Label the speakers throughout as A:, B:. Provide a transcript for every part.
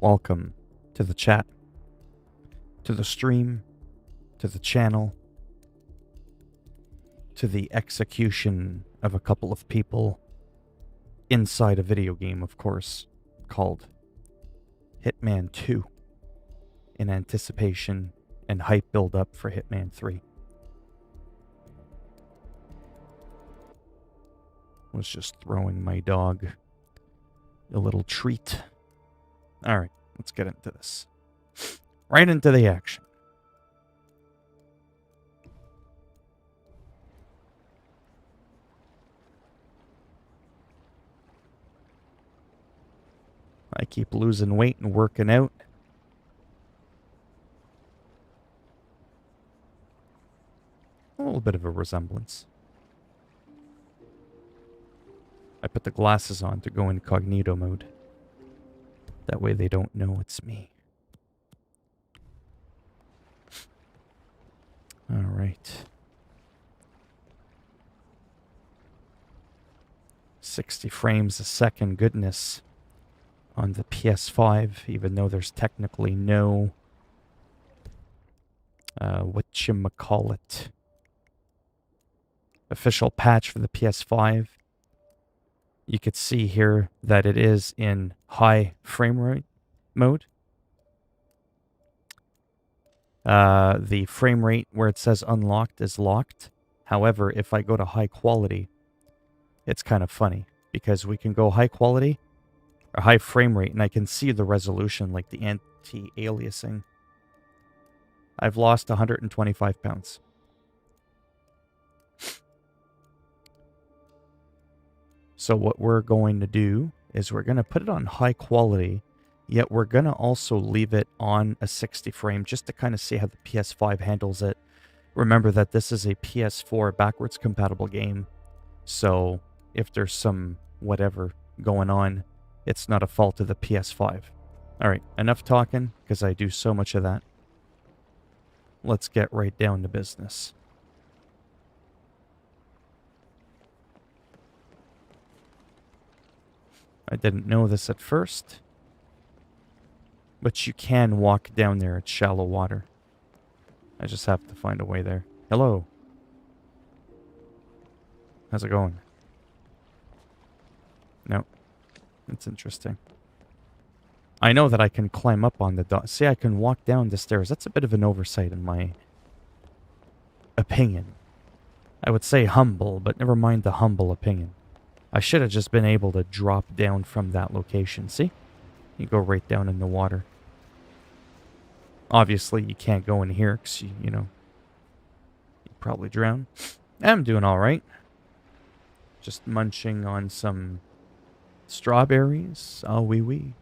A: Welcome to the chat, to the stream, to the channel, to the execution of a couple of people inside a video game, of course, called Hitman 2, in anticipation and hype build up for Hitman 3. Was just throwing my dog a little treat. All right, let's get into this. Right into the action. I keep losing weight and working out. A little bit of a resemblance. I put the glasses on to go incognito mode. That way they don't know it's me. All right. 60 frames a second, goodness. On the PS5, even though there's technically no whatchamacallit official patch for the PS5. You could see here that it is in high frame rate mode. The frame rate where it says unlocked is locked. However, if I go to high quality, it's kind of funny because we can go high quality or high frame rate and I can see the resolution, like the anti-aliasing. I've lost 125 pounds. So what we're going to do is we're going to put it on high quality, yet we're going to also leave it on a 60 frame just to kind of see how the PS5 handles it. Remember that this is a PS4 backwards compatible game, so if there's some whatever going on, it's not a fault of the PS5. Alright, enough talking, because I do so much of that. Let's get right down to business. I didn't know this at first, but you can walk down there at shallow water. I just have to find a way there. Hello. How's it going? No. That's interesting. I know that I can climb up on the dock. See, I can walk down the stairs. That's a bit of an oversight in my opinion. I would say humble, but never mind the humble opinion. I should have just been able to drop down from that location. See? You go right down in the water. Obviously, you can't go in here because, you know, you'd probably drown. I'm doing all right. Just munching on some strawberries. Oh, wee wee.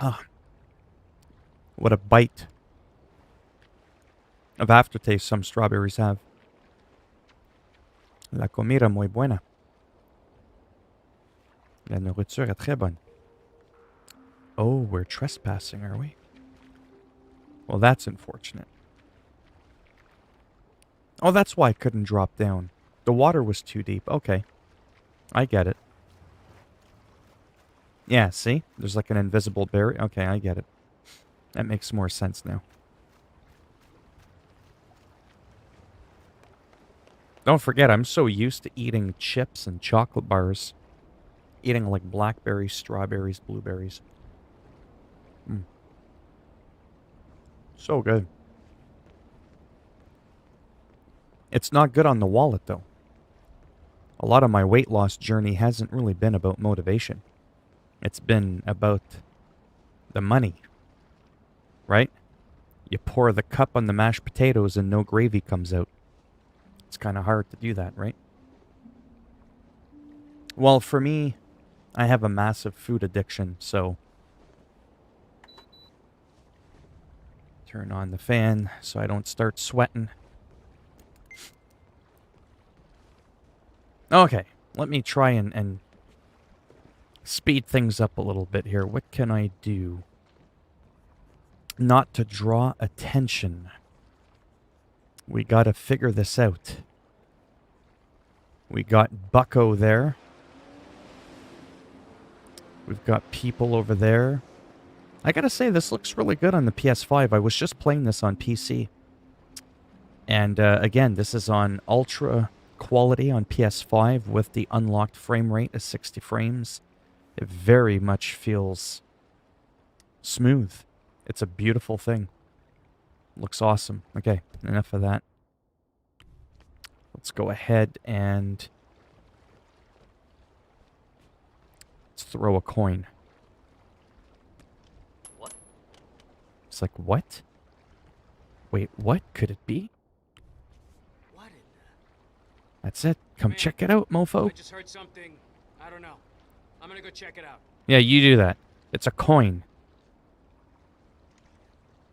A: Ah. What a bite of aftertaste some strawberries have. La comida muy buena. La nourriture est très bonne. Oh, we're trespassing, are we? Well, that's unfortunate. Oh, that's why I couldn't drop down. The water was too deep. Okay. I get it. Yeah, see? There's like an invisible barrier. Okay, I get it. That makes more sense now. Don't forget, I'm so used to eating chips and chocolate bars. Eating like blackberries, strawberries, blueberries. So good. It's not good on the wallet, though. A lot of my weight loss journey hasn't really been about motivation. It's been about the money. Right? You pour the cup on the mashed potatoes and no gravy comes out. It's kind of hard to do that, right? Well, for me, I have a massive food addiction, so turn on the fan so I don't start sweating. Okay, let me try and speed things up a little bit here. What can I do? not to draw attention. We gotta figure this out. We got Bucko there. We've got people over there. I gotta say, this looks really good on the PS5. I was just playing this on PC. And again, this is on ultra quality on PS5 with the unlocked frame rate of 60 frames. It very much feels smooth. It's a beautiful thing. Looks awesome. Okay, enough of that. Let's go ahead and let's throw a coin.
B: What?
A: It's like, what? Wait, what could it be?
B: What in the...
A: That's it. Come
B: Man,
A: check it out, mofo.
B: I just heard something. I don't know. I'm gonna go check it out.
A: Yeah, you do that. It's a coin.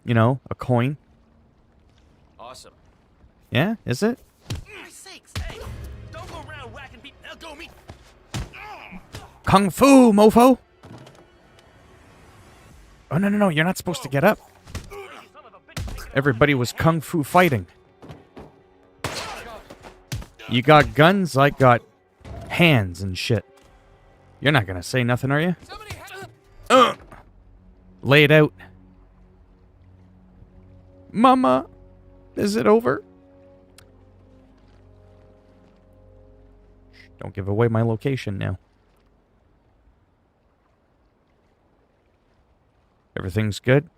A: You know, a coin.
B: Awesome.
A: Yeah, is it?
B: For Christ's sakes, hey! Don't go around whacking people. They'll go me.
A: Kung Fu, mofo! Oh, no, no, no. You're not supposed to get up. Everybody was Kung Fu fighting. You got guns, I got hands and shit. You're not gonna say nothing, are you? Lay it out. Mama, is it over? Don't give away my location now. Everything's good?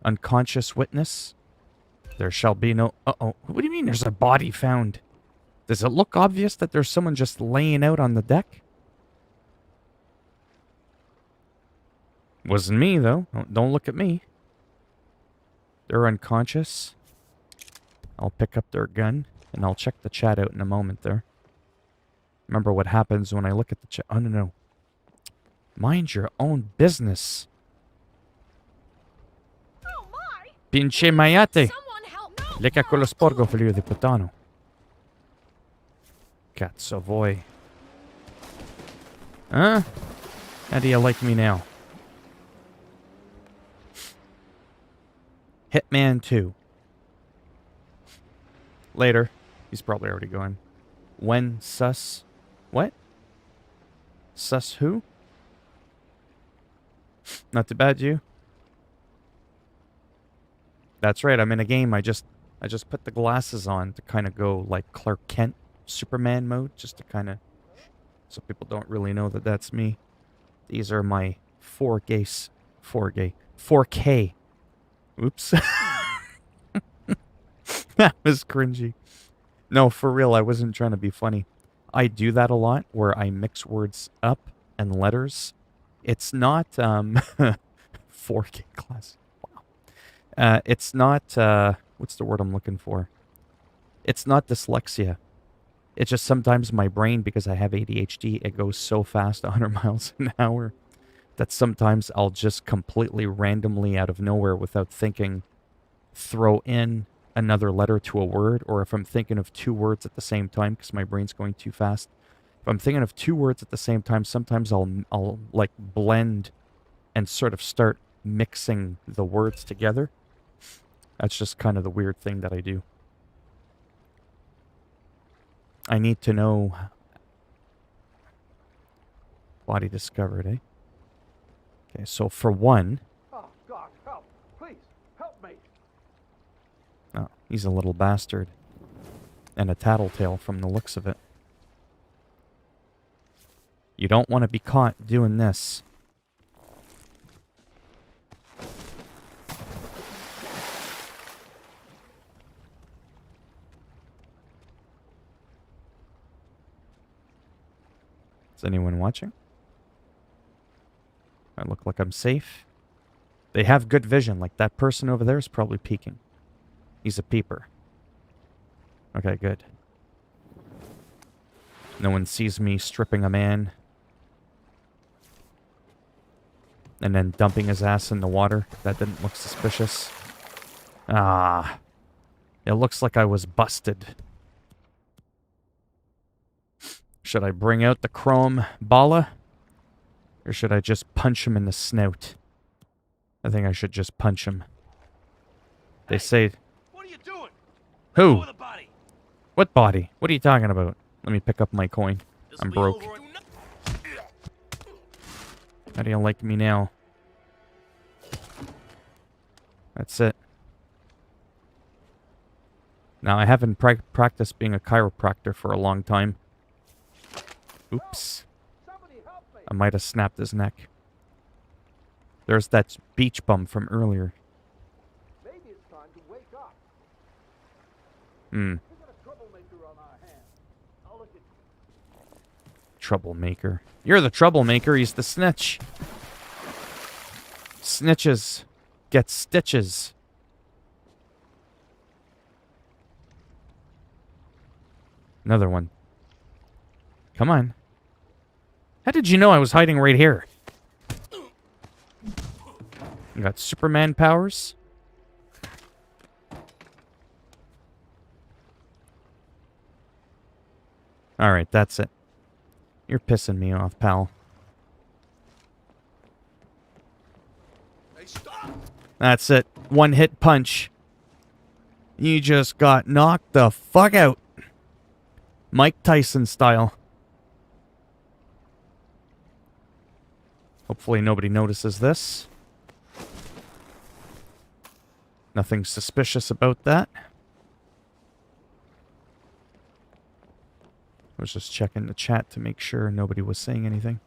A: Unconscious witness? There shall be no... Uh-oh. What do you mean there's a body found? Does it look obvious that there's someone just laying out on the deck? Wasn't me, though. Don't look at me. They're unconscious. I'll pick up their gun, and I'll check the chat out in a moment there. Remember what happens when I look at the chat. Oh, no, no. Mind your own business.
C: Oh my!
A: Pinche mayate.
C: Someone help! No!
A: Lecca quello sporco, figlio di puttano. Cazzo voi. Huh? How do you like me now? Hitman 2. Later. He's probably already gone. When sus... What? Sus who? Not too bad, you? That's right, I'm in a game. I just put the glasses on to kind of go like Clark Kent Superman mode, just to kind of... so people don't really know that that's me. These are my 4K... Oops. That was cringy. No, for real, I wasn't trying to be funny. I do that a lot, where I mix words up and letters. It's not 4K class. Wow. It's not what's the word I'm looking for? It's not dyslexia. It's just sometimes my brain, because I have ADHD, it goes so fast, 100 miles an hour, that sometimes I'll just completely randomly out of nowhere, without thinking, throw in another letter to a word. Or if I'm thinking of two words at the same time, because my brain's going too fast. If I'm thinking of two words at the same time, sometimes I'll like blend and sort of start mixing the words together. That's just kind of the weird thing that I do. I need to know. Body discovered, eh? Okay, so for one...
D: Oh, God, help. Please, help me.
A: Oh, he's a little bastard. And a tattletale from the looks of it. You don't want to be caught doing this. Is anyone watching? I look like I'm safe. They have good vision. Like that person over there is probably peeking. He's a peeper. Okay, good. No one sees me stripping a man. And then dumping his ass in the water. That didn't look suspicious. Ah. It looks like I was busted. Should I bring out the chrome bala? Or should I just punch him in the snout? I think I should just punch him. They say...
B: What are you doing?
A: Who?
B: Over the body.
A: What body? What are you talking about? Let me pick up my coin.
B: This
A: I'm
B: will be
A: broke.
B: over in-
A: How do you like me now? That's it. Now, I haven't practiced being a chiropractor for a long time. Oops.
D: Somebody help me.
A: I might have snapped his neck. There's that beach bum from earlier.
D: Maybe it's time to wake up.
A: Hmm.
D: We've got a troublemaker on our hands. I'll look at
A: Troublemaker. You're the troublemaker. He's the snitch. Snitches get stitches. Another one. Come on. How did you know I was hiding right here? You got Superman powers? Alright, that's it. You're pissing me off, pal.
B: Hey, stop!
A: That's it. One hit punch. You just got knocked the fuck out. Mike Tyson style. Hopefully nobody notices this. Nothing suspicious about that. I was just checking the chat to make sure nobody was saying anything.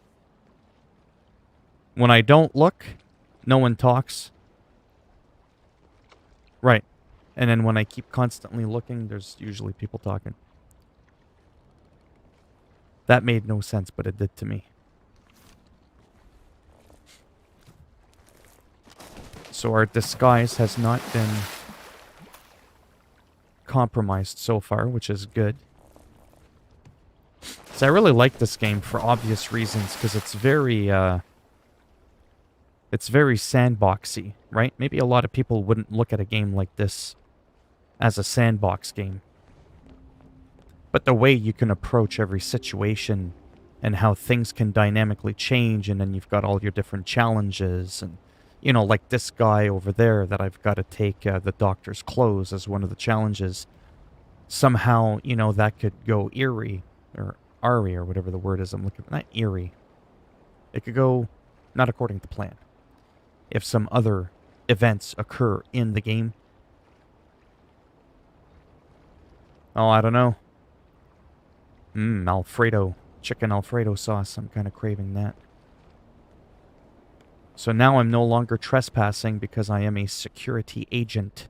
A: When I don't look, no one talks. Right. And then when I keep constantly looking, there's usually people talking. That made no sense, but it did to me. So our disguise has not been compromised so far, which is good. So I really like this game for obvious reasons, because it's very sandboxy, right? Maybe a lot of people wouldn't look at a game like this as a sandbox game. But the way you can approach every situation and how things can dynamically change, and then you've got all your different challenges, and, you know, like this guy over there that I've got to take the doctor's clothes as one of the challenges. Somehow, you know, that could go eerie, or Ari, or whatever the word is I'm looking for. Not eerie. It could go not according to plan. If some other events occur in the game. Oh, I don't know. Alfredo. Chicken Alfredo sauce. I'm kind of craving that. So now I'm no longer trespassing because I am a security agent.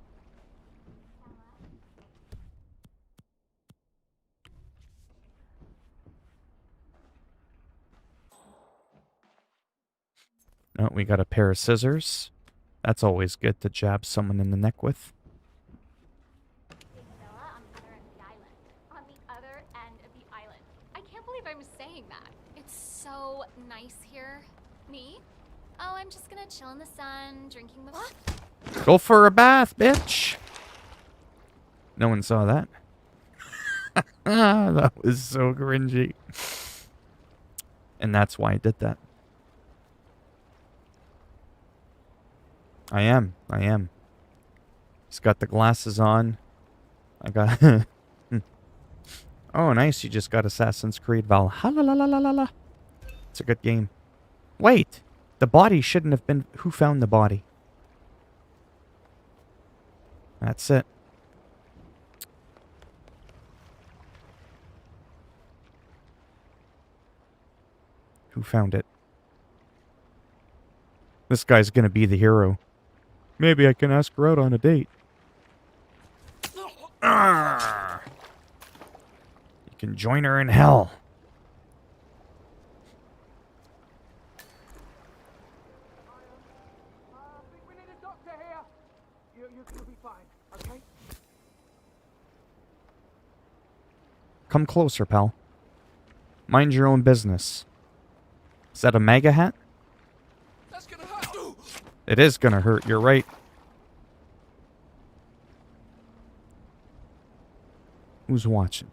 A: Oh, we got a pair of scissors. That's always good to jab someone in the neck with.
C: On the other end of the island. I can't believe I'm saying that. It's so nice here. Me? Oh, I'm just gonna chill in the sun, drinking the... What?
A: Go for a bath, bitch! No one saw that. That was so cringy. And that's why I did that. I am. He's got the glasses on. I got... Oh, nice. You just got Assassin's Creed Valhalla. It's a good game. Wait. The body shouldn't have been... Who found the body? That's it. Who found it? This guy's gonna be the hero. Maybe I can ask her out on a date. Arrgh. You can join her in hell.
D: I think we need a doctor here. You're gonna be fine, okay?
A: Come closer, pal. Mind your own business. Is that a MAGA hat?
B: That's gonna hurt.
A: It is gonna hurt, you're right. Who's watching?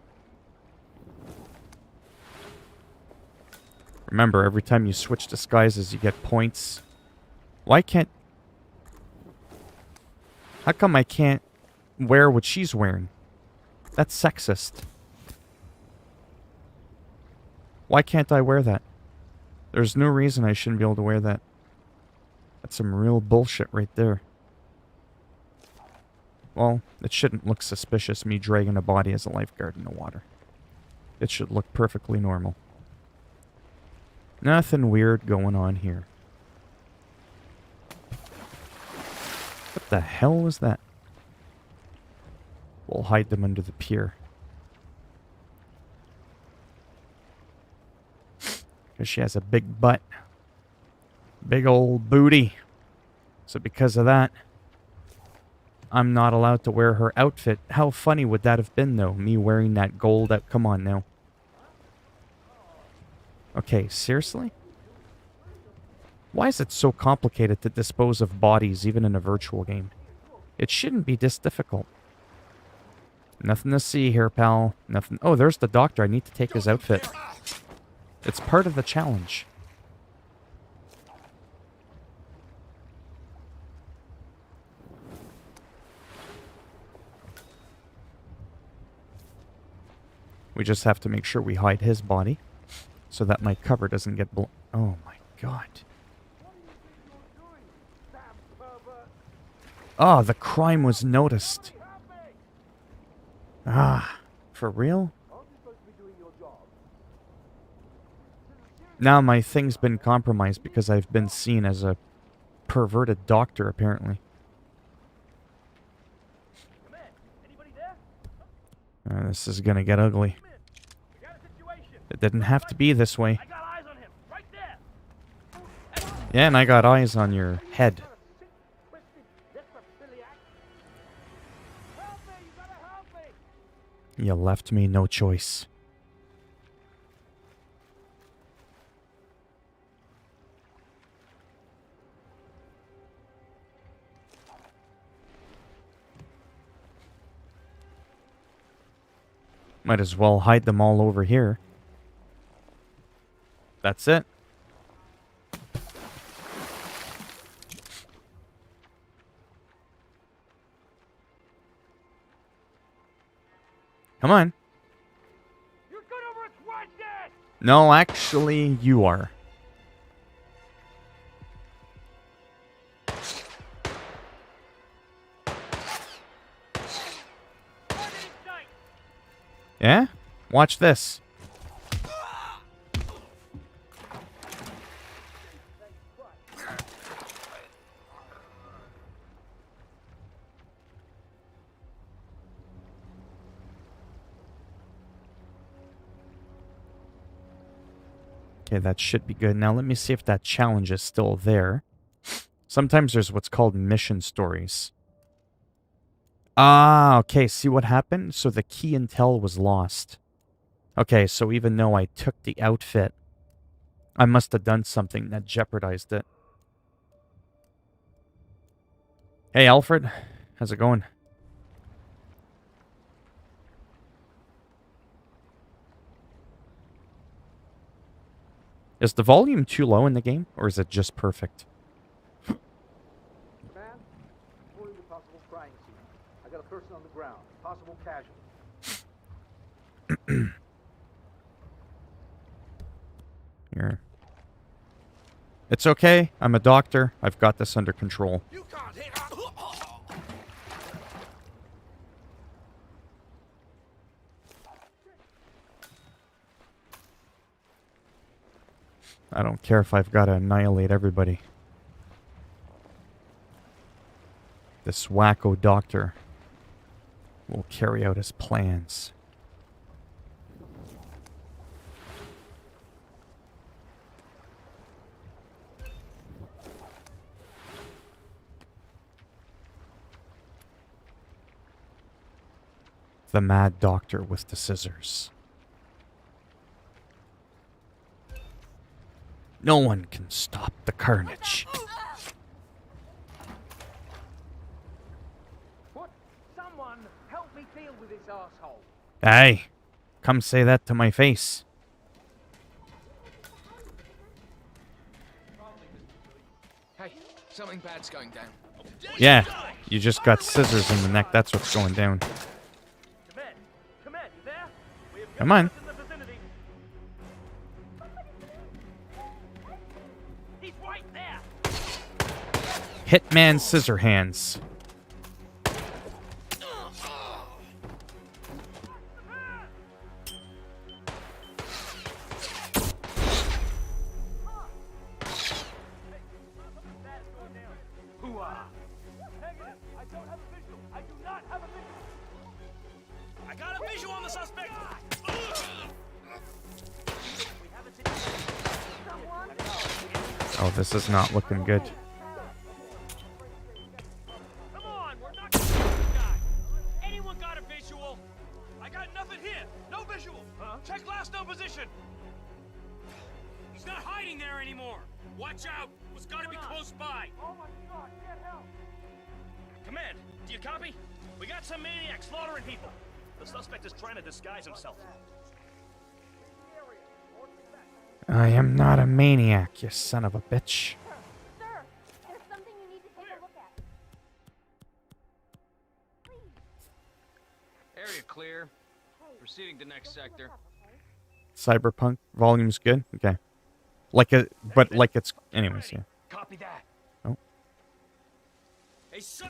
A: Remember, every time you switch disguises, you get points. Why can't... How come I can't wear what she's wearing? That's sexist. Why can't I wear that? There's no reason I shouldn't be able to wear that. That's some real bullshit right there. Well, it shouldn't look suspicious, me dragging a body as a lifeguard in the water. It should look perfectly normal. Nothing weird going on here. What the hell was that? We'll hide them under the pier. Because she has a big butt. Big old booty. So because of that, I'm not allowed to wear her outfit. How funny would that have been, though? Me wearing that gold out. Come on, now. Okay, seriously? Why is it so complicated to dispose of bodies, even in a virtual game? It shouldn't be this difficult. Nothing to see here, pal. Nothing. Oh, there's the doctor. I need to take his outfit. It's part of the challenge. We just have to make sure we hide his body so that my cover doesn't get Oh my god. Oh, the crime was noticed. Ah, for real? Now my thing's been compromised because I've been seen as a perverted doctor, apparently. This is gonna get ugly. It didn't have to be this way. Yeah, and I got eyes on your head. You left me no choice. Might as well hide them all over here. That's it. Come on.
B: You're gonna regret this!
A: No, actually, you are. Yeah? Watch this. Okay, that should be good. Now let me see if that challenge is still there. Sometimes there's what's called mission stories. Ah, okay, see what happened? So the key intel was lost. Okay, so even though I took the outfit, I must have done something that jeopardized it. Hey, Alfred. How's it going? Is the volume too low in the game, or is it just perfect?
D: Man, reporting the possible crime scene. I got a person on the ground. Possible casualty.
A: Here. It's okay. I'm a doctor. I've got this under control.
B: You can't hit her!
A: I don't care if I've got to annihilate everybody. This wacko doctor will carry out his plans. The mad doctor with the scissors. No one can stop the carnage.
D: What? Someone help me deal with this asshole.
A: Hey, come say that to my face.
E: Hey, something bad's going down.
A: Yeah, You just got scissors in the neck. That's what's going down.
B: Command, command, you there? We have
A: Come on.
B: guns in the vicinity. He's right there.
A: Hitman Scissorhands.
B: Hoo-ah. Negative. I don't have a visual. I do not have a visual. I got a visual on the suspect. We have a situation.
A: Oh, this is not looking good.
B: Come on, we're not gonna kill this guy. Anyone got a visual? I got nothing here. No visual. Check last known position. He's not hiding there anymore. Watch out. Was gotta be close by. Oh my God, get help. Command, do you copy? We got some maniac slaughtering people. The suspect is trying to disguise himself.
A: I am not a maniac, you son of a bitch.
C: Sir, there's something you need to take a look at.
E: Area clear. Proceeding to next sector.
A: Cyberpunk volume's good. Okay. Like a, but like it's, anyways, yeah.
B: Copy that.
A: Oh.
B: Hey, son.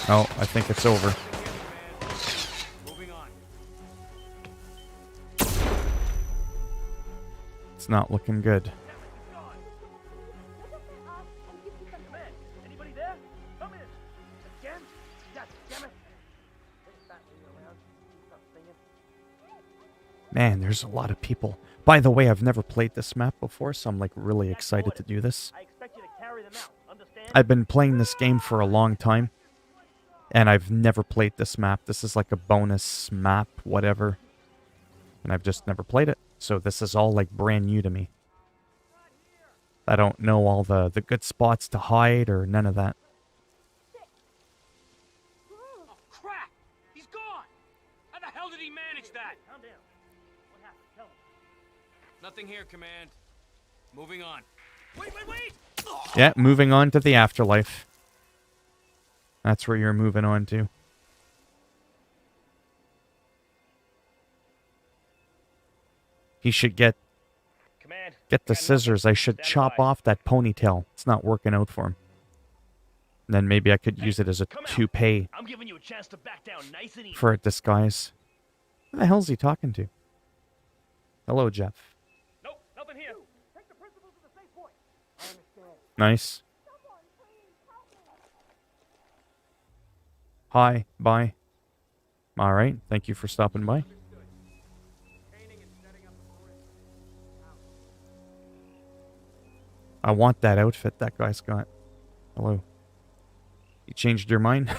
A: Oh, I think it's over.
B: Moving on.
A: It's not looking good.
B: Command, anybody there? Come in. Again? God damn it. Stop moving around. Stop singing.
A: Man, there's a lot of people. By the way, I've never played this map before, so I'm like really excited to do this.
B: I expect you to carry them out. Understand?
A: I've been playing this game for a long time, and I've never played this map. This is like a bonus map, whatever. And I've just never played it. So this is all like brand new to me. I don't know all the good spots to hide or none of that.
B: Oh, crap! He's gone! How the hell did he manage that? Calm down. What happened? Tell me.
E: Nothing here, Command. Moving on.
B: Wait!
A: Yeah, moving on to the afterlife. That's where you're moving on to. He should get
B: Command.
A: the scissors. I should chop off that ponytail. It's not working out for him. And then maybe I could use it as a toupee
B: I'm giving you a chance to back down nice and easy.
A: for a disguise. Who the hell's he talking to? Hello, Jeff.
B: Nope, nothing here. Take the principal to the safe point. I understand.
A: Nice. Hi, bye. All right, thank you for stopping by. I want that outfit that guy's got. Hello. You changed your mind?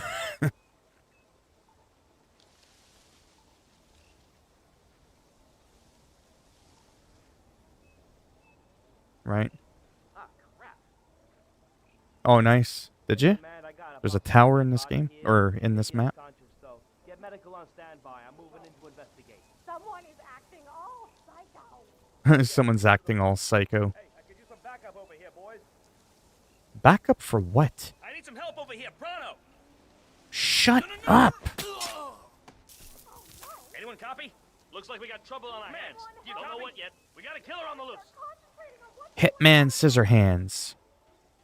A: Right.
B: Ah, crap.
A: Oh, nice. Did you?
B: Man, I got
A: There's a tower in this game? Or in this map?
B: Get medical on standby. I'm moving in to investigate.
C: Someone is acting all psycho.
A: Someone's acting all psycho.
B: Hey, I could use some backup over here, boys.
A: Backup for what?
B: I need some help over here, pronto.
A: Shut up!
B: Anyone copy? Looks like we got trouble on our hands. You don't know what yet. We got a killer on the loose.
A: Hitman Scissorhands.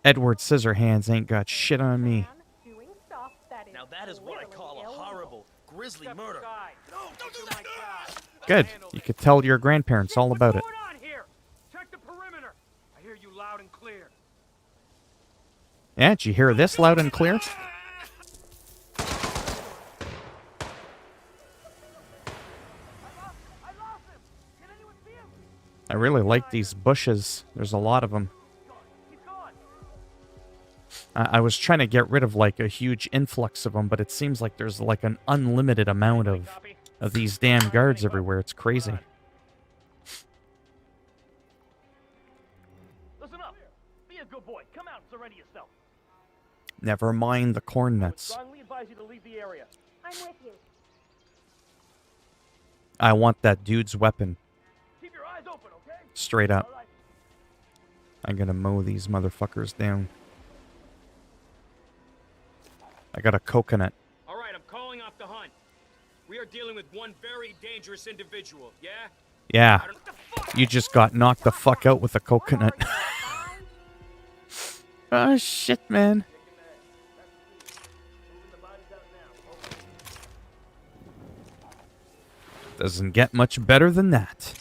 A: Edward Scissorhands ain't got shit on me.
C: Doing stuff that is
B: Now that is what I call a horrible, grisly murder. No, don't do that.
A: Good. You could tell your grandparents all about it.
B: What's going on here? Check the perimeter. I hear you loud and clear.
A: Yeah, did you hear this loud and clear?
B: I lost him. Can anyone see him?
A: I really like these bushes. There's a lot of them.
B: He's gone.
A: I was trying to get rid of like a huge influx of them, but it seems like there's like an unlimited amount of these damn guards everywhere. It's crazy.
B: Listen up. Be a good boy. Come out and surrender yourself.
A: Never mind the corn nuts.
B: Strongly advise you to leave the area.
C: I'm with you.
A: I want that dude's weapon.
B: Keep your eyes open, okay?
A: Straight up.
B: All right.
A: I'm gonna mow these motherfuckers down. I got a coconut.
E: All right, I'm calling off the hunt. We are dealing with one very dangerous individual, yeah?
A: Yeah,
E: I don't... What the fuck?
A: you just got knocked the fuck out with a coconut. Oh shit, man. Doesn't get much better than that.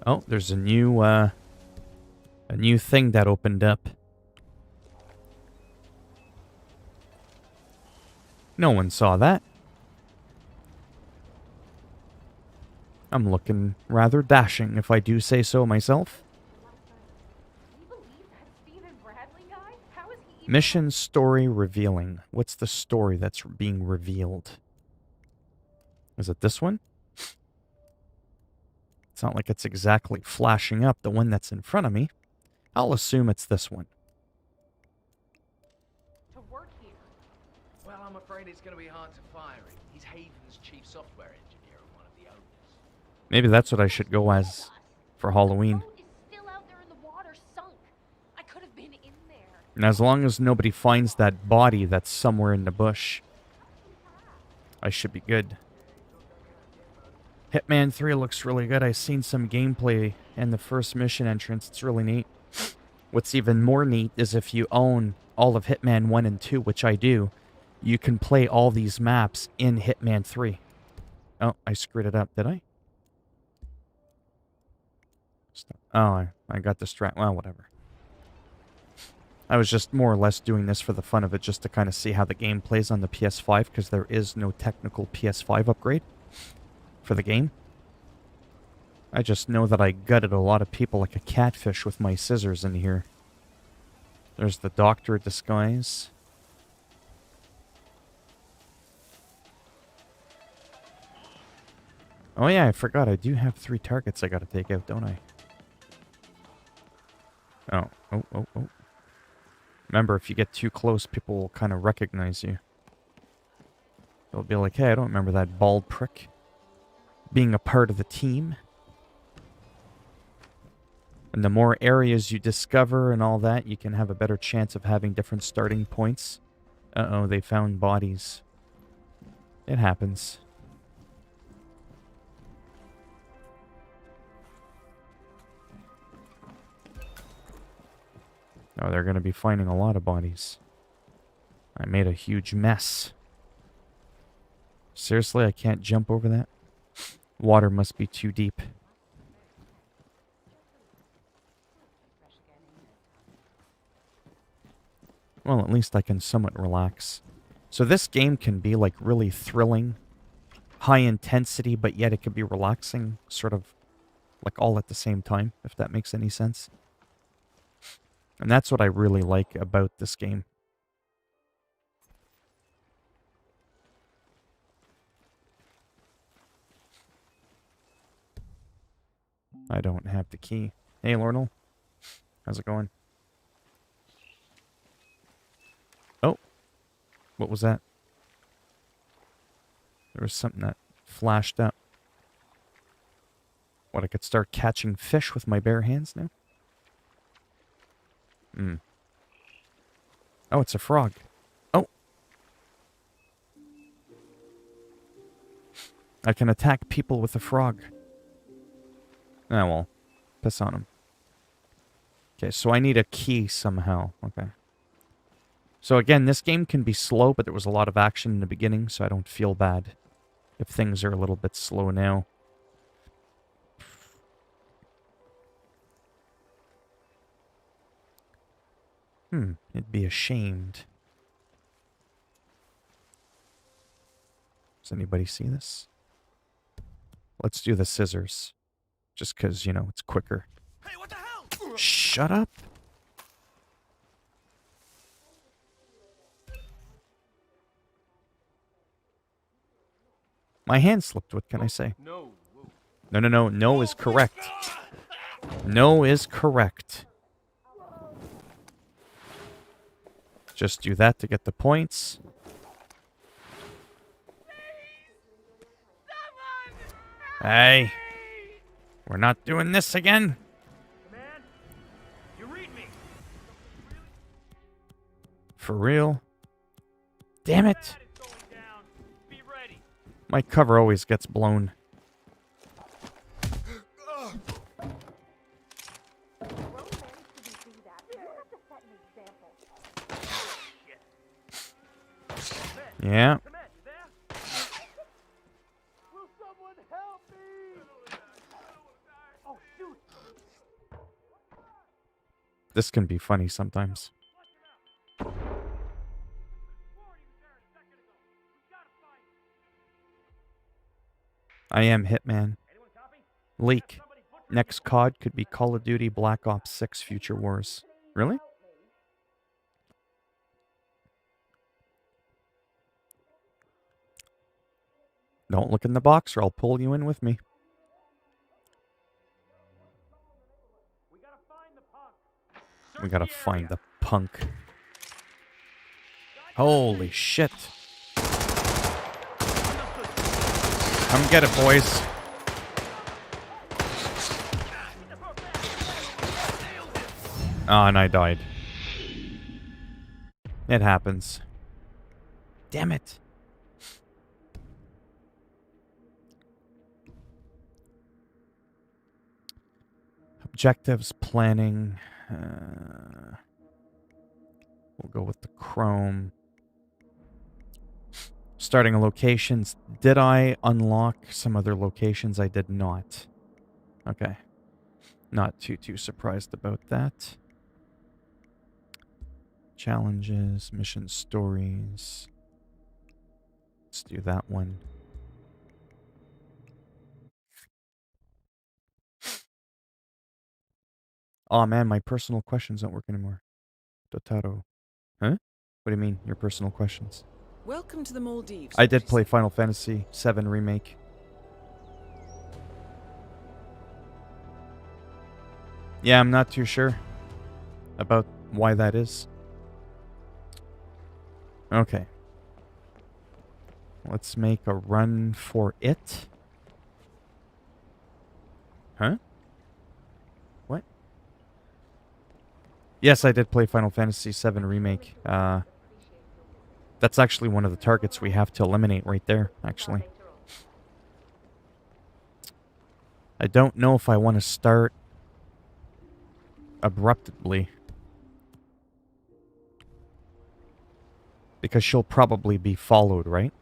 A: Oh, there's a new thing that opened up. No one saw that. I'm looking rather dashing, if I do say so myself.
C: Can you believe that Stephen Bradley guy? How is he even...
A: Mission story revealing. What's the story that's being revealed? Is it this one? It's not like it's exactly flashing up the one that's in front of me. I'll assume it's this one.
C: to work here?
F: Well, I'm afraid it's going to be hard to fire him. He's Haven's chief software engineer and one of the owners.
A: Maybe that's what I should go as for Halloween.
C: The boat is still out there in the water, sunk. I could have been in there.
A: And as long as nobody finds that body that's somewhere in the bush, I should be good. Hitman 3 looks really good. I've seen some gameplay in the first mission entrance. It's really neat. What's even more neat is if you own all of Hitman 1 and 2, which I do, you can play all these maps in Hitman 3. Oh, I screwed it up, did I? Oh, I got distracted. Well, whatever. I was just more or less doing this for the fun of it, just to kind of see how the game plays on the PS5, because there is no technical PS5 upgrade for the game. I just know that I gutted a lot of people like a catfish with my scissors in here. There's the doctor disguise. Oh yeah, I forgot. I do have 3 targets I gotta take out, don't I? Oh. Remember, if you get too close, people will kind of recognize you. They'll be like, hey, I don't remember that bald prick being a part of the team. And the more areas you discover and all that, you can have a better chance of having different starting points. Uh-oh, they found bodies. It happens. Oh, they're going to be finding a lot of bodies. I made a huge mess. Seriously, I can't jump over that? Water must be too deep. Well, at least I can somewhat relax. So this game can be like really thrilling, high intensity, but yet it can be relaxing, sort of like all at the same time, if that makes any sense. And that's what I really like about this game. I don't have the key. Hey, Lornal. How's it going? Oh. What was that? There was something that flashed up. What, I could start catching fish with my bare hands now? Oh, it's a frog. Oh. I can attack people with a frog. Ah, well. Piss on him. Okay, so I need a key somehow. Okay. So again, this game can be slow, but there was a lot of action in the beginning, so I don't feel bad if things are a little bit slow now. It'd be ashamed. Does anybody see this? Let's do the scissors. Just because, you know, it's quicker.
B: Hey, what the hell?
A: Shut up! My hand slipped, what can I say?
E: No.
A: No. No is correct. No is correct. Just do that to get the points. Hey. We're not doing this again.
B: Command, you read me.
A: For real? Damn it.
B: Bad is going down. Be ready.
A: My cover always gets blown. Yeah.
B: Command, you there?
D: Will someone help me? Oh, shoot!
A: This can be funny sometimes. I am Hitman. Leak. Next COD could be Call of Duty Black Ops 6 Future Wars. Really? Don't look in the box or I'll pull you in with me. We gotta find the punk. Holy shit. Come get it, boys. Oh, and I died. It happens. Damn it. Objectives, planning. We'll go with the Chrome. Starting locations. Did I unlock some other locations? I did not. Okay. Not too surprised about that. Challenges, mission stories. Let's do that one. Oh man, my personal questions don't work anymore. Dotaro. Huh? What do you mean, your personal questions?
G: Welcome to the Maldives.
A: I did play Final Fantasy VII Remake. Yeah, I'm not too sure about why that is. Okay. Let's make a run for it. Huh? What? Yes, I did play Final Fantasy VII Remake. That's actually one of the targets we have to eliminate right there, actually. I don't know if I want to start abruptly. Because she'll probably be followed, right?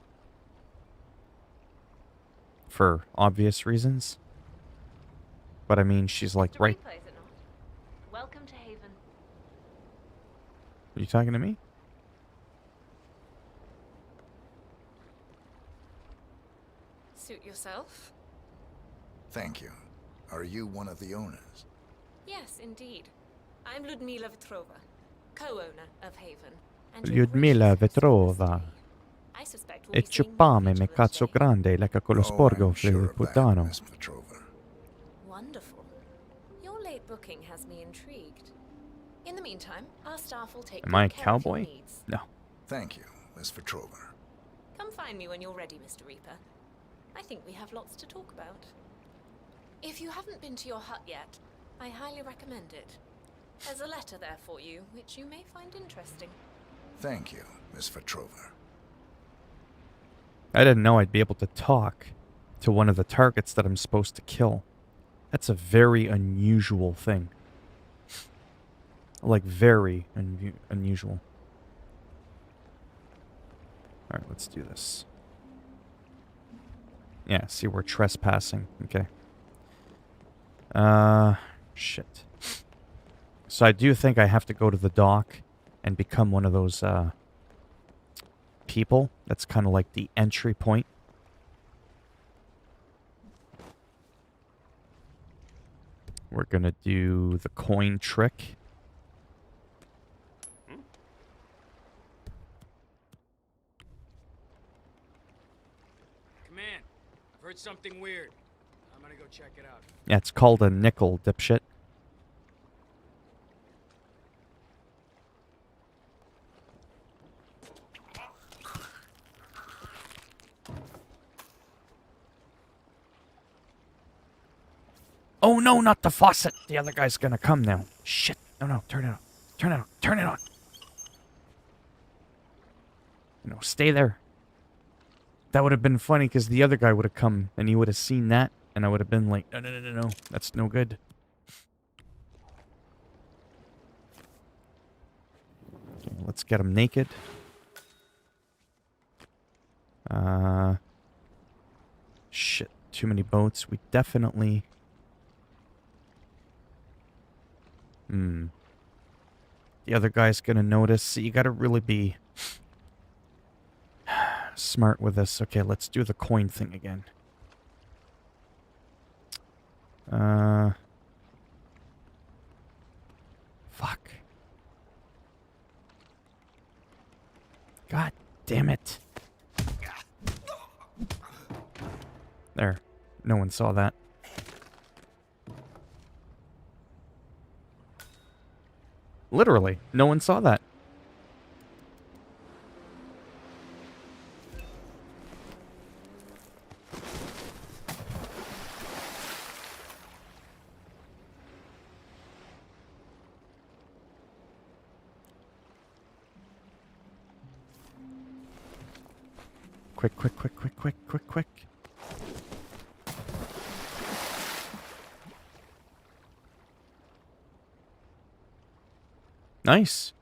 A: For obvious reasons. But I mean, she's like right...
H: Welcome to Haven.
A: Are you talking to me?
H: Suit yourself?
I: Thank you. Are you one of the owners?
H: Yes, indeed. I'm Ludmila Vetrova, co-owner of Haven. And your
A: Ludmila
H: gracious
A: Vetrova.
H: I suspect we'll
A: E
H: be seeing
A: ciupame
H: more
A: me
H: of each other
A: cazzo
H: today.
A: grande, like a quello sporgo
I: I'm sure of that,
A: putano.
I: Miss Petrova.
H: Wonderful. Your late booking has me intrigued. In the meantime, our staff will take
A: Am
H: good
A: I a
H: care of your
A: cowboy?
H: needs.
A: No.
I: Thank you, Miss Petrova.
H: Come find me when you're ready, Mr. Reaper. I think we have lots to talk about. If you haven't been to your hut yet, I highly recommend it. There's a letter there for you, which you may find interesting.
I: Thank you, Miss Petrova.
A: I didn't know I'd be able to talk to one of the targets that I'm supposed to kill. That's a very unusual thing. Like, very unusual. Alright, let's do this. Yeah, see, we're trespassing. Okay. Shit. So I do think I have to go to the dock and become one of those, people. That's kind of like the entry point. We're gonna do the coin trick.
E: Command, I've heard something weird. I'm gonna go check it out.
A: Yeah, it's called a nickel, dipshit. Oh no, not the faucet. The other guy's gonna come now. Shit. No, no, turn it on. Turn it on. Turn it on. No, stay there. That would have been funny because the other guy would have come and he would have seen that and I would have been like, no, no, no, no, no. That's no good. Okay, let's get him naked. Shit. Too many boats. We definitely... The other guy's gonna notice. So you gotta really be smart with this. Okay, let's do the coin thing again. Fuck. God damn it. There. No one saw that. Literally, no one saw that. Quick, quick, quick, quick, quick, quick, quick. Nice.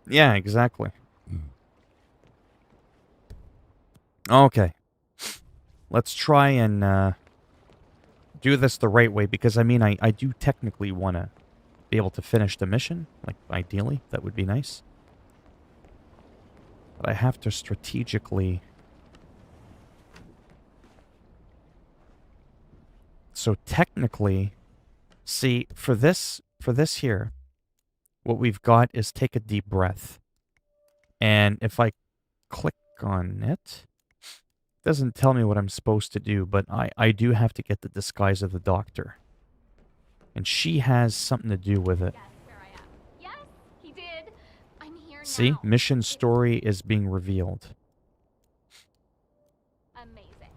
A: Yeah, exactly. Okay. Let's try and do this the right way, because I mean, I do technically want to be able to finish the mission. Like, ideally, that would be nice. But I have to strategically... So technically, see, for this here, what we've got is take a deep breath. And if I click on it, it doesn't tell me what I'm supposed to do, but I do have to get the disguise of the doctor. And she has something to do with it.
C: Guess where I am. Yes, he did. I'm here now.
A: See, mission story is being revealed.
C: Amazing.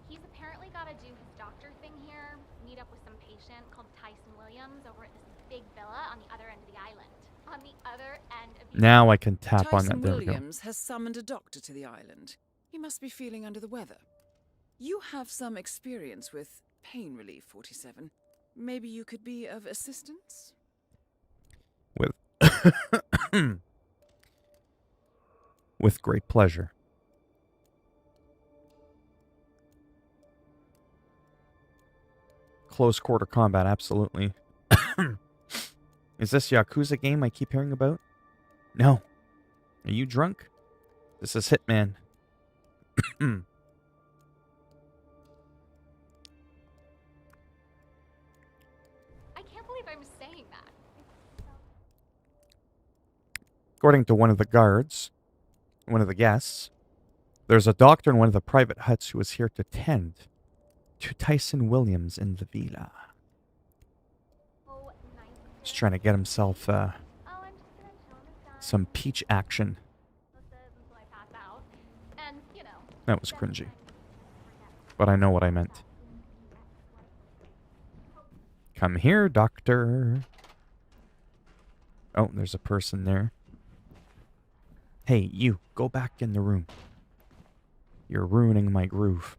C: He's apparently got to do his doctor thing here, meet up with some patient called Tyson Williams over at this big villa on the other end of the island. On the other end of the
A: Now I can tap on
G: Tyson
A: that. There we go.
G: Williams has summoned a doctor to the island. He must be feeling under the weather. You have some experience with pain relief, 47. Maybe you could be of assistance?
A: With with great pleasure. Close quarter combat, absolutely. Is this Yakuza game I keep hearing about? No. Are you drunk? This is Hitman.
C: I can't believe I'm saying that.
A: According to one of the guards, one of the guests, there's a doctor in one of the private huts who is here to tend to Tyson Williams in the villa.
C: Oh, nice.
A: He's trying to get himself
C: Oh, I'm just gonna chill in the sun.
A: some peach action.
C: Until I pass out. And, you know.
A: That was cringy. But I know what I meant. Come here, doctor. Oh, there's a person there. Hey, you, go back in the room. You're ruining my groove.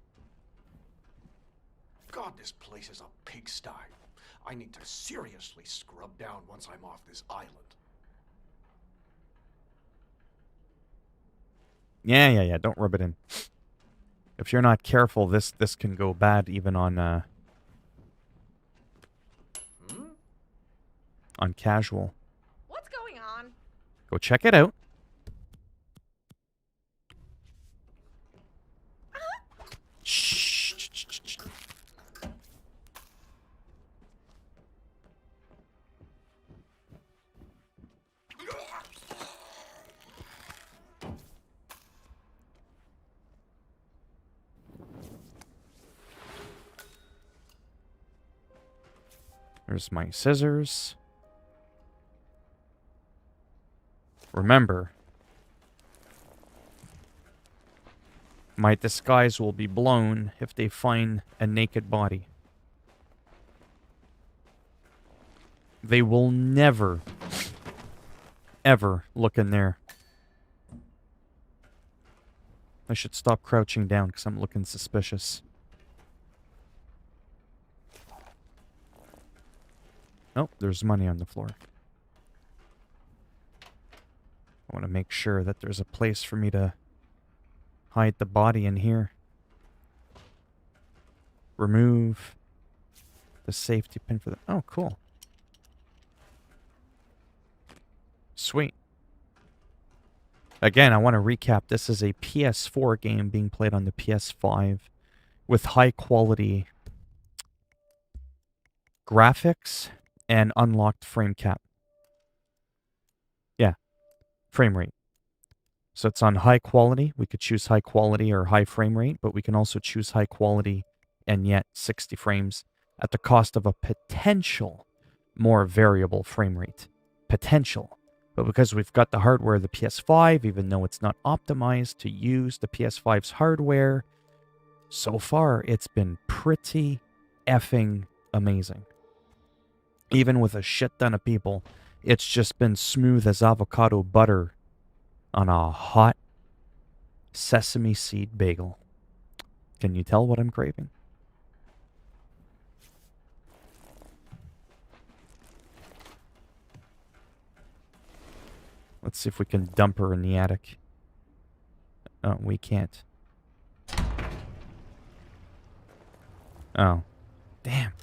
J: God, this place is a pigsty. I need to seriously scrub down once I'm off this island.
A: Yeah. Don't rub it in. If you're not careful, this can go bad even on casual.
H: What's going on?
A: Go check it out. Shh. There's my scissors. Remember, My disguise will be blown if they find a naked body. They will never, ever look in there. I should stop crouching down because I'm looking suspicious. Oh, there's money on the floor. I want to make sure that there's a place for me to hide the body in here. Remove the safety pin for the... Oh, cool. Sweet. Again, I want to recap. This is a PS4 game being played on the PS5 with high quality graphics and unlocked frame cap. Yeah, frame rate. So it's on high quality. We could choose high quality or high frame rate, but we can also choose high quality and yet 60 frames at the cost of a potential more variable frame rate. Potential. But because we've got the hardware of the PS5, even though it's not optimized to use the PS5's hardware, so far it's been pretty effing amazing. Even with a shit ton of people, it's just been smooth as avocado butter on a hot sesame seed bagel. Can you tell what I'm craving? Let's see if we can dump her in the attic. Oh, we can't. Oh. Damn.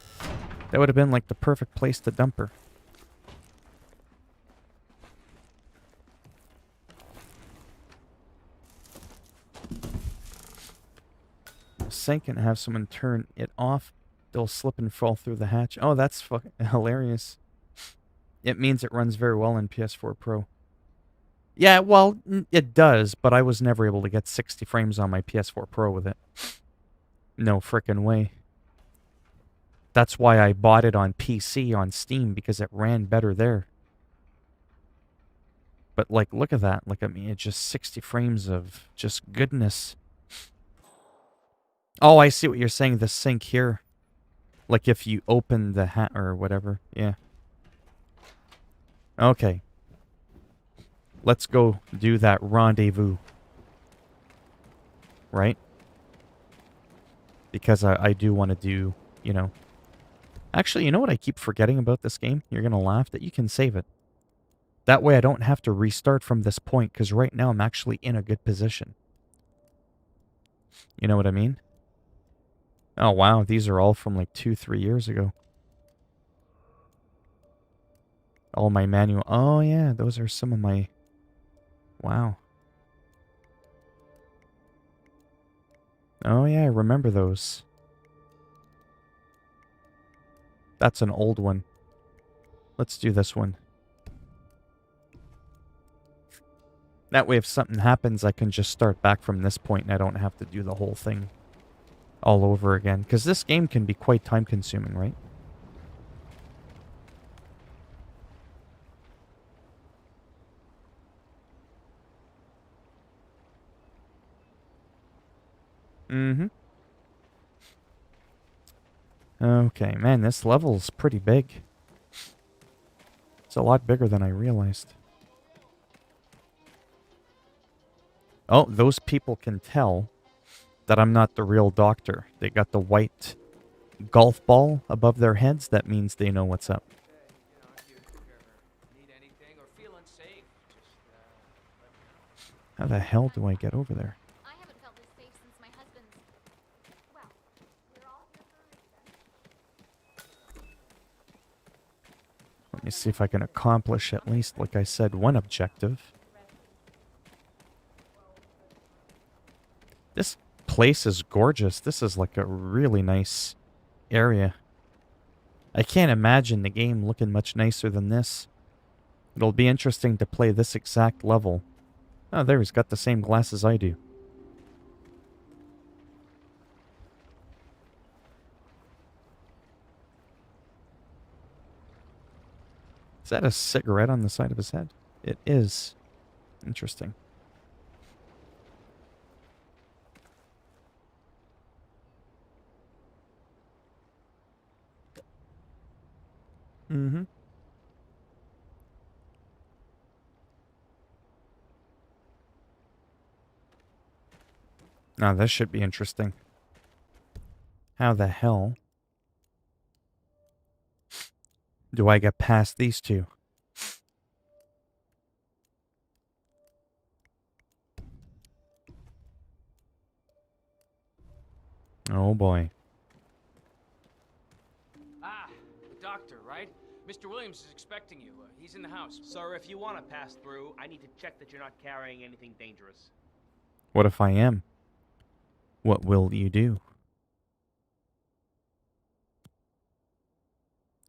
A: That would have been like the perfect place to dump her. Sink and have someone turn it off. They'll slip and fall through the hatch. Oh, that's fucking hilarious. It means it runs very well in PS4 Pro. Yeah, well, it does, but I was never able to get 60 frames on my PS4 Pro with it. No frickin' way. That's why I bought it on PC on Steam, because it ran better there. But, like, look at that. Like, I mean, it's just 60 frames of just goodness. Oh, I see what you're saying. The sink here. Like, if you open the hat or whatever. Yeah. Okay. Let's go do that rendezvous. Right? Because I do want to do, you know... Actually, you know what I keep forgetting about this game? You're going to laugh that you can save it. That way I don't have to restart from this point, because right now I'm actually in a good position. You know what I mean? Oh, wow. These are all from like 2-3 years ago. All my manual... Oh, yeah. Those are some of my... Wow. Oh, yeah. I remember those. That's an old one. Let's do this one. That way if something happens, I can just start back from this point and I don't have to do the whole thing all over again. Because this game can be quite time-consuming, right? Mm-hmm. Okay, man, this level's pretty big. It's a lot bigger than I realized. Oh, those people can tell that I'm not the real doctor. They got the white golf ball above their heads. That means they know what's up. How the hell do I get over there?
C: I haven't felt this safe since my husband's... Well, we're all here for a reason.
A: Let me see if I can accomplish at least, like I said, one objective. This place is gorgeous. This is like a really nice area. I can't imagine the game looking much nicer than this. It'll be interesting to play this exact level. Oh, there, he's got the same glasses I do. Is that a cigarette on the side of his head? It is. Interesting. Mm-hmm. Now this should be interesting. How the hell do I get past these two? Oh boy.
E: Ah, the doctor, right? Mr. Williams is expecting you. He's in the house.
B: Sir, if you want to pass through, I need to check that you're not carrying anything dangerous.
A: What if I am? What will you do?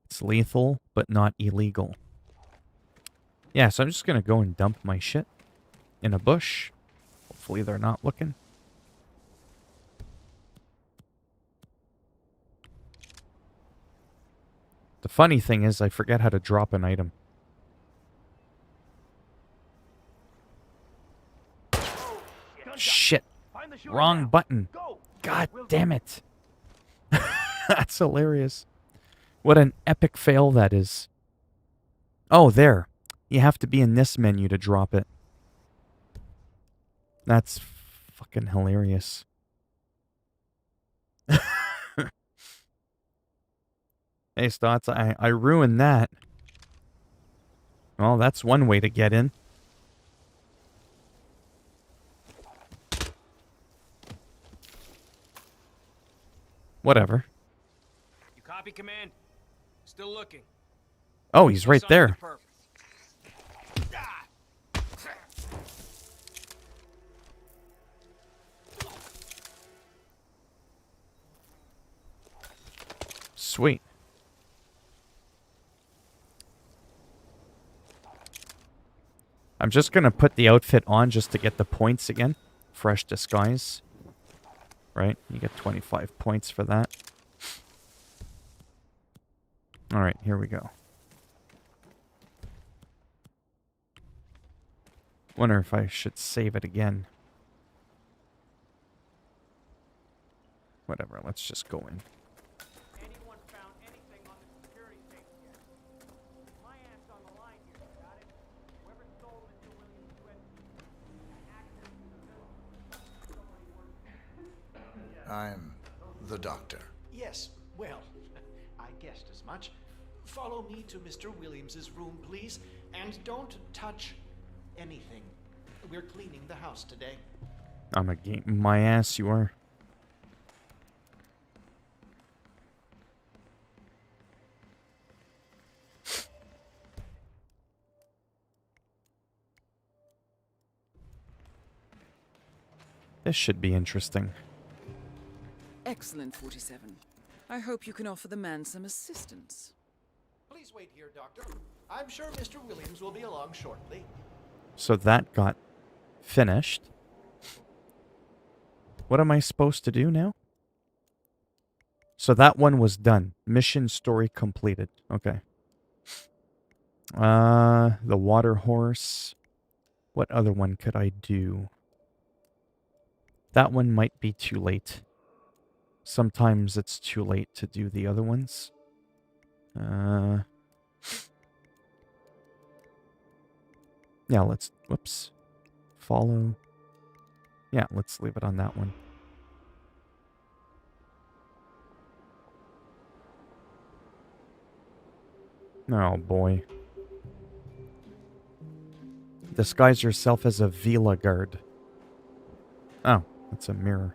A: It's lethal, but not illegal. Yeah, so I'm just gonna go and dump my shit in a bush. Hopefully they're not looking. The funny thing is I forget how to drop an item. Shit. Wrong button. God damn it. That's hilarious. What an epic fail that is. Oh, there. You have to be in this menu to drop it. That's fucking hilarious. Hey, Stotts, I ruined that. Well, that's one way to get in. Whatever.
E: You copy, Command? Still looking.
A: Oh, he's right there. Sweet. I'm just gonna put the outfit on just to get the points again. Fresh disguise. Right? You get 25 points for that. Alright, here we go. Wonder if I should save it again. Whatever, let's just go in.
B: Anyone found anything on the security tape yet? My ass on the line here, got it? Whoever stole Mr. Williams' USB had access to the village.
I: I'm the doctor.
J: Yes, well, I guessed as much. Follow me to Mr. Williams's room, please, and don't touch anything. We're cleaning the house today.
A: I'm a game. My ass, you are. This should be interesting.
G: Excellent, 47. I hope you can offer the man some assistance.
J: Please wait here, Doctor. I'm sure Mr. Williams will be along shortly.
A: So that got finished. What am I supposed to do now? So that one was done. Mission story completed. Okay. The water horse. What other one could I do? That one might be too late. Sometimes it's too late to do the other ones. Yeah, let's... Whoops. Follow. Yeah, let's leave it on that one. Oh, boy. Disguise yourself as a Vila guard. Oh, that's a mirror.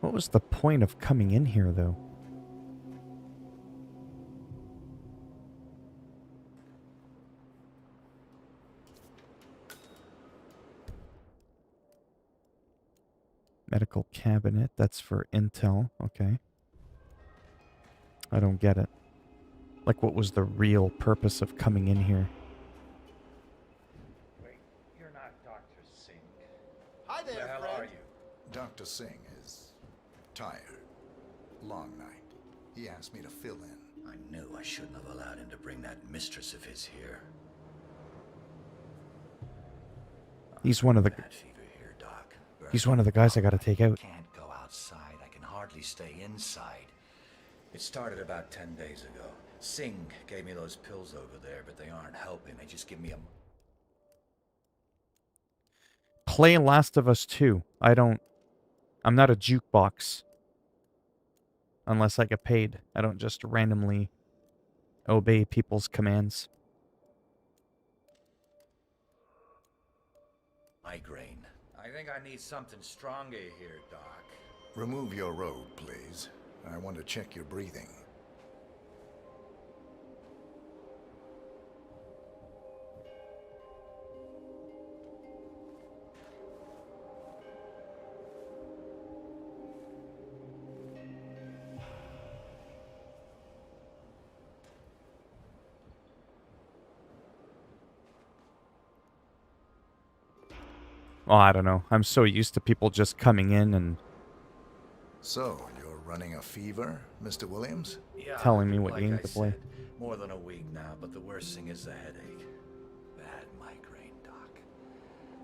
A: What was the point of coming in here, though? Medical cabinet, that's for intel, okay. I don't get it. Like, what was the real purpose of coming in here?
D: Wait, you're not Dr. Singh.
J: Hi there,
D: Who the hell
J: friend.
D: are you?
I: Dr. Singh is tired. Long night. He asked me to fill in.
K: I knew I shouldn't have allowed him to bring that mistress of his here.
A: He's one of the...
K: Bad fever here, Doc.
A: He's one of the guys I gotta take out.
K: Can't go outside. I can hardly simply stay inside. It started about 10 days ago. Singh gave me those pills over there, but they aren't helping. They just give me a...
A: Play Last of Us 2. I'm not a jukebox. Unless I get paid. I don't just randomly obey people's commands.
K: migraine. I think I need something stronger here, Doc.
I: Remove your robe, please. I want to check your breathing.
A: Well, I don't know. I'm so used to people just coming in and...
I: So, you're running a fever, Mr. Williams?
K: Yeah,
A: telling me what
K: like
A: game
K: I
A: to play.
K: said, more than a week now, but the worst thing is the headache. Bad migraine, Doc.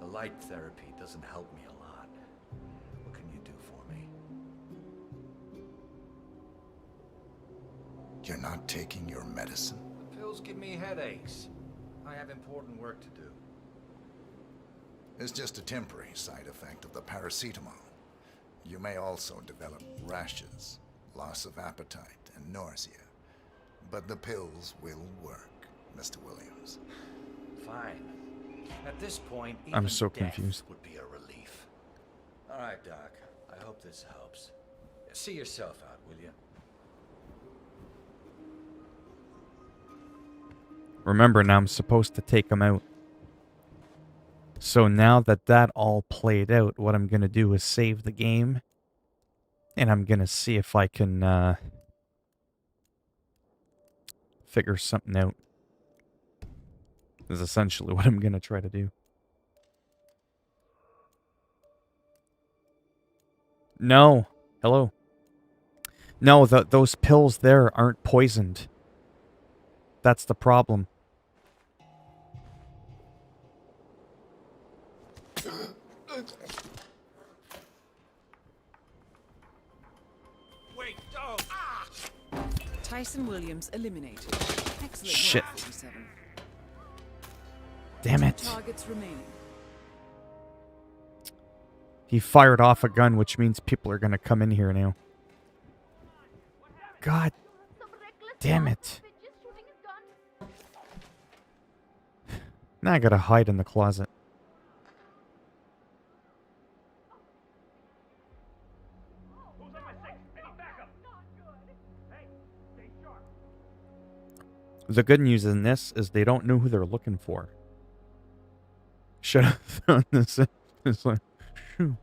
K: The light therapy doesn't help me a lot. What can you do for me?
I: You're not taking your medicine?
K: The pills give me headaches. I have important work to do.
I: It's just a temporary side effect of the paracetamol. You may also develop rashes, loss of appetite, and nausea. But the pills will work, Mr. Williams.
K: Fine. At this point,
A: I'm
K: even
A: so
K: death
A: confused.
K: would be a relief. All right, Doc. I hope this helps. See yourself out, will you?
A: Remember, now I'm supposed to take them out. So now that that all played out, what I'm going to do is save the game. And I'm going to see if I can figure something out. Is essentially what I'm going to try to do. No. Hello. No, those pills there aren't poisoned. That's the problem.
B: Wait, oh, ah!
G: Tyson Williams eliminated. Excellent
A: Shit.
G: work, 47.
A: Damn it.
G: Targets remaining.
A: He fired off a gun, which means people are going to come in here now. God damn it. Now I gotta hide in the closet.
B: Who's on my six? Any backup? Hey, stay sharp.
A: The good news in this is they don't know who they're looking for. Should have thrown this in. It's like, shoo.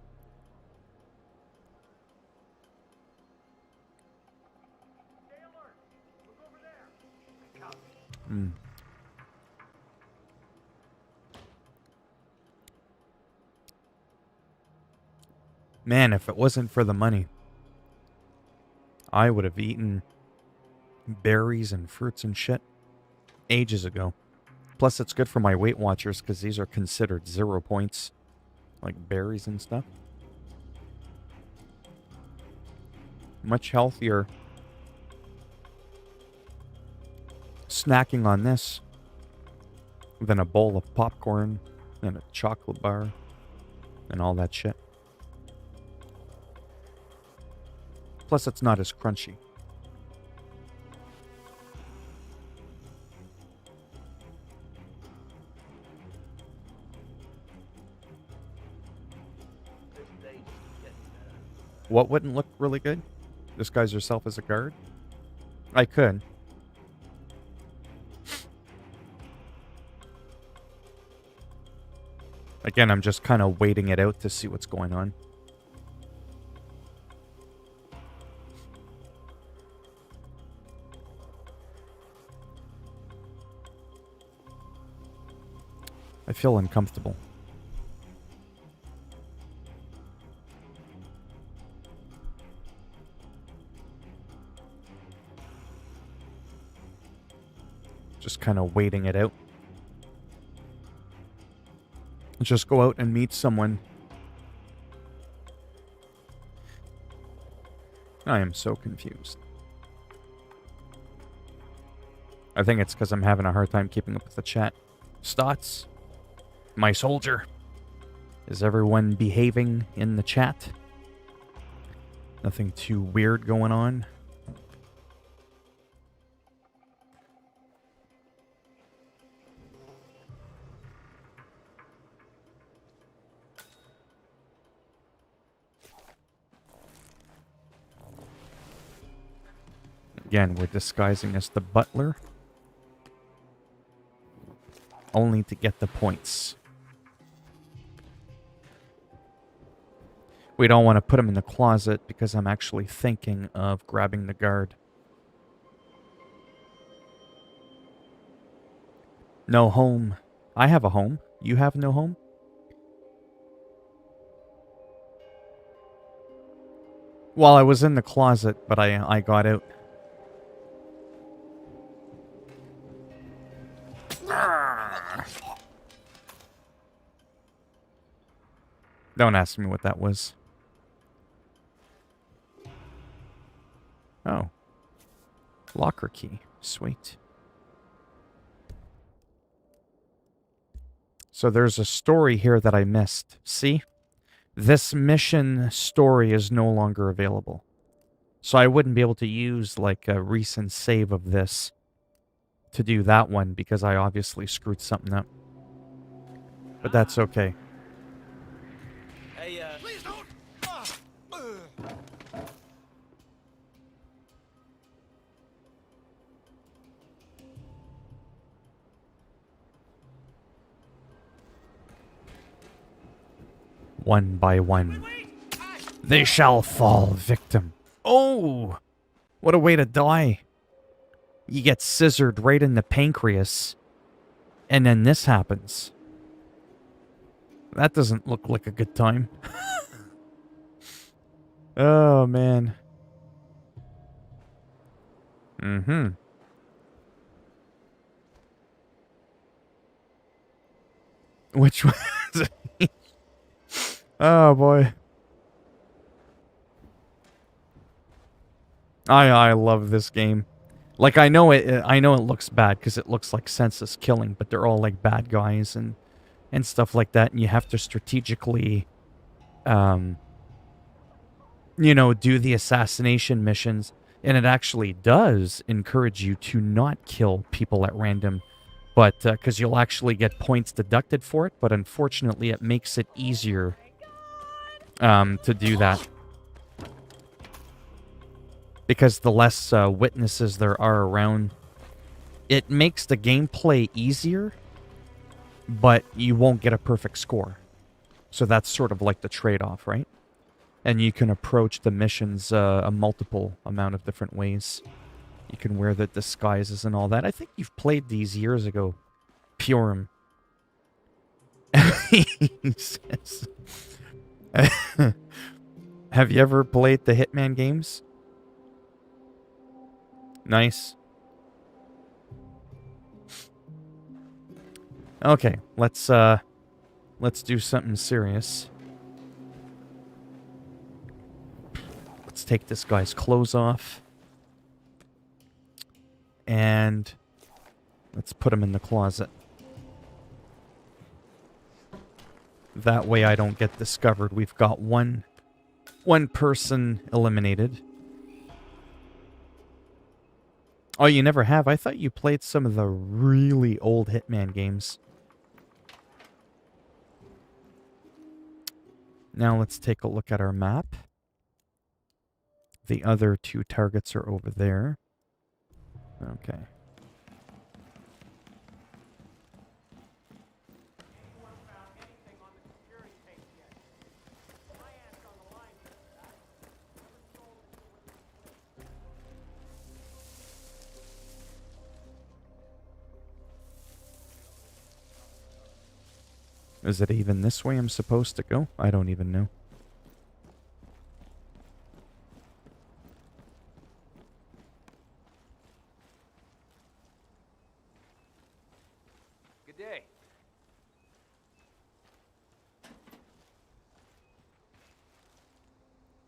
B: Stay alert. Look over there. Come.
A: Hmm. Man, if it wasn't for the money, I would have eaten berries and fruits and shit ages ago. Plus, it's good for my Weight Watchers because these are considered 0 points, like berries and stuff. Much healthier snacking on this than a bowl of popcorn and a chocolate bar and all that shit. Plus, it's not as crunchy. What wouldn't look really good? Disguise yourself as a guard? I could. Again, I'm just kind of waiting it out to see what's going on. I feel uncomfortable. Just kind of waiting it out. Just go out and meet someone. I am so confused. I think it's because I'm having a hard time keeping up with the chat. Stotts, my soldier. Is everyone behaving in the chat? Nothing too weird going on? Again, we're disguising as the butler. Only to get the points. We don't want to put him in the closet because I'm actually thinking of grabbing the guard. No home. I have a home. You have no home? Well, I was in the closet, but I got out. Don't ask me what that was. Oh. Locker key. Sweet. So there's a story here that I missed. See? This mission story is no longer available. So I wouldn't be able to use like a recent save of this to do that one because I obviously screwed something up. But that's okay.
B: Hey, please don't!
A: One by one, they shall fall victim. Oh! What a way to die. You get scissored right in the pancreas. And then this happens. That doesn't look like a good time. Oh, man. Mm-hmm. Which one is it? Oh, boy. I love this game. Like, I know it looks bad because it looks like senseless killing, but they're all like bad guys and stuff like that, and you have to strategically you know, do the assassination missions, and it actually does encourage you to not kill people at random, but because you'll actually get points deducted for it, but unfortunately it makes it easier to do that. Because the less witnesses there are around, it makes the gameplay easier, but you won't get a perfect score. So that's sort of like the trade-off, right? And you can approach the missions a multiple amount of different ways. You can wear the disguises and all that. I think you've played these years ago. Purim. He says, have you ever played the Hitman games? Nice. Okay, let's do something serious. Let's take this guy's clothes off. And let's put him in the closet. That way I don't get discovered. We've got one person eliminated. Oh, you never have? I thought you played some of the really old Hitman games. Now let's take a look at our map. The other two targets are over there. Okay. Is it even this way I'm supposed to go? I don't even know.
F: Good day.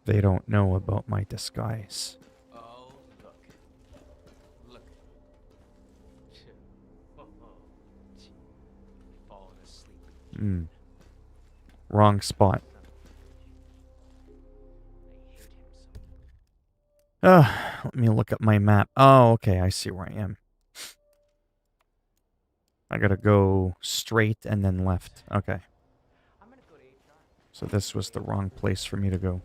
A: They don't know about my disguise.
F: Oh, look. Look. Oh, gee. Falling asleep.
A: Hmm. Wrong spot. Let me look at my map. Oh, okay, I see where I am. I gotta go straight and then left. Okay. So this was the wrong place for me to go.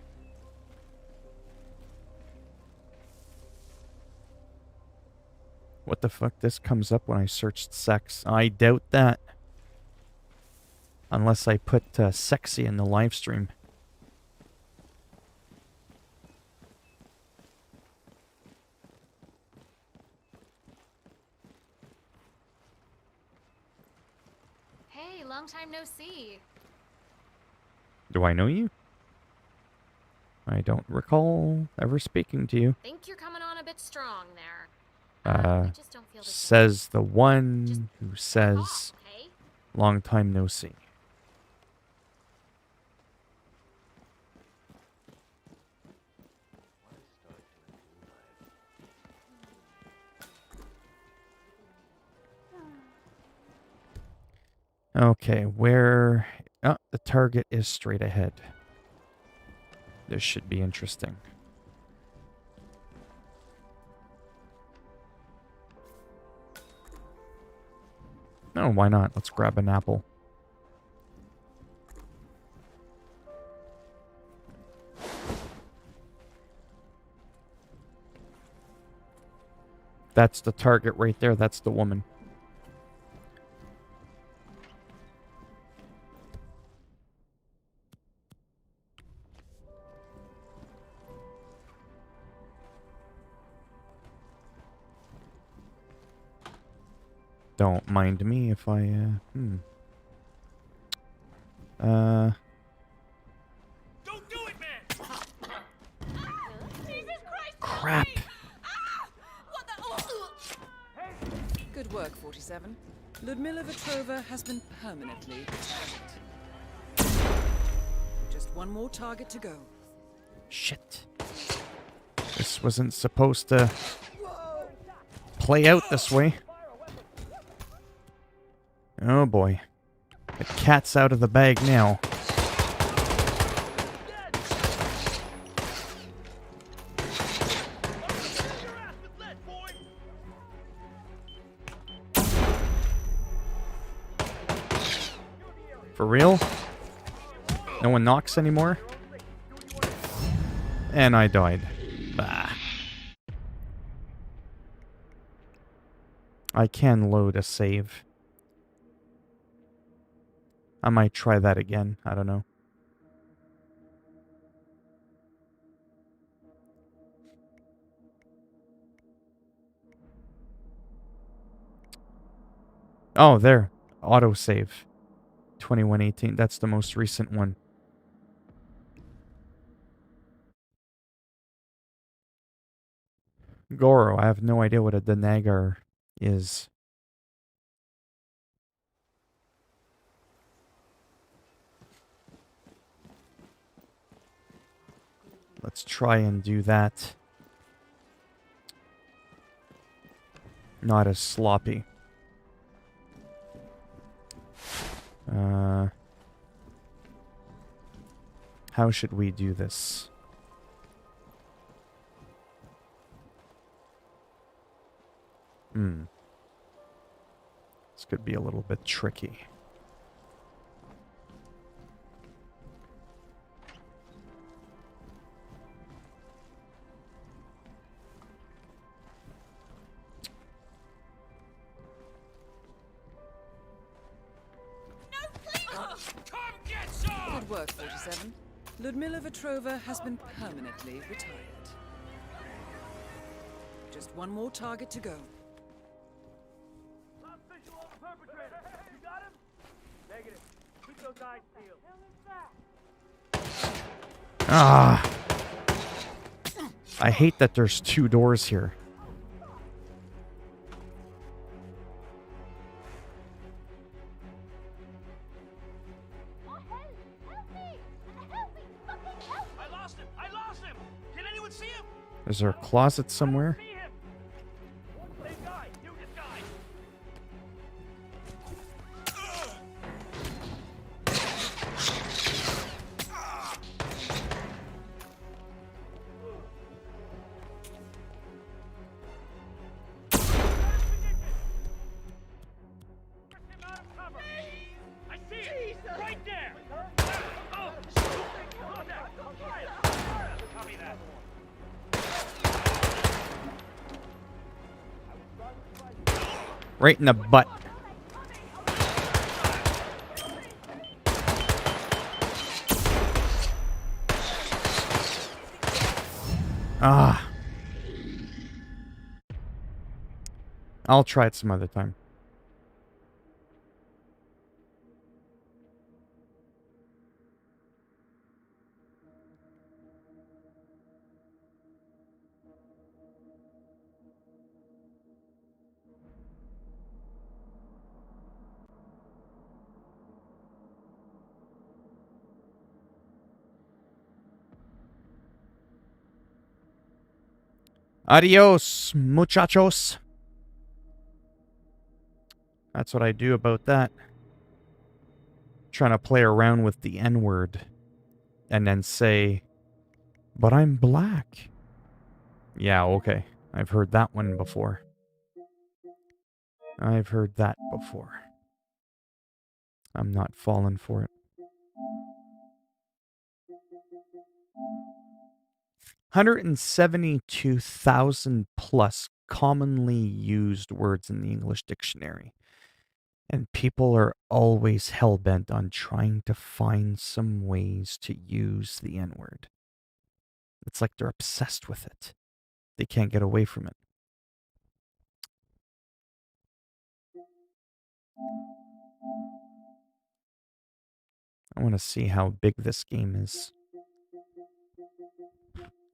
A: What the fuck? This comes up when I searched sex. I doubt that. Unless I put sexy in the live stream.
C: Hey, long time no see.
A: Do I know you? I don't recall ever speaking to you.
C: Think you're coming on a bit strong there.
A: Uh,
C: I just don't feel the same.
A: says the one who says
C: Okay?
A: long time no see. Okay, where... Oh, the target is straight ahead. This should be interesting. Oh, why not? Let's grab an apple. That's the target right there. That's the woman. Don't mind me if I,
B: Don't do it, man!
C: Jesus Christ!
A: Crap!
G: Good work, 47. Ludmila Vetrova has been permanently retired. Just one more target to go.
A: Shit. This wasn't supposed to play out this way. Oh boy. The cat's out of the bag now. For real? No one knocks anymore? And I died. Bah. I can load a save. I might try that again. I don't know. Oh, there. Autosave. 2118. That's the most recent one. Goro. I have no idea what a Denagar is. Let's try and do that. Not as sloppy. How should we do this? This could be a little bit tricky.
B: Come get some!
G: Good work, 47. Ludmila Vetrova has been permanently retired. Just one more target to go.
B: Last visual of the perpetrator. You got him? Negative. Keep those eyes peeled.
A: Ah! I hate that there's two doors here.
B: I lost him! I lost
A: Is there a closet somewhere?
B: See him. Same guy. You this guy. Him out of cover. I see him. Right there. Oh, contact. Copy that.
A: Right in the butt. Ah. I'll try it some other time. Adios, muchachos. That's what I do about that. Trying to play around with the N-word. And then say, but I'm black. Yeah, okay. I've heard that one before. I've heard that before. I'm not falling for it. 172,000 plus commonly used words in the English dictionary. And people are always hell-bent on trying to find some ways to use the N-word. It's like they're obsessed with it. They can't get away from it. I want to see how big this game is.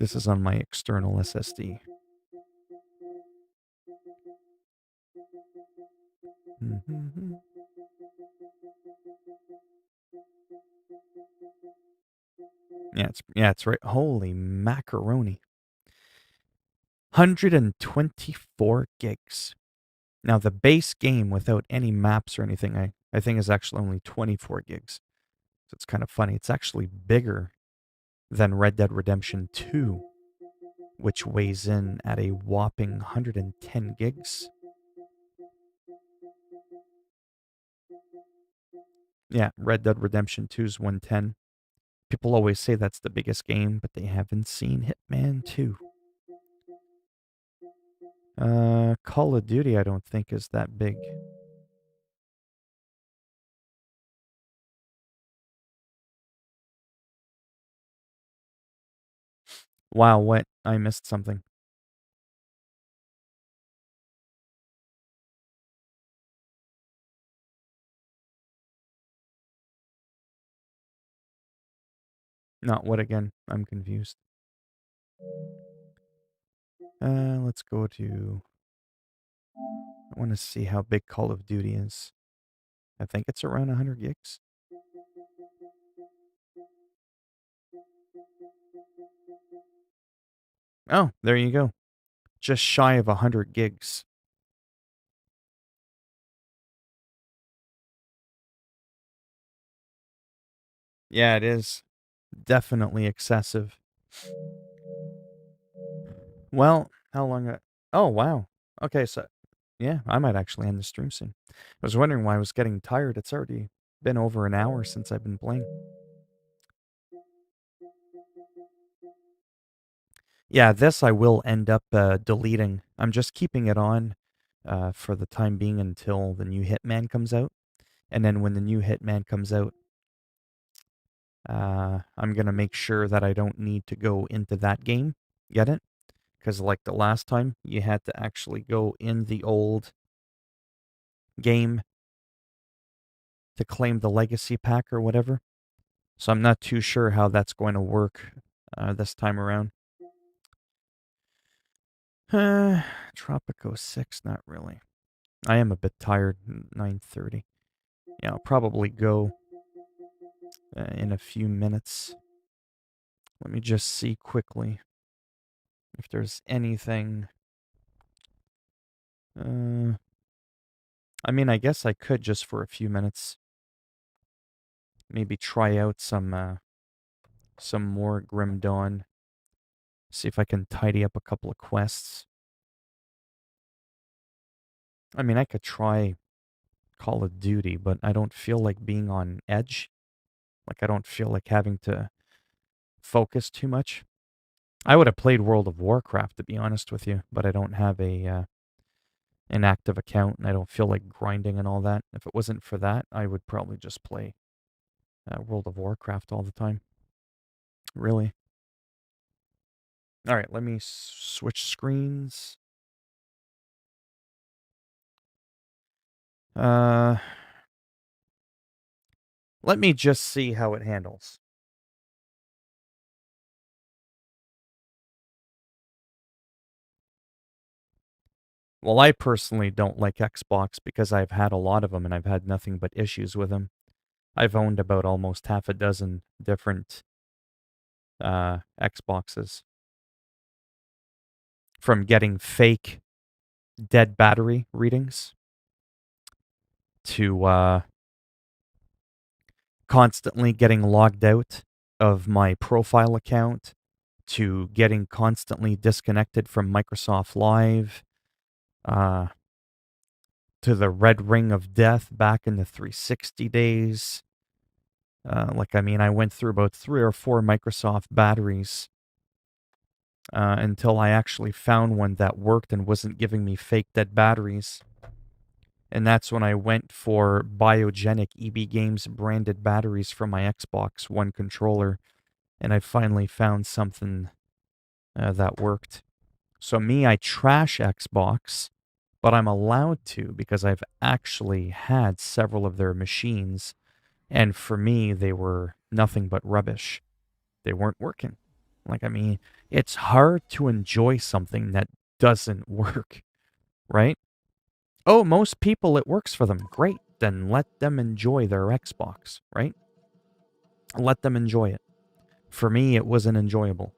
A: This is on my external SSD. Yeah, it's right. Holy macaroni. 124 gigs. Now the base game without any maps or anything, I think is actually only 24 gigs. So it's kind of funny. It's actually bigger than Red Dead Redemption 2, which weighs in at a whopping 110 gigs. Yeah, Red Dead Redemption 2 is 110. People always say that's the biggest game, but they haven't seen Hitman 2. Call of Duty I don't think is that big. Wow, what? I missed something. Not what again? I'm confused. Let's go to... I want to see how big Call of Duty is. I think it's around 100 gigs. Oh, there you go. Just shy of 100 gigs. Yeah, it is. Definitely excessive. Well, how long... Oh, wow. Okay, so... Yeah, I might actually end the stream soon. I was wondering why I was getting tired. It's already been over an hour since I've been playing. Yeah, this I will end up deleting. I'm just keeping it on for the time being until the new Hitman comes out. And then when the new Hitman comes out, I'm going to make sure that I don't need to go into that game. Get it? Because like the last time, you had to actually go in the old game to claim the legacy pack or whatever. So I'm not too sure how that's going to work this time around. Tropico 6, not really. I am a bit tired, 9:30. Yeah, I'll probably go in a few minutes. Let me just see quickly. If there's anything... I mean, I guess I could just for a few minutes maybe try out some more Grim Dawn. See if I can tidy up a couple of quests. I mean, I could try Call of Duty, but I don't feel like being on edge. Like, I don't feel like having to focus too much. I would have played World of Warcraft, to be honest with you, but I don't have an active account, and I don't feel like grinding and all that. If it wasn't for that, I would probably just play World of Warcraft all the time. Really. All right, let me switch screens. Let me just see how it handles. Well, I personally don't like Xbox because I've had a lot of them and I've had nothing but issues with them. I've owned about almost half a dozen different Xboxes. From getting fake dead battery readings to constantly getting logged out of my profile account to getting constantly disconnected from Microsoft Live, to the red ring of death back in the 360 days. I mean, I went through about 3 or 4 Microsoft batteries until I actually found one that worked and wasn't giving me fake dead batteries. And that's when I went for Biogenic EB Games branded batteries for my Xbox One controller. And I finally found something that worked. So me, I trash Xbox, but I'm allowed to because I've actually had several of their machines. And for me, they were nothing but rubbish. They weren't working. I mean, it's hard to enjoy something that doesn't work, right? Oh, most people it works for them. Great. Then let them enjoy their Xbox, right? Let them enjoy it. For me, it wasn't enjoyable.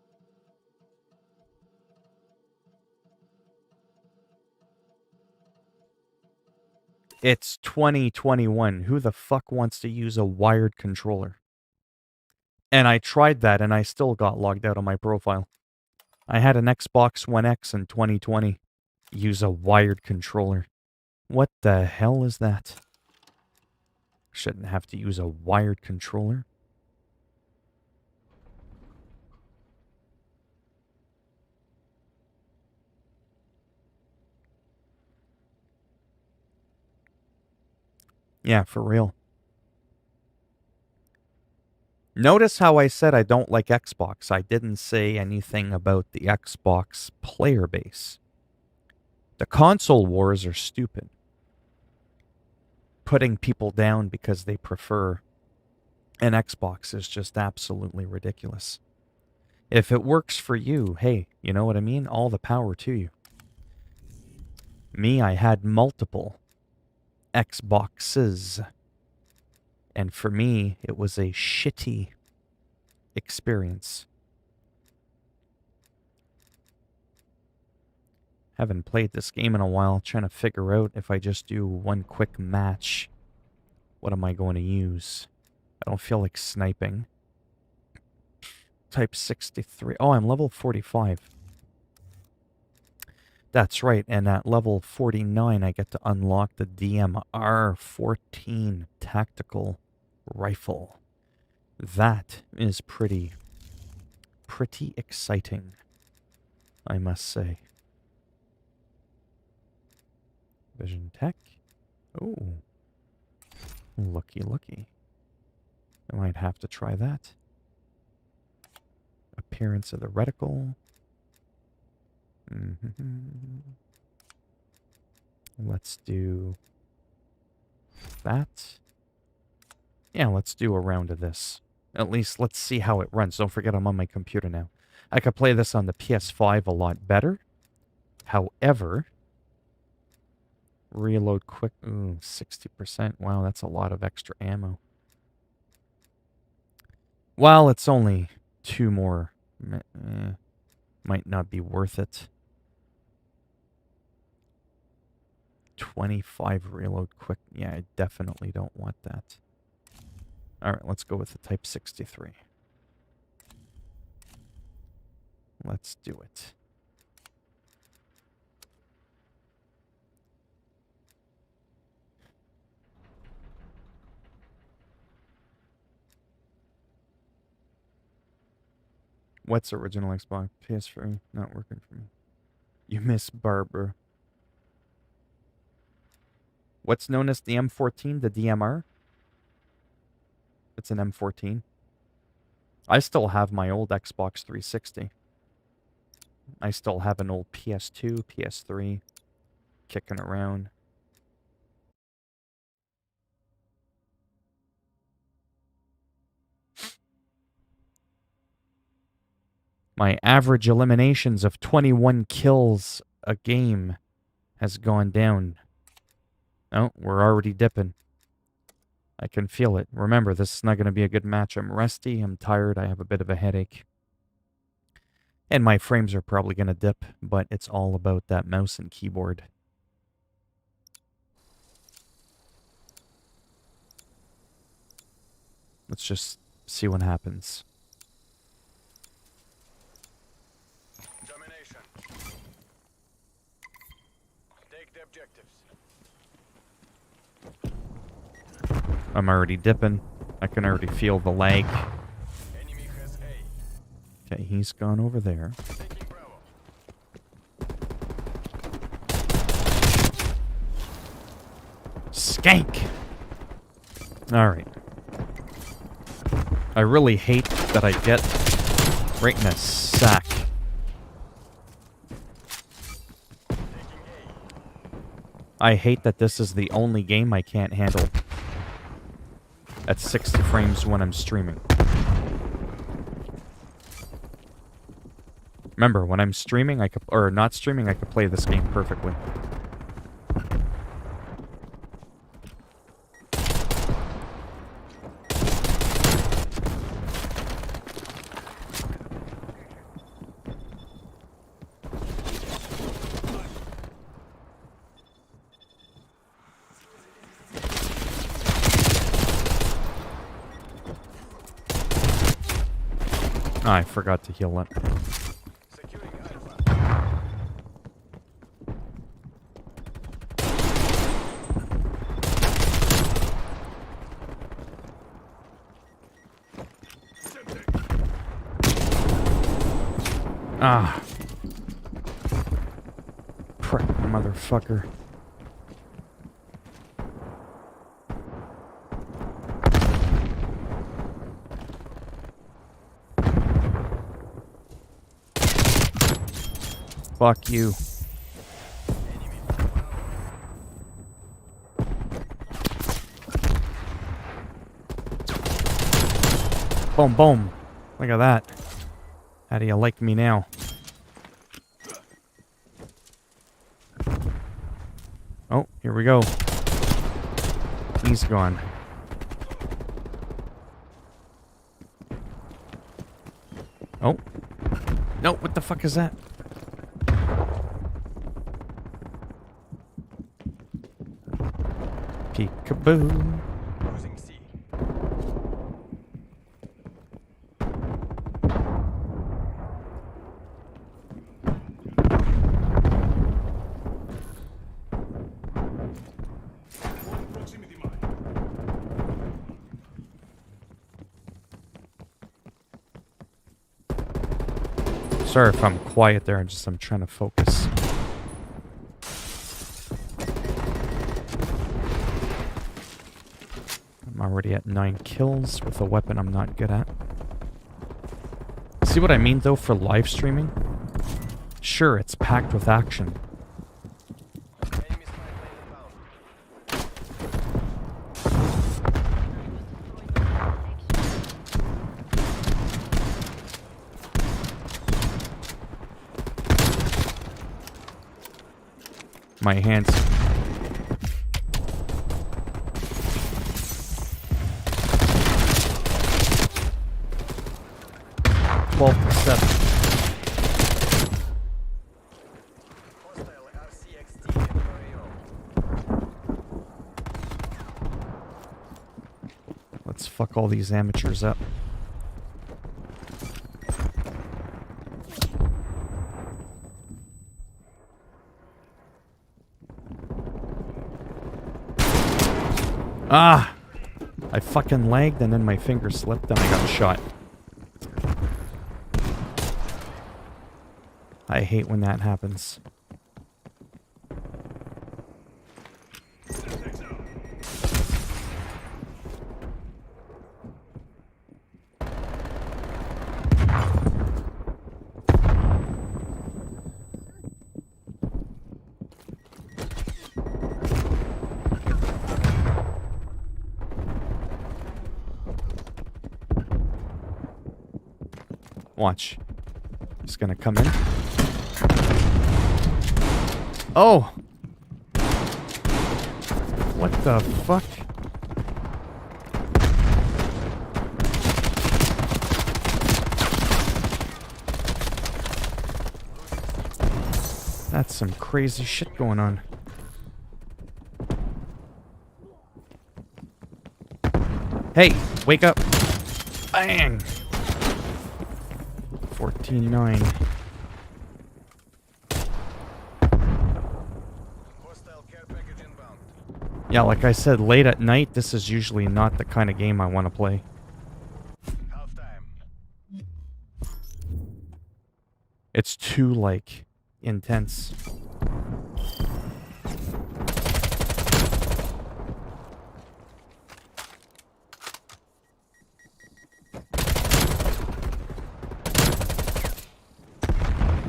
A: It's 2021. Who the fuck wants to use a wired controller? And I tried that and I still got logged out of my profile. I had an Xbox One X in 2020. Use a wired controller. What the hell is that? Shouldn't have to use a wired controller. Yeah, for real. Notice how I said I don't like Xbox. I didn't say anything about the Xbox player base. The console wars are stupid. Putting people down because they prefer an Xbox is just absolutely ridiculous. If it works for you, hey, you know what I mean? All the power to you. Me, I had multiple Xboxes. And for me, it was a shitty experience. Haven't played this game in a while, trying to figure out if I just do one quick match, what am I going to use? I don't feel like sniping. Type 63. Oh, I'm level 45. That's right, and at level 49, I get to unlock the DMR-14 tactical rifle. That is pretty exciting, I must say. Vision tech. Oh. Looky. I might have to try that. Appearance of the reticle. Let's do that. Yeah, let's do a round of this. At least let's see how it runs. Don't forget I'm on my computer now. I could play this on the PS5 a lot better. However, reload quick. Ooh, 60%. Wow, that's a lot of extra ammo. Well, it's only 2 more. Might not be worth it. 25 reload quick. Yeah, I definitely don't want that. Alright, let's go with the Type 63. Let's do it. What's original Xbox? PS3? Not working for me. You miss Barbara. What's known as the M14, the DMR? It's an M14. I still have my old Xbox 360. I still have an old PS2, PS3 kicking around. My average eliminations of 21 kills a game has gone down. Oh, we're already dipping. I can feel it. Remember, this is not going to be a good match. I'm rusty, I'm tired, I have a bit of a headache. And my frames are probably going to dip, but it's all about that mouse and keyboard. Let's just see what happens.
B: Domination. Take the objectives.
A: I'm already dipping. I can already feel the lag.
B: Enemy has A.
A: Okay, he's gone over there.
B: Taking Bravo.
A: Skank! Alright. I really hate that I get right in a sack. I hate that this is the only game I can't handle at 60 frames when I'm streaming. Remember, when I'm streaming, I could, or not streaming, I could play this game perfectly. I forgot to heal it.
B: Securing Alpha.
A: Ah. Prick, motherfucker. Fuck you. Boom, boom. Look at that. How do you like me now? Oh, here we go. He's gone. Oh. No, what the fuck is that? Peekaboo.
B: Losing C. Proximity mine.
A: Sorry if I'm quiet there, I'm trying to focus. I'm already at 9 kills with a weapon I'm not good at. See what I mean though for live streaming? Sure, it's packed with action.
B: Enemy spy plane inbound.
A: My hands. Well, 7. Let's fuck all these amateurs up. Ah! I fucking lagged and then my finger slipped and I got shot. I hate when that happens. Watch. He's gonna come in. Oh! What the fuck? That's some crazy shit going on. Hey, wake up. Bang! 14-9. Yeah, like I said, late at night, this is usually not the kind of game I want to play. It's too, like, intense.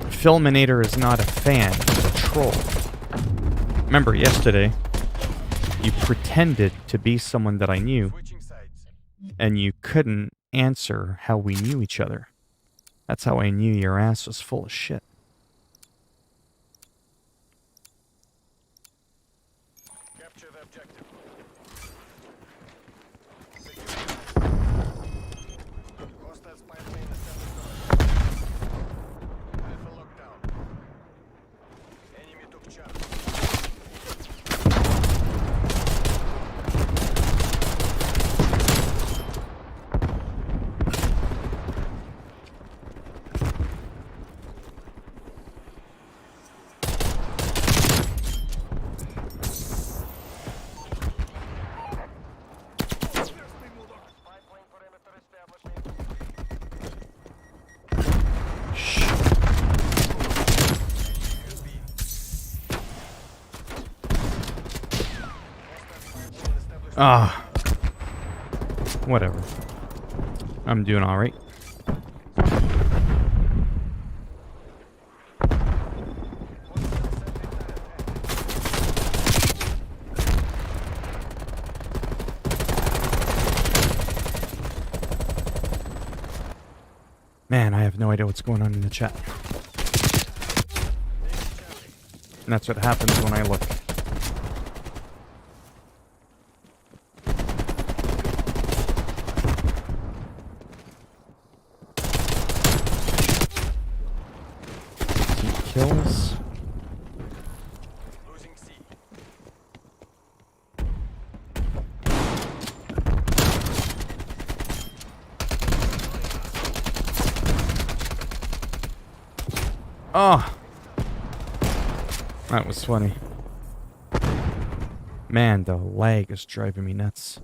A: Philminator is not a fan, he's a troll. Remember yesterday, you pretended to be someone that I knew, and you couldn't answer how we knew each other. That's how I knew your ass was full of shit.
B: Capture the objective. Hostiles pipeline established. Alpha lockdown. Enemy took charge.
A: Ah. Whatever. I'm doing alright. Man, I have no idea what's going on in the chat. And that's what happens when I look. Kills.
B: Losing C.
A: Oh, that was funny. Man, the lag is driving me nuts.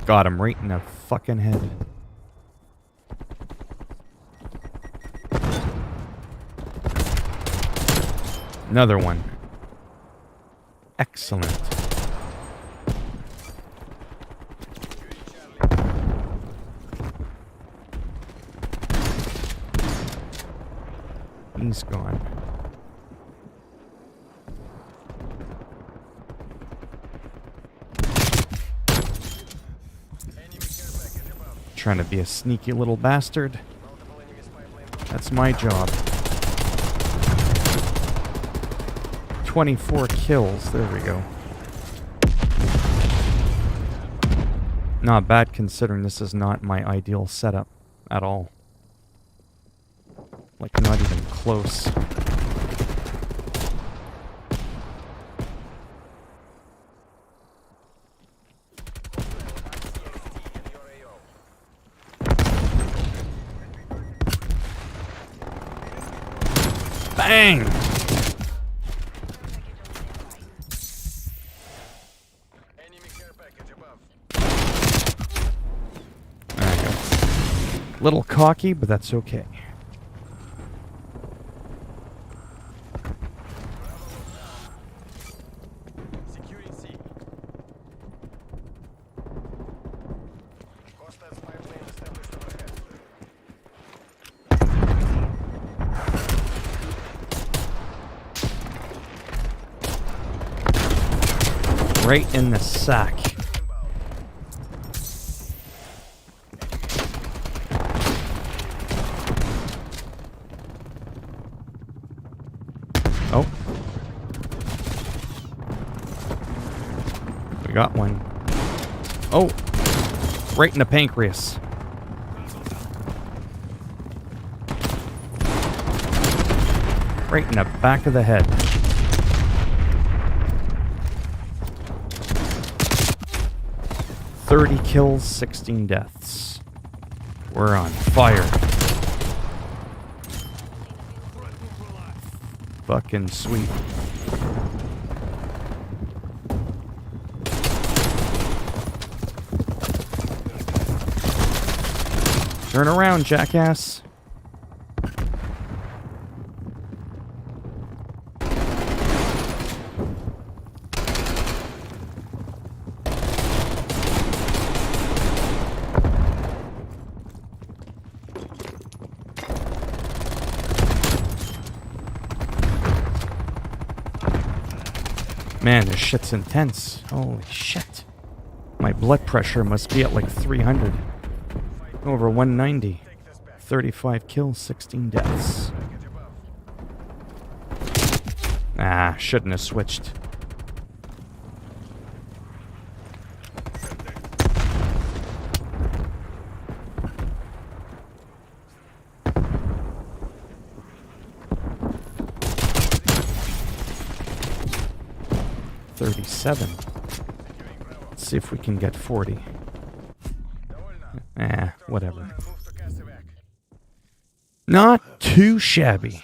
A: Got him right in the fucking head. Another one. Excellent. He's gone. Trying to be a sneaky little bastard. That's my job. 24 kills. There we go. Not bad considering this is not my ideal setup at all. Like, not even close. Bang! There we go. Little cocky, but that's okay. Right in the sack. Oh. We got one. Oh. Right in the pancreas. Right in the back of the head. "30 kills, 16 deaths. We're on fire. Fucking sweet. Turn around, jackass. Man, this shit's intense. Holy shit. My blood pressure must be at like 300. Over 190. 35 kills, 16 deaths. Ah, shouldn't have switched. $37. Let's see if we can get 40. Whatever. Not too shabby.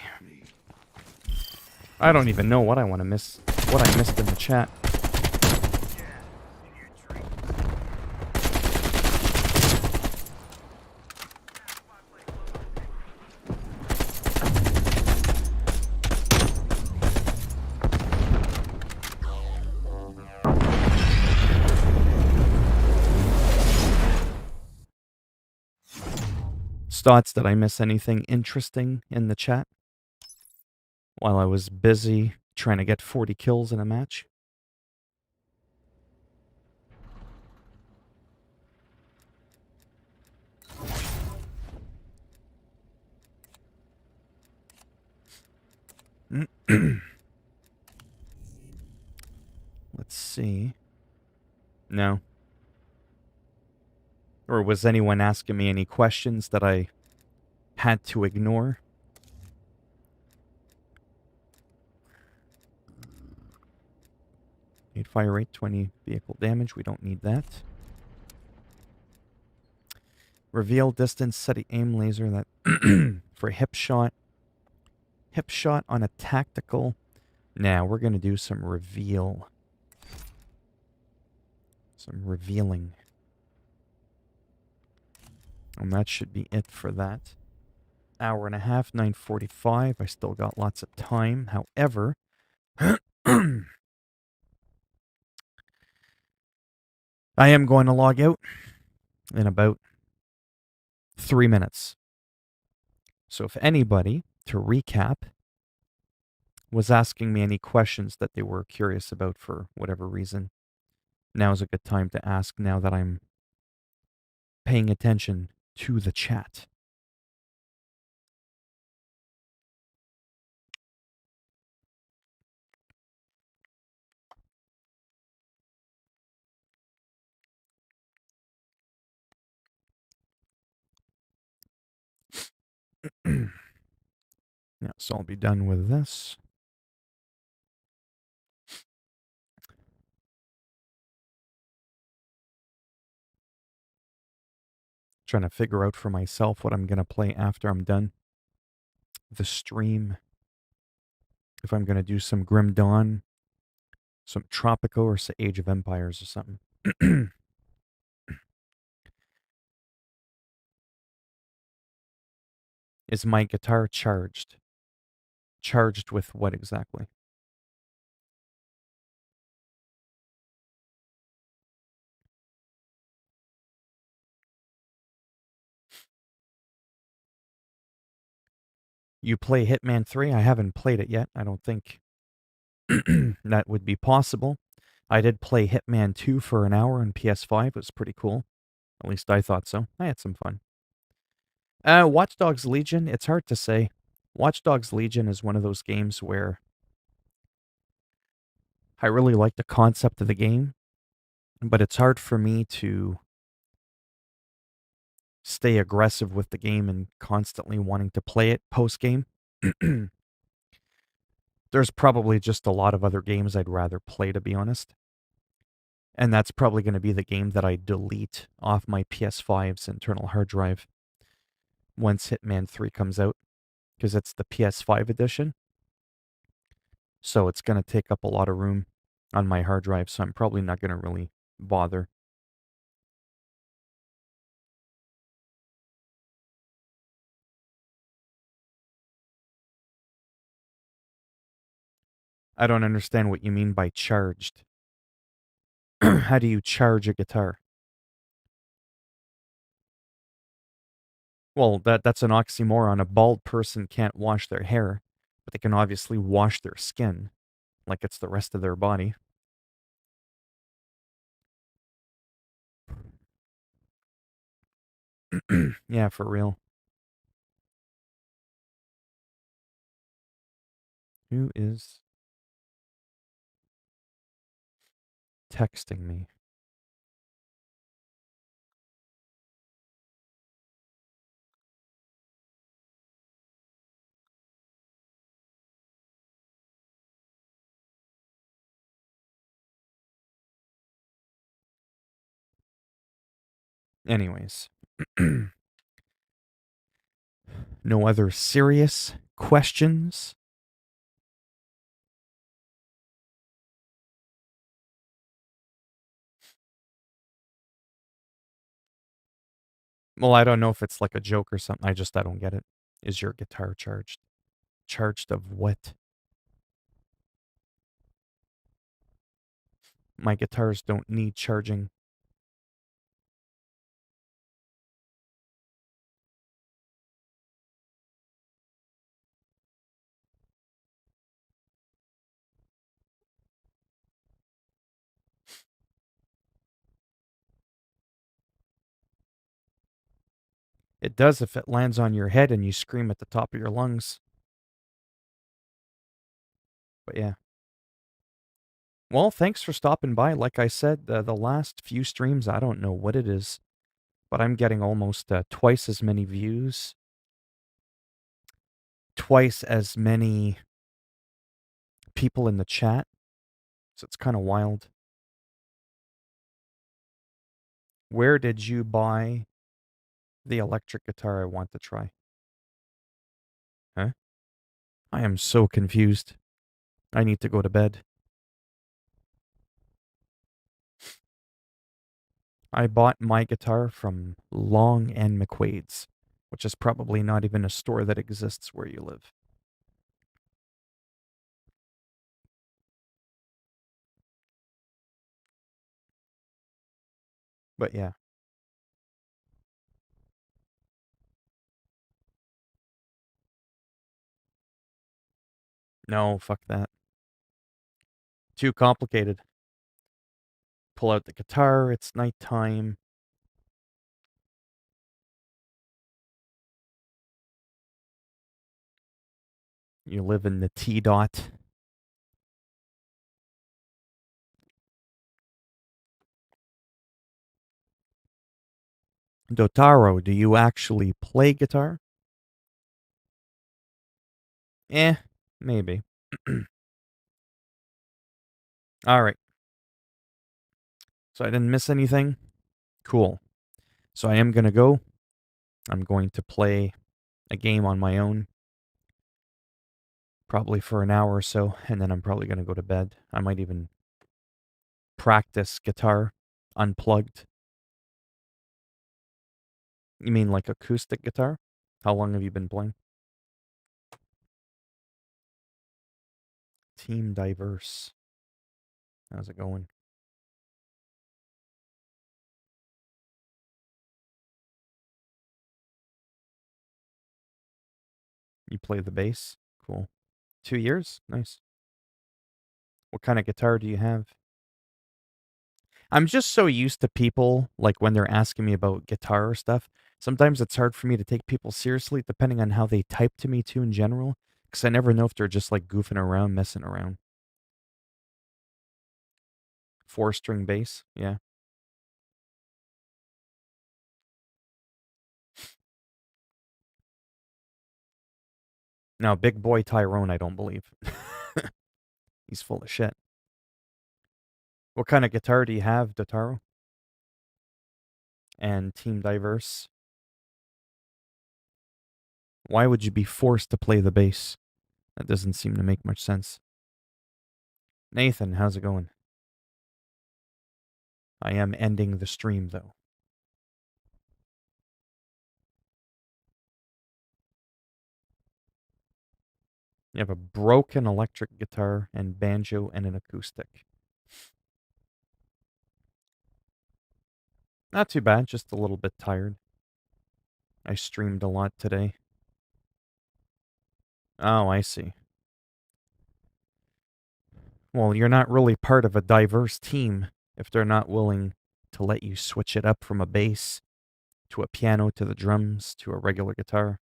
A: I don't even know what I want to miss. What I missed in the chat. Thoughts, did I miss anything interesting in the chat while I was busy trying to get 40 kills in a match? Let's see. No. Or was anyone asking me any questions that I had to ignore? Need fire rate, 20 vehicle damage. We don't need that. Reveal distance, steady aim laser that for hip shot. Hip shot on a tactical. Now we're going to do some reveal. Some revealing. And that should be it for that. Hour and a half, 9:45. I still got lots of time. However, I am going to log out in about 3 minutes. So if anybody, to recap, was asking me any questions that they were curious about for whatever reason, now's a good time to ask now that I'm paying attention to the chat. Yeah, so I'll be done with this. Trying to figure out for myself what I'm going to play after I'm done the stream. If I'm going to do some Grim Dawn, some Tropico, or say Age of Empires or something. Is my guitar charged? Charged with what exactly? You play Hitman 3? I haven't played it yet. I don't think that would be possible. I did play Hitman 2 for an hour on PS5. It was pretty cool. At least I thought so. I had some fun. Watch Dogs Legion, it's hard to say. Watch Dogs Legion is one of those games where I really like the concept of the game, but it's hard for me to stay aggressive with the game and constantly wanting to play it post-game. There's probably just a lot of other games I'd rather play, to be honest. And that's probably going to be the game that I delete off my PS5's internal hard drive once Hitman 3 comes out, because it's the PS5 edition. So it's going to take up a lot of room on my hard drive, so I'm probably not going to really bother. I don't understand what you mean by charged. How do you charge a guitar? Well, that's an oxymoron. A bald person can't wash their hair, but they can obviously wash their skin like it's the rest of their body. Yeah, for real. Who is texting me? Anyways. No other serious questions? Well, I don't know if it's like a joke or something. I don't get it. Is your guitar charged? Charged of what? My guitars don't need charging. It does if it lands on your head and you scream at the top of your lungs. But yeah. Well, thanks for stopping by. Like I said, the last few streams, I don't know what it is, but I'm getting almost twice as many views, twice as many people in the chat. So it's kind of wild. Where did you buy the electric guitar I want to try? Huh? I am so confused. I need to go to bed. I bought my guitar from Long and McQuaid's, which is probably not even a store that exists where you live. But yeah. No, fuck that. Too complicated. Pull out the guitar, it's nighttime. You live in the T dot. Dotaro, do you actually play guitar? Maybe. Alright. So I didn't miss anything? Cool. So I am gonna go. I'm going to play a game on my own. Probably for an hour or so, and then I'm probably gonna go to bed. I might even practice guitar unplugged. You mean like acoustic guitar? How long have you been playing? Team Diverse. How's it going? You play the bass? Cool. 2 years? Nice. What kind of guitar do you have? I'm just so used to people, like, when they're asking me about guitar or stuff, sometimes it's hard for me to take people seriously depending on how they type to me too in general, because I never know if they're just, like, goofing around, messing around. 4-string bass? Yeah. Now, big boy Tyrone, I don't believe. He's full of shit. What kind of guitar do you have, Dotaro? And Team Diverse? Why would you be forced to play the bass? That doesn't seem to make much sense. Nathan, how's it going? I am ending the stream, though. You have a broken electric guitar and banjo and an acoustic. Not too bad, just a little bit tired. I streamed a lot today. Oh, I see. Well, you're not really part of a diverse team if they're not willing to let you switch it up from a bass to a piano to the drums to a regular guitar.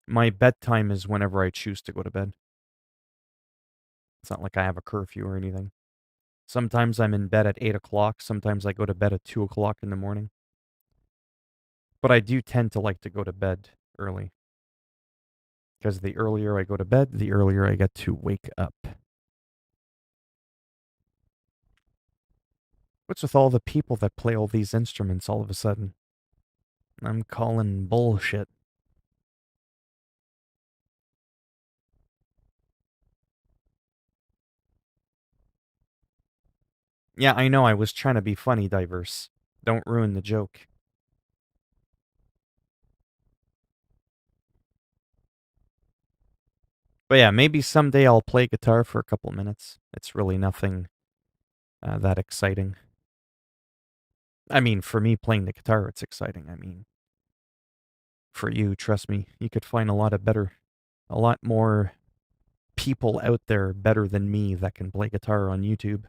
A: My bedtime is whenever I choose to go to bed. It's not like I have a curfew or anything. Sometimes I'm in bed at 8 o'clock. Sometimes I go to bed at 2 o'clock in the morning. But I do tend to like to go to bed early. Because the earlier I go to bed, the earlier I get to wake up. What's with all the people that play all these instruments all of a sudden? I'm calling bullshit. Yeah, I know, I was trying to be funny, Diverse. Don't ruin the joke. But yeah, maybe someday I'll play guitar for a couple minutes. It's really nothing that exciting. I mean, for me playing the guitar, it's exciting. I mean, for you, trust me, you could find a lot more people out there better than me that can play guitar on YouTube.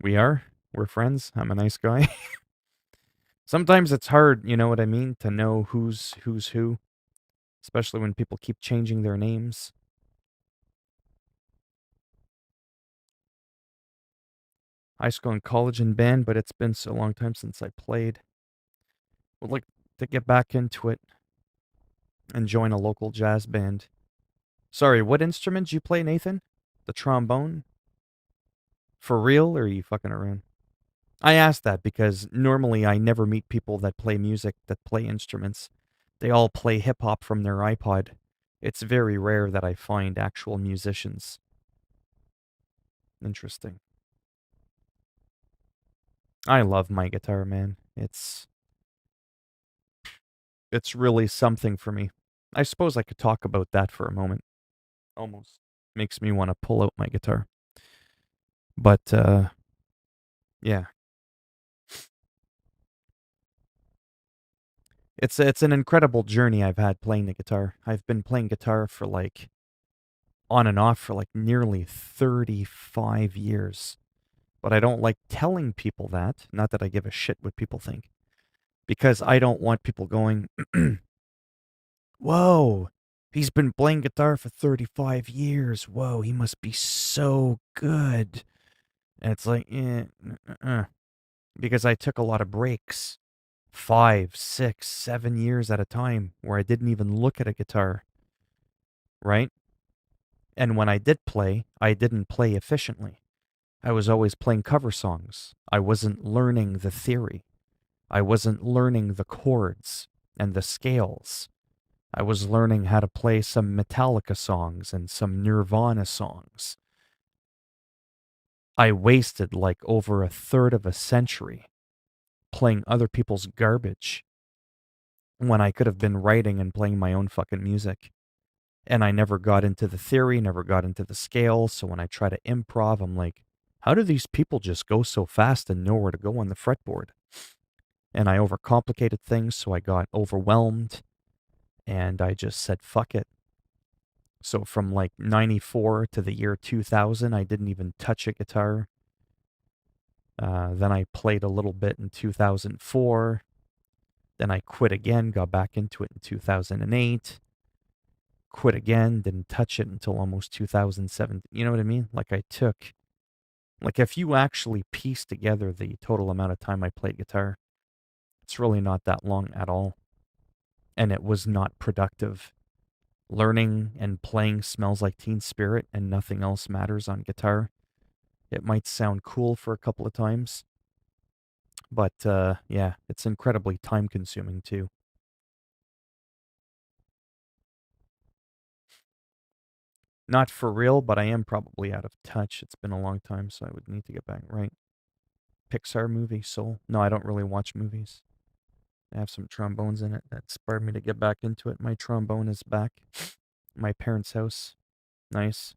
A: We are. We're friends. I'm a nice guy. Sometimes it's hard, you know what I mean, to know who's who, especially when people keep changing their names. High school and college and band, but it's been so long time since I played. Would like to get back into it and join a local jazz band. Sorry, what instrument did you play, Nathan? The trombone? For real, or are you fucking around? I asked that because normally I never meet people that play music that play instruments. They all play hip hop from their iPod. It's very rare that I find actual musicians. Interesting. I love my guitar, man. It's really something for me. I suppose I could talk about that for a moment. Almost makes me want to pull out my guitar. But yeah. It's an incredible journey I've had playing the guitar. I've been playing guitar for like on and off for like nearly 35 years. But I don't like telling people that. Not that I give a shit what people think. because I don't want people going, whoa, he's been playing guitar for 35 years. Whoa, he must be so good. And it's like, because I took a lot of breaks, 5, 6, 7 years at a time, where I didn't even look at a guitar, right? And when I did play, I didn't play efficiently. I was always playing cover songs. I wasn't learning the theory. I wasn't learning the chords and the scales. I was learning how to play some Metallica songs and some Nirvana songs. I wasted like over a third of a century playing other people's garbage when I could have been writing and playing my own fucking music. And I never got into the theory, never got into the scale. So when I try to improv, I'm like, how do these people just go so fast and know where to go on the fretboard? And I overcomplicated things, so I got overwhelmed, and I just said, fuck it. So from like 94 to the year 2000, I didn't even touch a guitar. Then I played a little bit in 2004. Then I quit again, got back into it in 2008. Quit again, didn't touch it until almost 2007. You know what I mean? Like if you actually piece together the total amount of time I played guitar, it's really not that long at all. And it was not productive. Learning and playing Smells Like Teen Spirit and Nothing Else Matters on guitar. It might sound cool for a couple of times, but yeah, it's incredibly time consuming too. Not for real, but I am probably out of touch. It's been a long time, so I would need to get back right. Pixar movie, Soul. No, I don't really watch movies. I have some trombones in it that spurred me to get back into it. My trombone is back. My parents' house. Nice.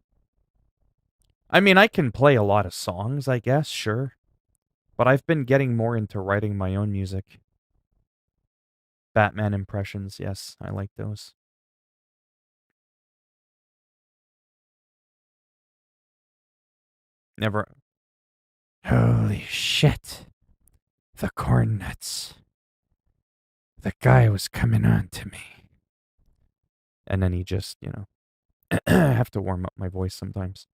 A: I mean, I can play a lot of songs, I guess, sure. But I've been getting more into writing my own music. Batman impressions, yes, I like those. Never. Holy shit. The corn nuts. The guy was coming on to me. And then he just, I have to warm up my voice sometimes.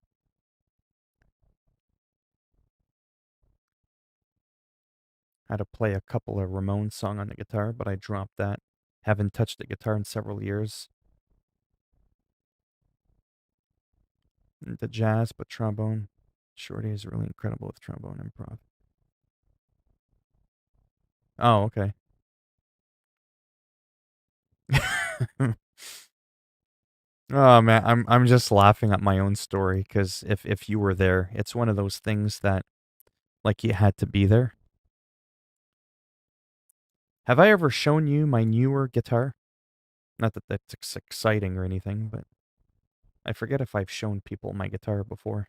A: Had to play a couple of Ramones song on the guitar, but I dropped that. Haven't touched the guitar in several years. Into jazz, but trombone. Shorty is really incredible with trombone improv. Oh, okay. Oh man, I'm just laughing at my own story because if you were there, it's one of those things that like you had to be there. Have I ever shown you my newer guitar? Not that that's exciting or anything, but I forget if I've shown people my guitar before.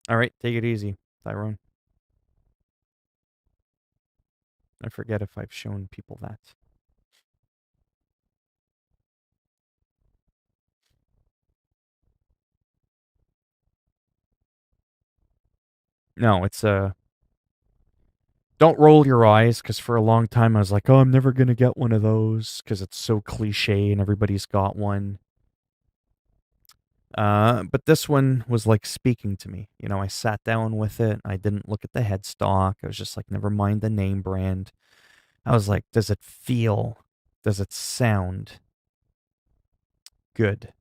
A: All right, take it easy, Tyrone. I forget if I've shown people that. No, it's don't roll your eyes, because for a long time I was like, oh, I'm never going to get one of those, because it's so cliche and everybody's got one. But this one was like speaking to me. I sat down with it. I didn't look at the headstock. I was just like, never mind the name brand. I was like, does it feel, does it sound good?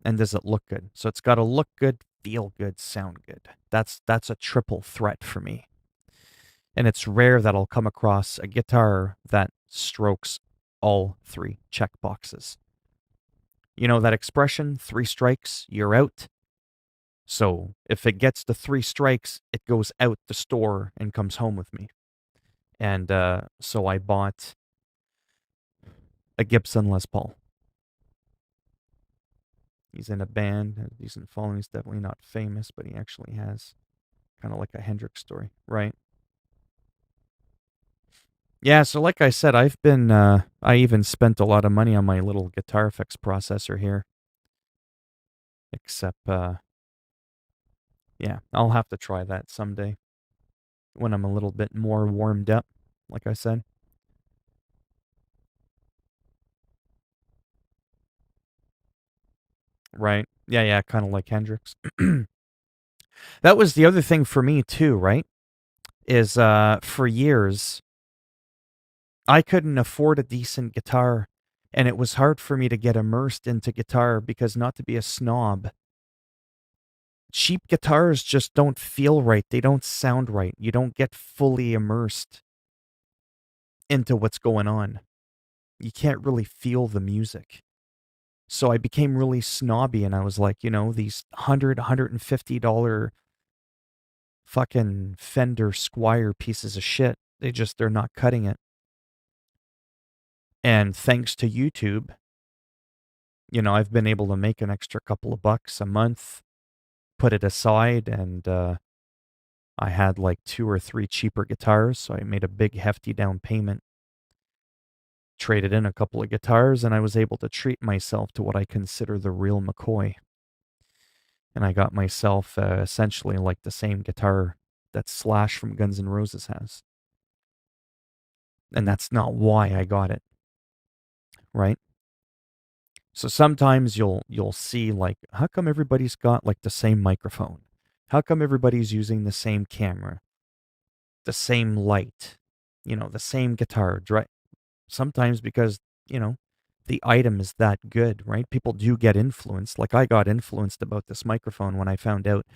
A: And does it look good? So it's got to look good, feel good, sound good. That's a triple threat for me. And it's rare that I'll come across a guitar that strokes all three check boxes. You know that expression, 3 strikes, you're out? So if it gets to 3 strikes, it goes out the store and comes home with me. And so I bought a Gibson Les Paul. He's in a band, a decent following. He's definitely not famous, but he actually has kind of like a Hendrix story, right? Yeah, so like I said, I've been, I even spent a lot of money on my little guitar fix processor here. Except, yeah, I'll have to try that someday when I'm a little bit more warmed up. like I said. Right. Yeah, yeah, kind of like Hendrix. That was the other thing for me too, right? Is for years I couldn't afford a decent guitar, and it was hard for me to get immersed into guitar because, not to be a snob, cheap guitars just don't feel right. They don't sound right. You don't get fully immersed into what's going on. You can't really feel the music. So I became really snobby, and I was like, these $150 fucking Fender Squire pieces of shit. They're not cutting it. And thanks to YouTube, I've been able to make an extra couple of bucks a month, put it aside, and I had like 2 or 3 cheaper guitars, so I made a big hefty down payment, traded in a couple of guitars, and I was able to treat myself to what I consider the real McCoy. And I got myself essentially like the same guitar that Slash from Guns N' Roses has. And that's not why I got it, right? So sometimes you'll see, like, how come everybody's got like the same microphone? How come everybody's using the same camera, the same light, the same guitar, right? Sometimes because, the item is that good, right? People do get influenced. Like, I got influenced about this microphone when I found out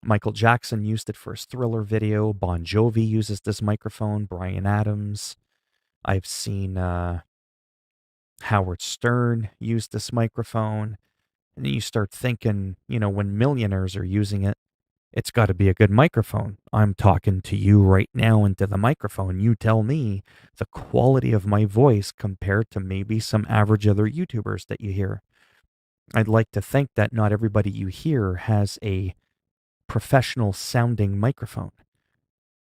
A: Michael Jackson used it for his Thriller video. Bon Jovi uses this microphone. Bryan Adams. I've seen Howard Stern use this microphone. And then you start thinking, when millionaires are using it, it's got to be a good microphone. I'm talking to you right now into the microphone. You tell me the quality of my voice compared to maybe some average other YouTubers that you hear. I'd like to think that not everybody you hear has a professional sounding microphone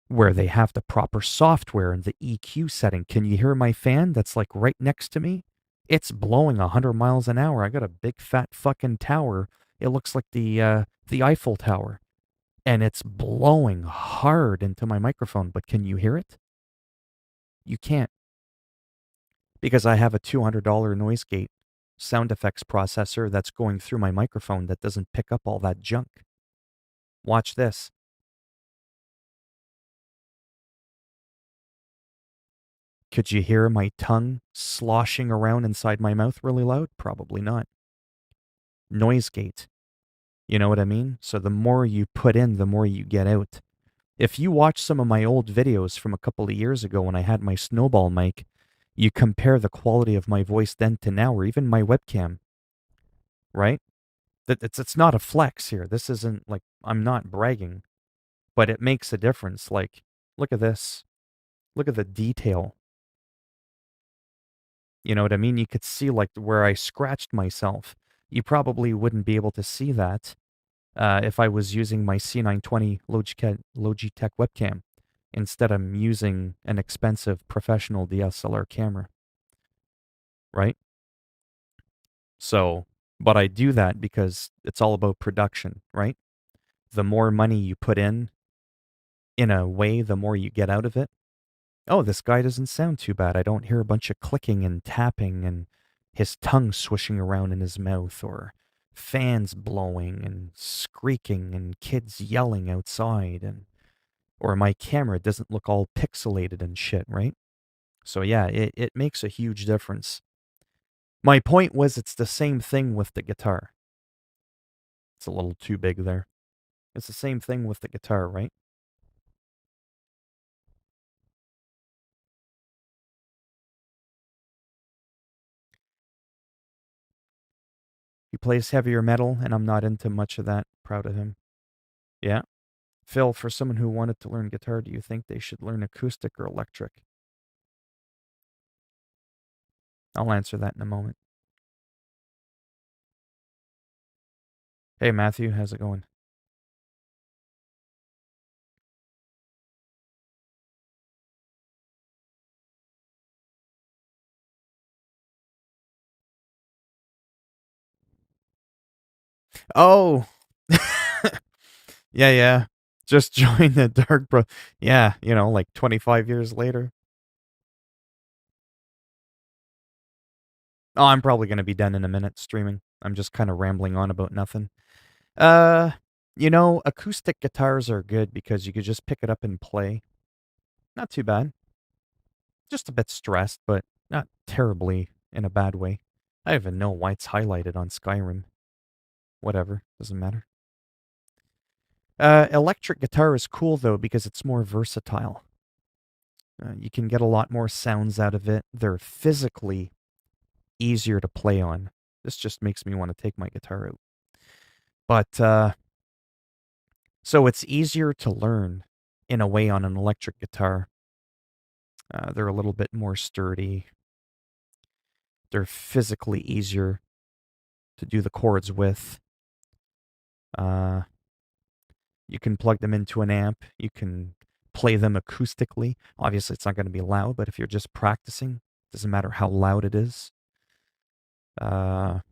A: where they have the proper software and the EQ setting. Can you hear my fan that's like right next to me? It's blowing 100 miles an hour. I got a big fat fucking tower. It looks like the Eiffel Tower. And it's blowing hard into my microphone, but can you hear it? You can't. Because I have a $200 noise gate sound effects processor that's going through my microphone that doesn't pick up all that junk. Watch this. Could you hear my tongue sloshing around inside my mouth really loud? Probably not. Noise gate. You know what I mean? So the more you put in, the more you get out. If you watch some of my old videos from a couple of years ago when I had my snowball mic, you compare the quality of my voice then to now, or even my webcam, right? It's not a flex here. This isn't like, I'm not bragging, but it makes a difference. Like, look at this. Look at the detail. You know what I mean? You could see like where I scratched myself. You probably wouldn't be able to see that if I was using my C920 Logitech webcam instead of using an expensive professional DSLR camera, right? So, but I do that because it's all about production, right? The more money you put in a way, the more you get out of it. Oh, this guy doesn't sound too bad. I don't hear a bunch of clicking and tapping and his tongue swishing around in his mouth, or fans blowing and squeaking and kids yelling outside, and or my camera doesn't look all pixelated and shit, right? So yeah, it makes a huge difference. My point was, it's the same thing with the guitar. It's a little too big there. It's the same thing with the guitar, right? He plays heavier metal, and I'm not into much of that. Proud of him. Yeah. Phil, for someone who wanted to learn guitar, do you think they should learn acoustic or electric? I'll answer that in a moment. Hey, Matthew, how's it going? Oh! Yeah, yeah. Just join the Dark Bro. Yeah, like 25 years later. Oh, I'm probably going to be done in a minute streaming. I'm just kind of rambling on about nothing. Uh, acoustic guitars are good because you could just pick it up and play. Not too bad. Just a bit stressed, but not terribly in a bad way. I even know why it's highlighted on Skyrim. Whatever, doesn't matter. Electric guitar is cool though because it's more versatile. You can get a lot more sounds out of it. They're physically easier to play on. This just makes me want to take my guitar out. But so it's easier to learn in a way on an electric guitar. They're a little bit more sturdy. They're physically easier to do the chords with. You can plug them into an amp. You can play them acoustically. Obviously, it's not going to be loud, but if you're just practicing, doesn't matter how loud it is. And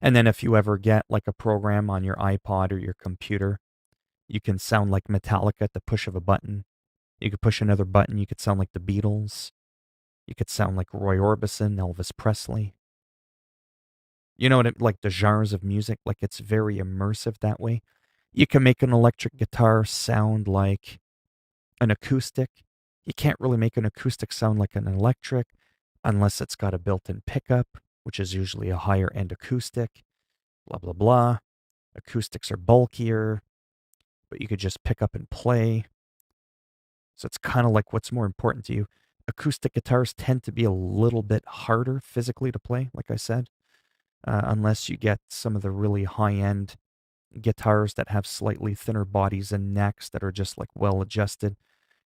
A: then if you ever get like a program on your iPod or your computer, you can sound like Metallica at the push of a button. You could push another button, you could sound like the Beatles. You could sound like Roy Orbison, Elvis Presley. You know what like the genres of music, like it's very immersive that way. You can make an electric guitar sound like an acoustic. You can't really make an acoustic sound like an electric unless it's got a built-in pickup, which is usually a higher end acoustic. Blah blah blah. Acoustics are bulkier, but you could just pick up and play. So it's kind of like what's more important to you. Acoustic guitars tend to be a little bit harder physically to play, like I said, unless you get some of the really high-end guitars that have slightly thinner bodies and necks that are just like well adjusted.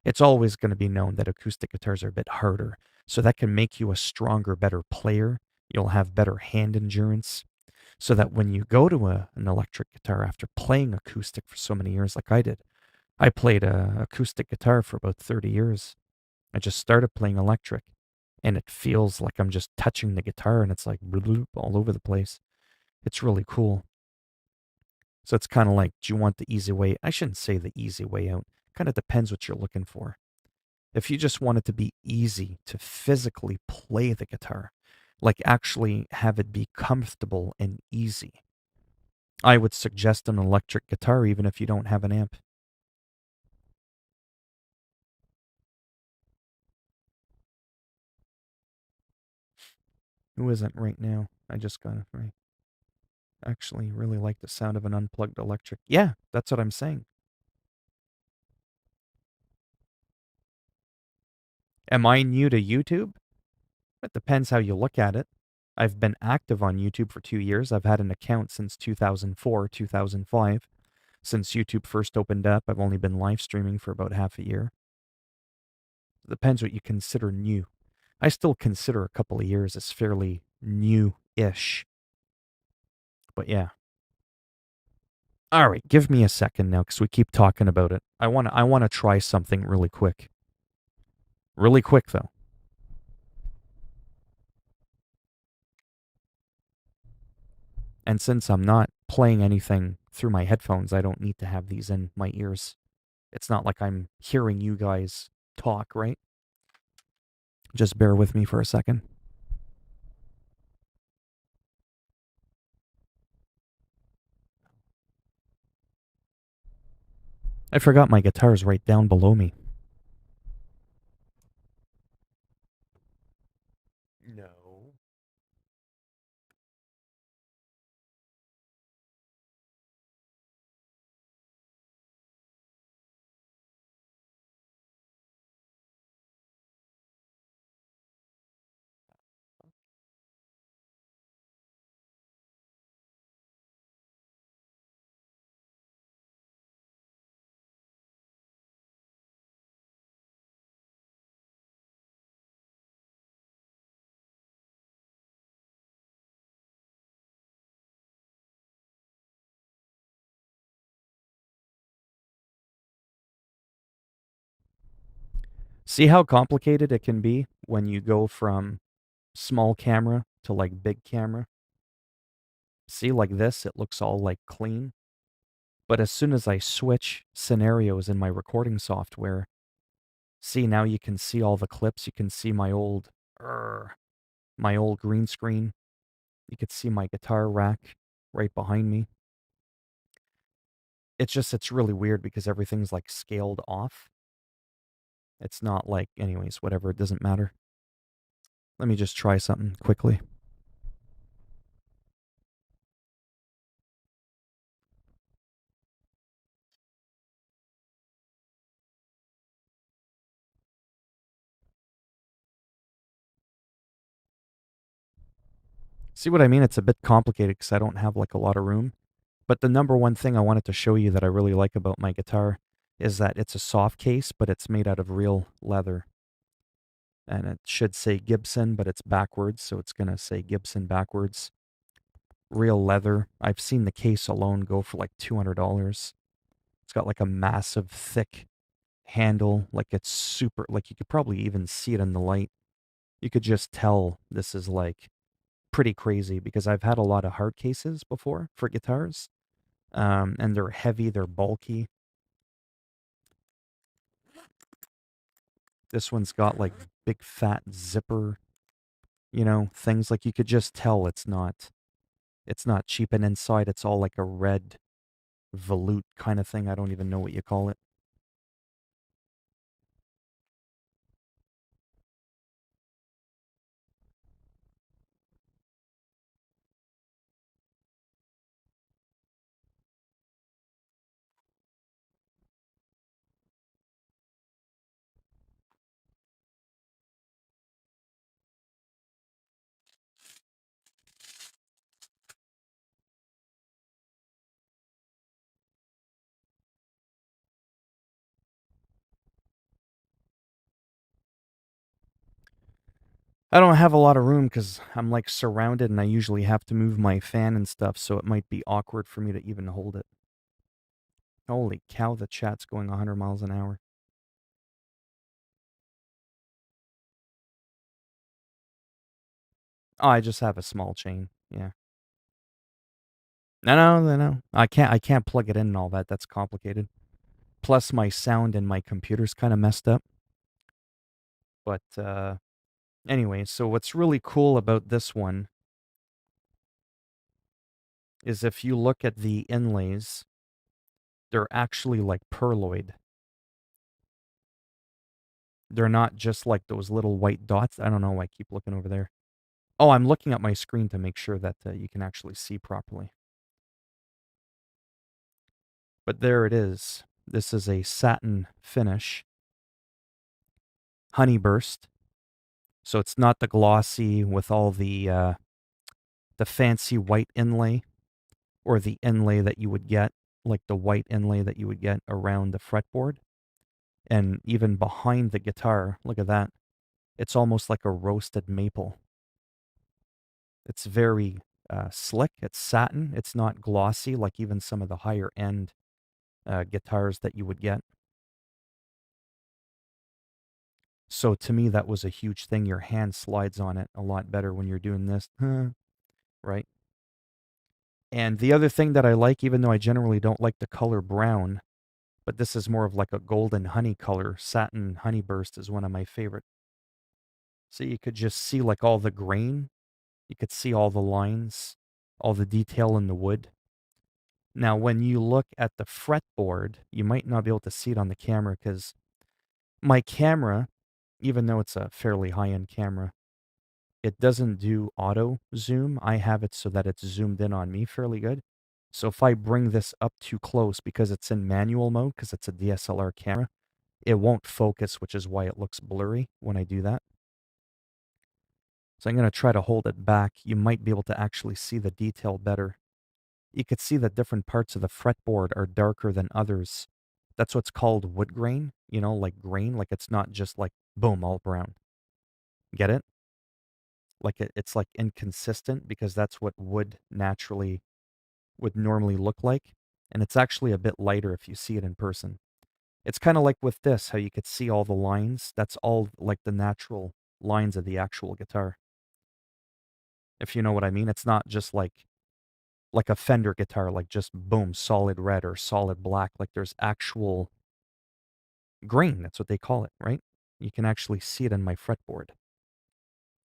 A: It's always going to be known that acoustic guitars are a bit harder. So that can make you a stronger, better player. You'll have better hand endurance. So that when you go to an electric guitar after playing acoustic for so many years, like I did, I played acoustic guitar for about 30 years. I just started playing electric, and it feels like I'm just touching the guitar, and it's like bloop, all over the place. It's really cool. So it's kind of like, do you want the easy way? I shouldn't say the easy way out. Kind of depends what you're looking for. If you just want it to be easy to physically play the guitar, like actually have it be comfortable and easy, I would suggest an electric guitar even if you don't have an amp. Who isn't right now? I just got it right. Actually, really like the sound of an unplugged electric. Yeah, that's what I'm saying. Am I new to YouTube? It depends how you look at it. I've been active on YouTube for 2 years. I've had an account since 2004, 2005. Since YouTube first opened up, I've only been live streaming for about half a year. It depends what you consider new. I still consider a couple of years as fairly new-ish. But yeah. All right, give me a second now because we keep talking about it. I want to try something really quick. Really quick though. And since I'm not playing anything through my headphones, I don't need to have these in my ears. It's not like I'm hearing you guys talk, right? Just bear with me for a second. I forgot my guitar's right down below me. No. See how complicated it can be when you go from small camera to like big camera? See, like this, it looks all like clean. But as soon as I switch scenarios in my recording software, see, now you can see all the clips. You can see my old my old green screen. You could see my guitar rack right behind me. It's really weird because everything's like scaled off. It's not like, anyways, whatever, it doesn't matter. Let me just try something quickly. See what I mean? It's a bit complicated because I don't have like a lot of room. But the number one thing I wanted to show you that I really like about my guitar is that it's a soft case, but it's made out of real leather. And it should say Gibson, but it's backwards, so it's going to say Gibson backwards. Real leather. I've seen the case alone go for like $200. It's got like a massive, thick handle. Like it's super, like you could probably even see it in the light. You could just tell this is like pretty crazy because I've had a lot of hard cases before for guitars. And they're heavy, they're bulky. This one's got like big fat zipper, things like you could just tell it's not cheap, and inside it's all like a red volute kind of thing. I don't even know what you call it. I don't have a lot of room because I'm like surrounded and I usually have to move my fan and stuff, so it might be awkward for me to even hold it. Holy cow, the chat's going 100 miles an hour. Oh, I just have a small chain. Yeah. No. I can't plug it in and all that. That's complicated. Plus my sound and my computer's kind of messed up. But anyway, so what's really cool about this one is if you look at the inlays, they're actually like perloid. They're not just like those little white dots. I don't know why I keep looking over there. Oh, I'm looking at my screen to make sure that you can actually see properly. But there it is. This is a satin finish. Honey burst. So it's not the glossy with all the fancy white inlay or the inlay that you would get, like the white inlay that you would get around the fretboard. And even behind the guitar, look at that. It's almost like a roasted maple. It's very slick. It's satin. It's not glossy like even some of the higher end guitars that you would get. So to me, that was a huge thing. Your hand slides on it a lot better when you're doing this, right? And the other thing that I like, even though I generally don't like the color brown, but this is more of like a golden honey color, satin honey burst is one of my favorite. So you could just see like all the grain. You could see all the lines, all the detail in the wood. Now, when you look at the fretboard, you might not be able to see it on the camera because my camera, even though it's a fairly high-end camera, it doesn't do auto zoom. I have it so that it's zoomed in on me fairly good. So if I bring this up too close because it's in manual mode, because it's a DSLR camera, it won't focus, which is why it looks blurry when I do that. So I'm going to try to hold it back. You might be able to actually see the detail better. You could see that different parts of the fretboard are darker than others. That's what's called wood grain, like grain, like it's not just like boom, all brown. Get it? Like it's like inconsistent because that's what wood naturally would normally look like. And it's actually a bit lighter if you see it in person. It's kind of like with this, how you could see all the lines. That's all like the natural lines of the actual guitar. If you know what I mean, it's not just like a Fender guitar, like just boom, solid red or solid black. Like there's actual grain. That's what they call it, right? You can actually see it in my fretboard.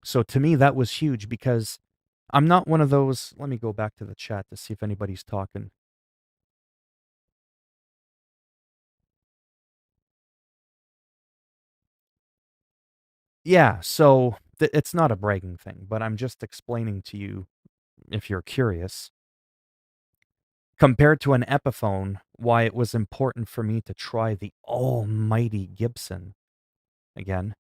A: So to me, that was huge because I'm not one of those. Let me go back to the chat to see if anybody's talking. Yeah, so it's not a bragging thing, but I'm just explaining to you if you're curious. Compared to an Epiphone, why it was important for me to try the almighty Gibson again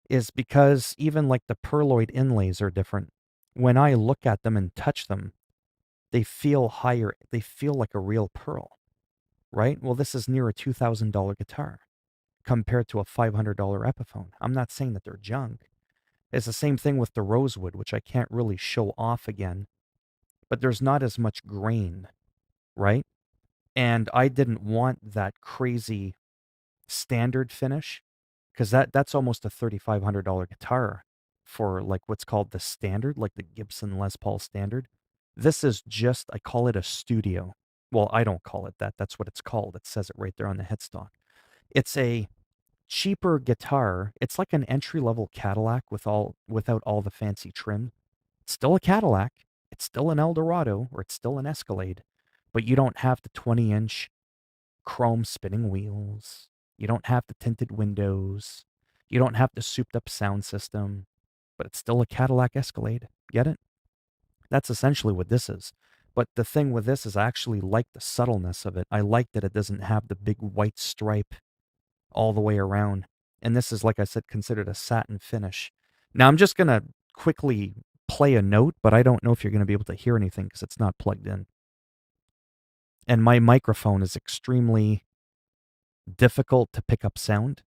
A: is because even like the pearloid inlays are different. When I look at them and touch them, they feel higher. They feel like a real pearl, right? Well, this is near a $2,000 guitar compared to a $500 Epiphone. I'm not saying that they're junk. It's the same thing with the rosewood, which I can't really show off again, but there's not as much grain, right? And I didn't want that crazy standard finish because that's almost a $3,500 guitar for like what's called the standard, like the Gibson Les Paul standard. This is just, I call it a studio. Well, I don't call it that. That's what it's called. It says it right there on the headstock. It's a cheaper guitar. It's like an entry level Cadillac without all the fancy trim. It's still a Cadillac. It's still an Eldorado or it's still an Escalade, but you don't have the 20-inch chrome spinning wheels. You don't have the tinted windows. You don't have the souped up sound system, but it's still a Cadillac Escalade. Get it? That's essentially what this is. But the thing with this is I actually like the subtleness of it. I like that it doesn't have the big white stripe all the way around. And this is, like I said, considered a satin finish. Now I'm just going to quickly play a note, but I don't know if you're going to be able to hear anything because it's not plugged in. And my microphone is extremely difficult to pick up sound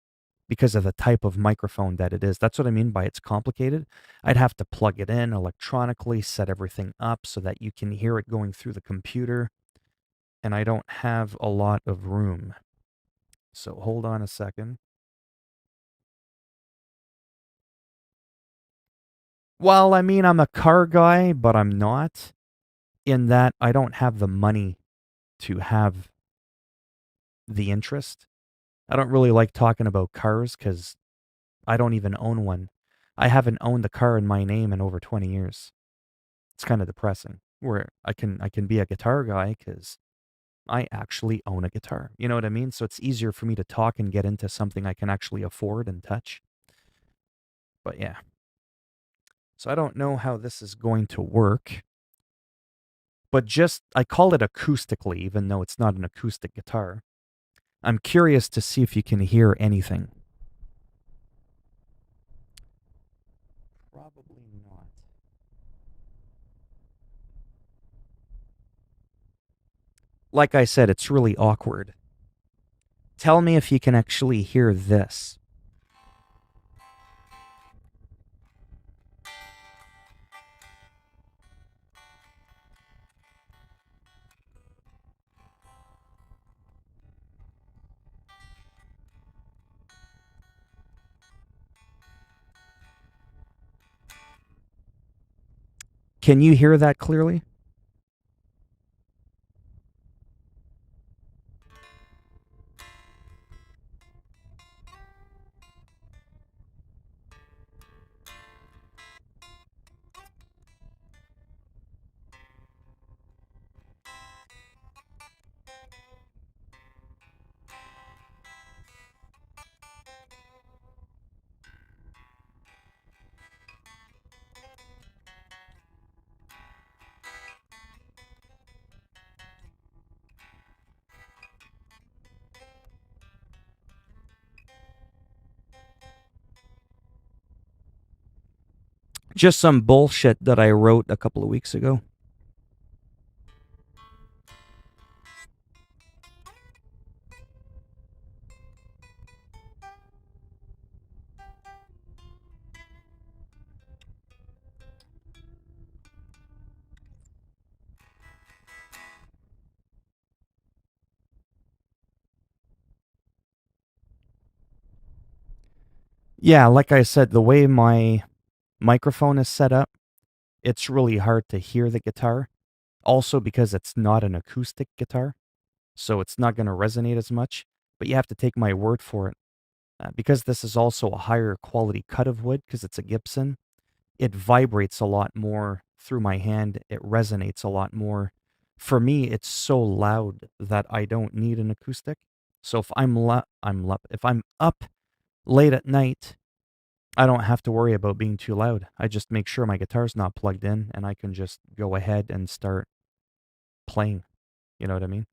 A: because of the type of microphone that it is. That's what I mean by it's complicated. I'd have to plug it in electronically, set everything up so that you can hear it going through the computer. And I don't have a lot of room. So hold on a second. Well, I mean, I'm a car guy, but I'm not, in that I don't have the money to have the interest. I don't really like talking about cars because I don't even own one. I haven't owned a car in my name in over 20 years. It's kind of depressing. Where I can be a guitar guy because I actually own a guitar. You know what I mean? So it's easier for me to talk and get into something I can actually afford and touch. But yeah. So I don't know how this is going to work. But just, I call it acoustically, even though it's not an acoustic guitar. I'm curious to see if you can hear anything. Probably not. Like I said, it's really awkward. Tell me if you can actually hear this. Can you hear that clearly? Just some bullshit that I wrote a couple of weeks ago. Yeah, like I said, the way my microphone is set up, it's really hard to hear the guitar. Also because it's not an acoustic guitar, so it's not going to resonate as much. But you have to take my word for it. Because this is also a higher quality cut of wood, because it's a Gibson, it vibrates a lot more through my hand. It resonates a lot more. For me, it's so loud that I don't need an acoustic. So if if I'm up late at night, I don't have to worry about being too loud. I just make sure my guitar's not plugged in and I can just go ahead and start playing. You know what I mean?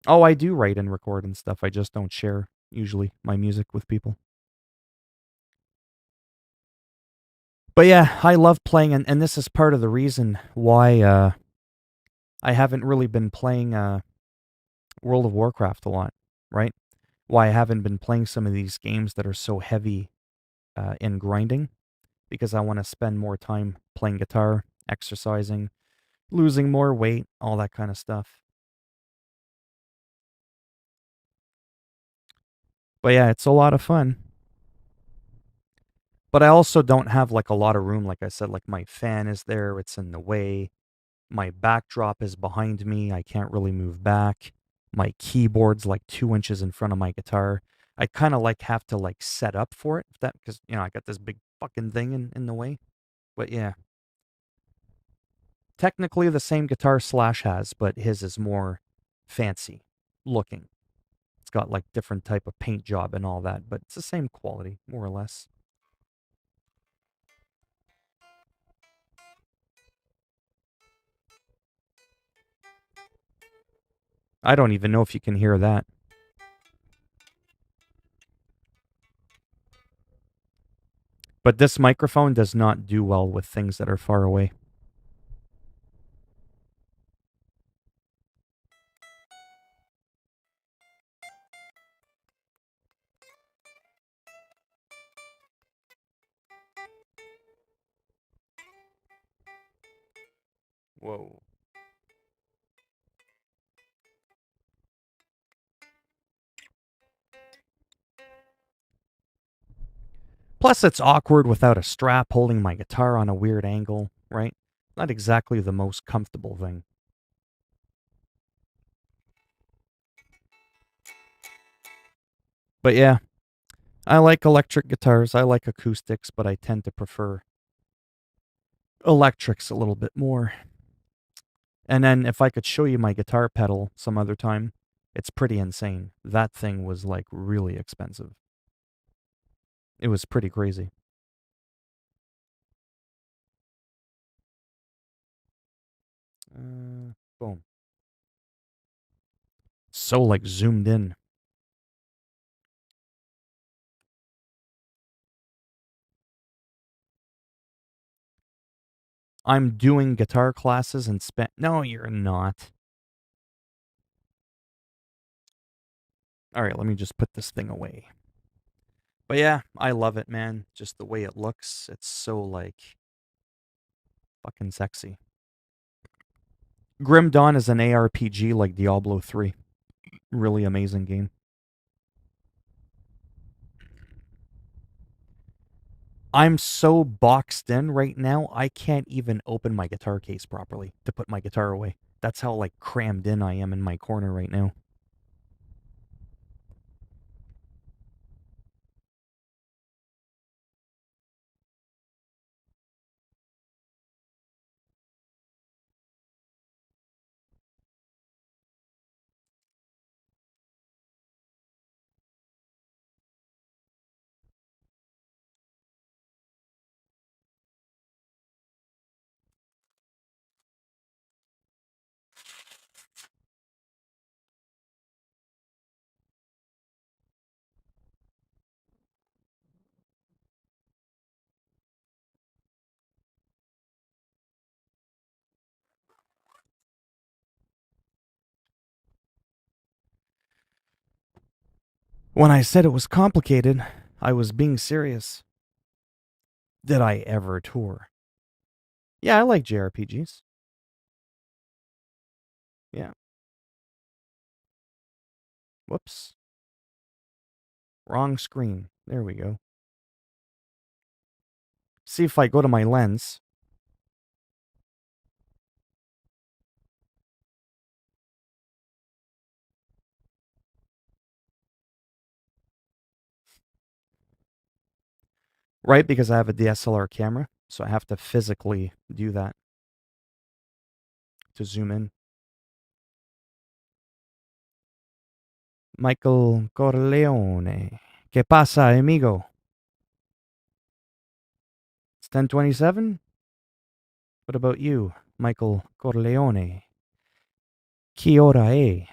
A: Oh, I do write and record and stuff. I just don't share usually my music with people. But yeah, I love playing, and this is part of the reason why I haven't really been playing World of Warcraft a lot, right? Why I haven't been playing some of these games that are so heavy in grinding, because I want to spend more time playing guitar, exercising, losing more weight, all that kind of stuff. But yeah, it's a lot of fun. But I also don't have like a lot of room. Like I said, like my fan is there, it's in the way. My backdrop is behind me. I can't really move back. My keyboard's like 2 inches in front of my guitar. I kind of like have to like set up for it, if that, because I got this big fucking thing in the way. But yeah, technically the same guitar Slash has, but his is more fancy looking. It's got like different type of paint job and all that, but it's the same quality, more or less. I don't even know if you can hear that. But this microphone does not do well with things that are far away. Whoa. Plus, it's awkward without a strap holding my guitar on a weird angle, right? Not exactly the most comfortable thing. But yeah, I like electric guitars. I like acoustics, but I tend to prefer electrics a little bit more. And then if I could show you my guitar pedal some other time, it's pretty insane. That thing was like really expensive. It was pretty crazy. Boom. So like zoomed in. I'm doing guitar classes and No, you're not. All right, let me just put this thing away. But yeah, I love it, man. Just the way it looks. It's so like fucking sexy. Grim Dawn is an ARPG like Diablo 3. Really amazing game. I'm so boxed in right now, I can't even open my guitar case properly to put my guitar away. That's how like crammed in I am in my corner right now. When I said it was complicated, I was being serious. Did I ever tour? Yeah, I like JRPGs. Yeah. Whoops. Wrong screen. There we go. See if I go to my lens. Right, because I have a DSLR camera, so I have to physically do that to zoom in. Michael Corleone. ¿Qué pasa, amigo? It's 10:27? What about you, Michael Corleone? ¿Qué hora es?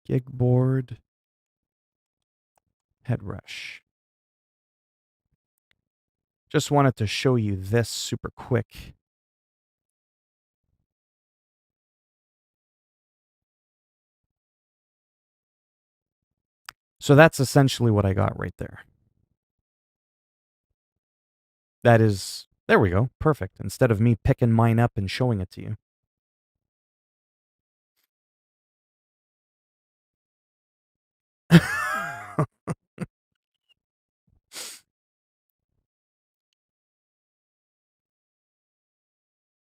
A: Gig board. Head rush. Just wanted to show you this super quick. So that's essentially what I got right there. That is, there we go, perfect. Instead of me picking mine up and showing it to you.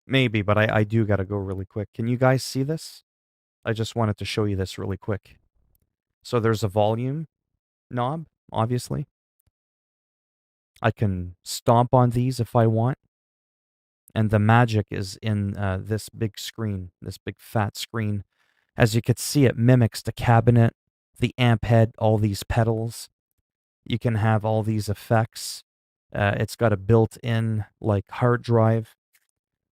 A: Maybe, but I do got to go really quick. Can you guys see this? I just wanted to show you this really quick. So there's a volume knob, obviously. I can stomp on these if I want. And the magic is in this big screen, this big fat screen. As you can see, it mimics the cabinet, the amp head, all these pedals. You can have all these effects. It's got a built-in like hard drive.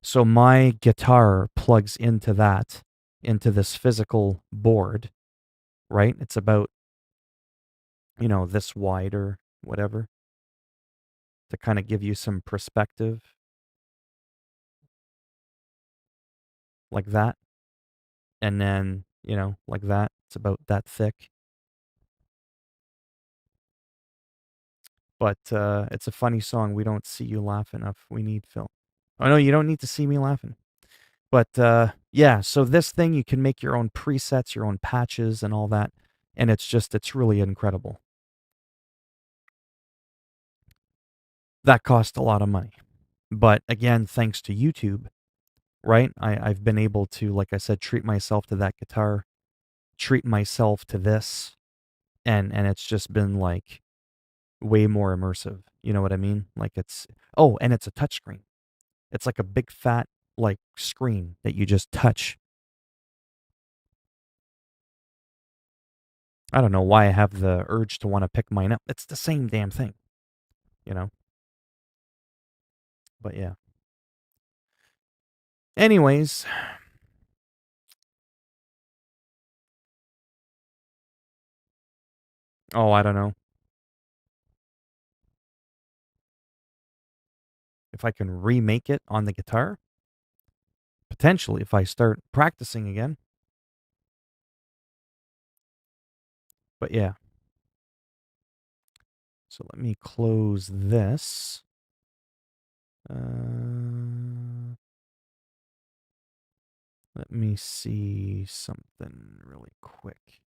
A: So my guitar plugs into that, into this physical board, right? It's about, this wide or whatever to kind of give you some perspective like that. And then, like that. It's about that thick. But it's a funny song. We don't see you laugh enough. We need Phil. Oh, no, you don't need to see me laughing. But yeah, so this thing, you can make your own presets, your own patches and all that. And it's really incredible. That cost a lot of money. But again, thanks to YouTube, right? I've been able to, like I said, treat myself to that guitar, treat myself to this. And it's just been like way more immersive. You know what I mean? Like and it's a touchscreen. It's like a big fat like screen that you just touch. I don't know why I have the urge to want to pick mine up. It's the same damn thing, you know? But yeah. Anyways. Oh, I don't know. If I can remake it on the guitar? Potentially, if I start practicing again. But yeah. So let me close this. Let me see something really quick.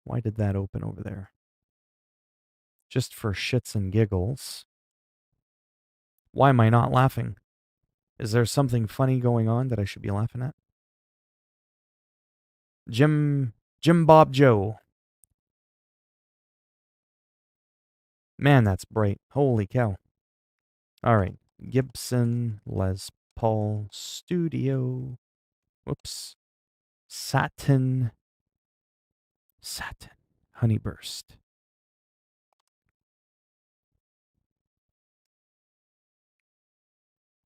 A: Why did that open over there? Just for shits and giggles. Why am I not laughing? Is there something funny going on that I should be laughing at? Jim Bob Joe. Man, that's bright. Holy cow. All right. Gibson Les Paul Studio. Whoops. Satin. Honeyburst.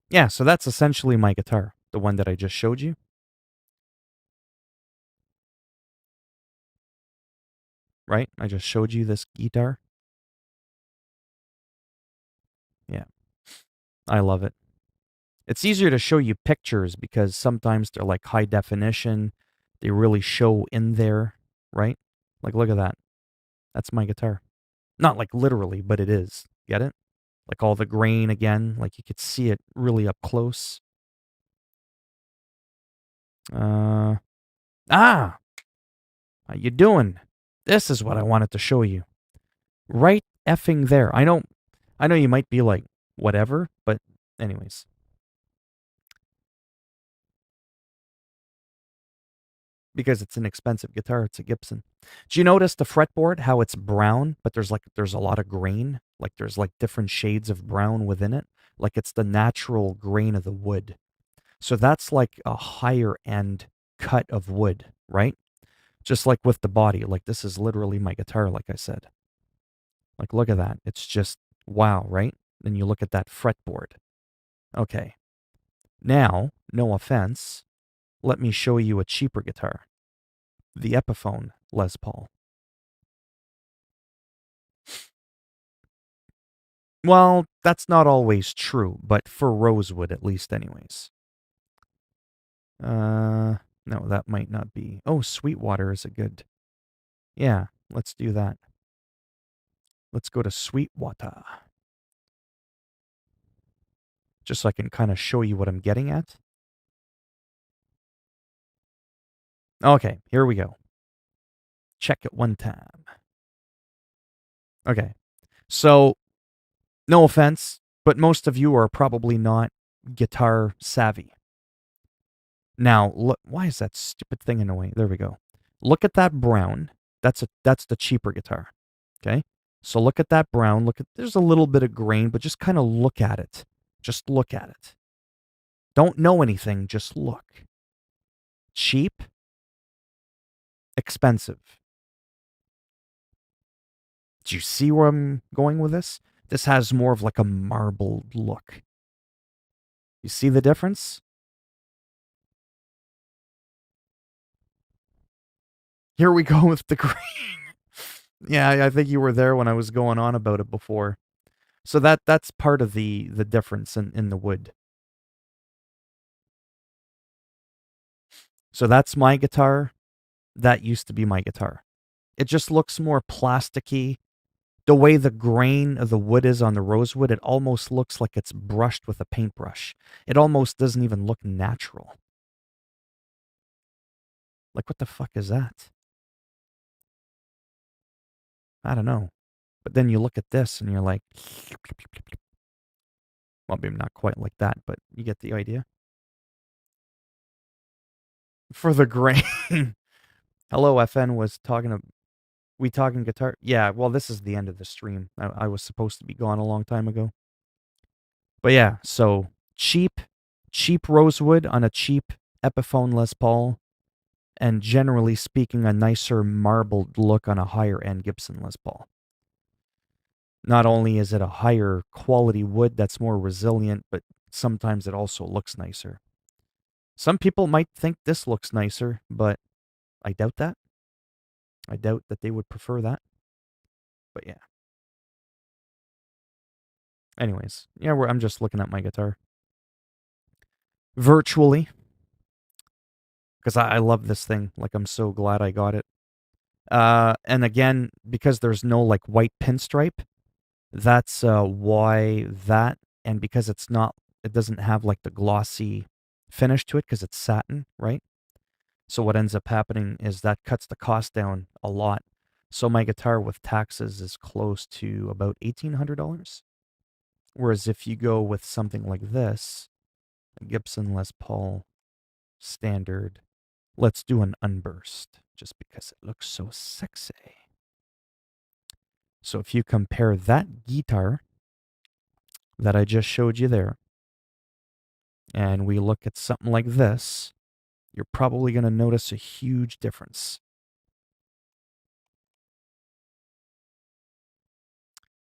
A: Yeah, so that's essentially my guitar, the one that I just showed you. Right? I just showed you this guitar. Yeah. I love it. It's easier to show you pictures because sometimes they're like high definition. They really show in there, right? Like, look at that. That's my guitar. Not like literally, but it is. Get it? Like all the grain again. Like you could see it really up close. How you doing? This is what I wanted to show you. Right effing there. I know you might be like, whatever, but anyways. Because it's an expensive guitar, it's a Gibson. Do you notice the fretboard, how it's brown, but there's a lot of grain? Like there's like different shades of brown within it? Like it's the natural grain of the wood. So that's like a higher end cut of wood, right? Just like with the body. Like this is literally my guitar, like I said. Like look at that. It's just wow, right? Then you look at that fretboard. Okay. Now, no offense, let me show you a cheaper guitar. The Epiphone Les Paul. Well, that's not always true, but for rosewood at least anyways. No, that might not be. Oh, Sweetwater is a good. Yeah, let's do that. Let's go to Sweetwater. Just so I can kind of show you what I'm getting at. Okay, here we go. Check it one time. Okay, so no offense, but most of you are probably not guitar savvy. Now, look, why is that stupid thing in the way? There we go. Look at that brown. That's the cheaper guitar. Okay? So look at that brown. There's a little bit of grain, but just kind of look at it. Just look at it. Don't know anything, just look. Cheap, expensive. Do you see where I'm going with this? This has more of like a marbled look. You see the difference? Here we go with the green. Yeah, I think you were there when I was going on about it before. So that's part of the difference in the wood. So that's my guitar. That used to be my guitar. It just looks more plasticky. The way the grain of the wood is on the rosewood, it almost looks like it's brushed with a paintbrush. It almost doesn't even look natural. Like, what the fuck is that? I don't know. But then you look at this and you're like, well, maybe not quite like that, but you get the idea. For the grain. Hello, FN was talking. We talking guitar? Yeah, well, this is the end of the stream. I was supposed to be gone a long time ago. But yeah, so cheap rosewood on a cheap Epiphone Les Paul, and generally speaking, a nicer marbled look on a higher end Gibson Les Paul. Not only is it a higher quality wood that's more resilient, but sometimes it also looks nicer. Some people might think this looks nicer, but I doubt that. I doubt that they would prefer that. But yeah. Anyways, yeah, I'm just looking at my guitar. Virtually. Because I love this thing. Like, I'm so glad I got it. And again, because there's no like white pinstripe, that's why that, and because it doesn't have like the glossy finish to it because it's satin, right? So what ends up happening is that cuts the cost down a lot. So my guitar with taxes is close to about $1,800. Whereas if you go with something like this, a Gibson Les Paul standard, let's do an unburst just because it looks so sexy. So if you compare that guitar that I just showed you there, and we look at something like this, you're probably going to notice a huge difference.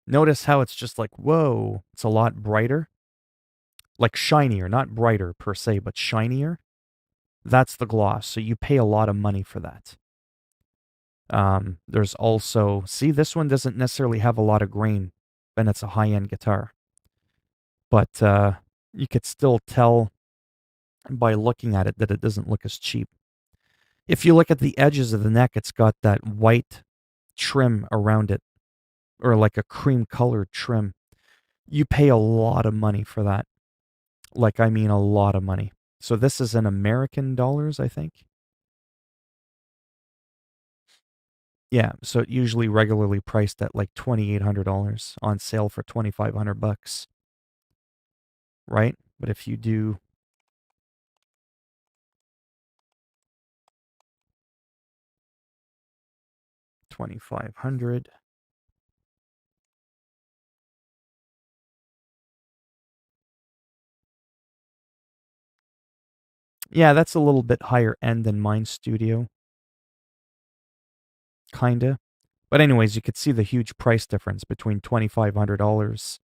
A: Notice how it's just like, whoa, it's a lot brighter. Like shinier, not brighter per se, but shinier. That's the gloss. So you pay a lot of money for that. There's also, see, this one doesn't necessarily have a lot of grain, and it's a high-end guitar. But you could still tell by looking at it that it doesn't look as cheap. If you look at the edges of the neck, it's got that white trim around it, or like a cream-colored trim. You pay a lot of money for that. Like, I mean a lot of money. So this is in American dollars, I think. Yeah, so it usually regularly priced at like $2,800 on sale for $2,500, right? But if you do 2,500, yeah, that's a little bit higher end than mine studio, kinda. But anyways, you could see the huge price difference between $2,500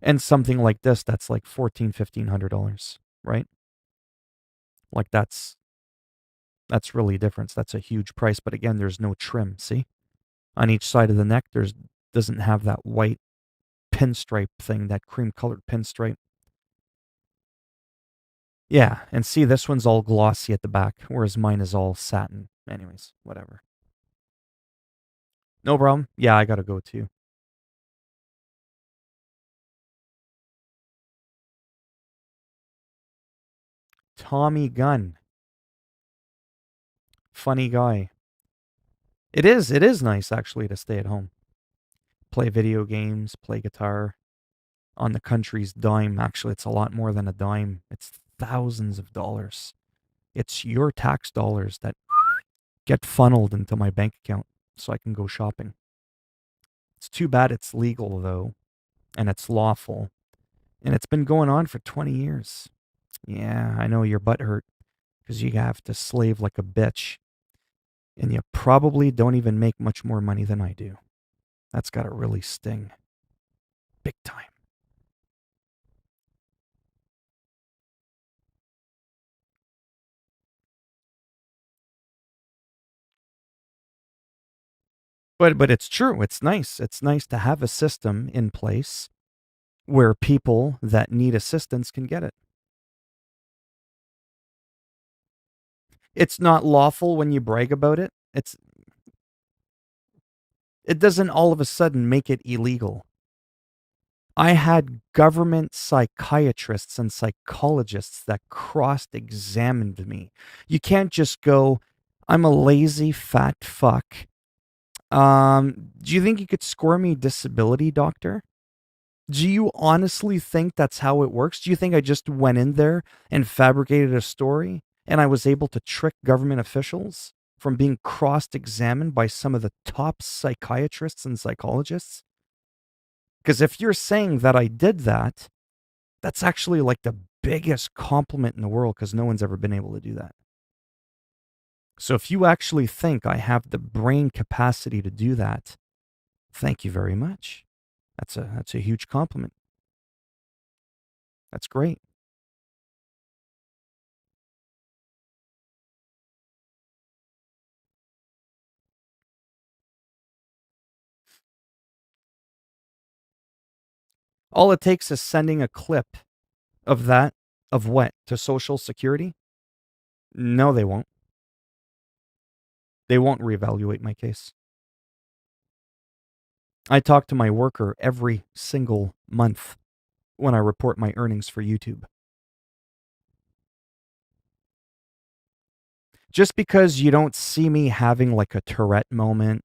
A: and something like this that's like $1,400, $1,500, right? Like that's really a difference. That's a huge price. But again, there's no trim. See, on each side of the neck, there's doesn't have that white pinstripe thing, that cream colored pinstripe. Yeah, and see, this one's all glossy at the back, whereas mine is all satin. Anyways, whatever. No problem. Yeah, I gotta go too. Tommy Gunn. Funny guy. It is nice actually to stay at home. Play video games, play guitar on the country's dime. Actually, it's a lot more than a dime. It's thousands of dollars. It's your tax dollars that get funneled into my bank account so I can go shopping. It's too bad it's legal though, and it's lawful. And it's been going on for 20 years. Yeah, I know your butt hurt because you have to slave like a bitch. And you probably don't even make much more money than I do. That's got to really sting. Big time. But it's true. It's nice. It's nice to have a system in place where people that need assistance can get it. It's not lawful when you brag about it. It doesn't all of a sudden make it illegal. I had government psychiatrists and psychologists that cross-examined me. You can't just go, I'm a lazy fat fuck. Do you think you could score me disability, doctor? Do you honestly think that's how it works? Do you think I just went in there and fabricated a story and I was able to trick government officials from being cross-examined by some of the top psychiatrists and psychologists? Because if you're saying that I did that, that's actually like the biggest compliment in the world because no one's ever been able to do that. So if you actually think I have the brain capacity to do that, thank you very much. That's a huge compliment. That's great. All it takes is sending a clip of that, of what, to Social Security? No, they won't. They won't reevaluate my case. I talk to my worker every single month when I report my earnings for YouTube. Just because you don't see me having like a Tourette moment,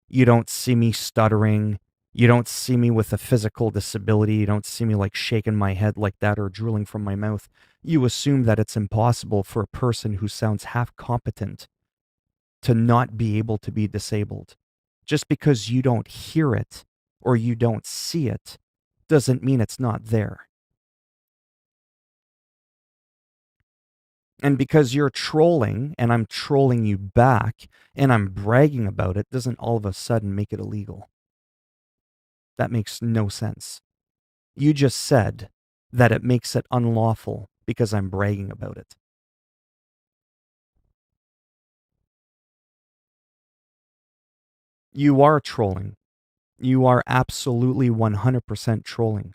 A: you don't see me stuttering, you don't see me with a physical disability, you don't see me like shaking my head like that or drooling from my mouth, you assume that it's impossible for a person who sounds half competent to not be able to be disabled. Just because you don't hear it or you don't see it doesn't mean it's not there. And because you're trolling and I'm trolling you back and I'm bragging about it doesn't all of a sudden make it illegal. That makes no sense. You just said that it makes it unlawful because I'm bragging about it. You are trolling. You are absolutely 100% trolling.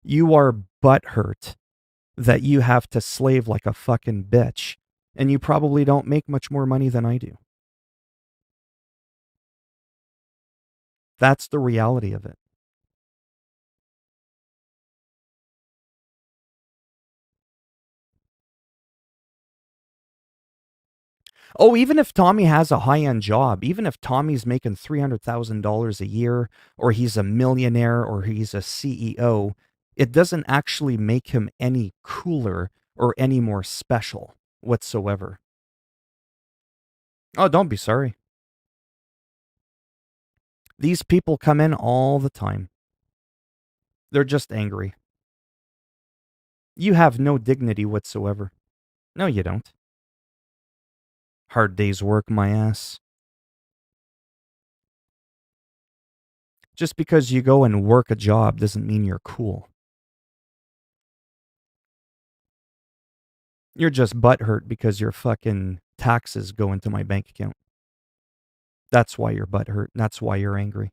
A: You are butthurt that you have to slave like a fucking bitch, and you probably don't make much more money than I do. That's the reality of it. Oh, even if Tommy has a high-end job, even if Tommy's making $300,000 a year, or he's a millionaire, or he's a CEO, it doesn't actually make him any cooler or any more special whatsoever. Oh, don't be sorry. These people come in all the time. They're just angry. You have no dignity whatsoever. No, you don't. Hard day's work, my ass. Just because you go and work a job doesn't mean you're cool. You're just butthurt because your fucking taxes go into my bank account. That's why you're butthurt. That's why you're angry.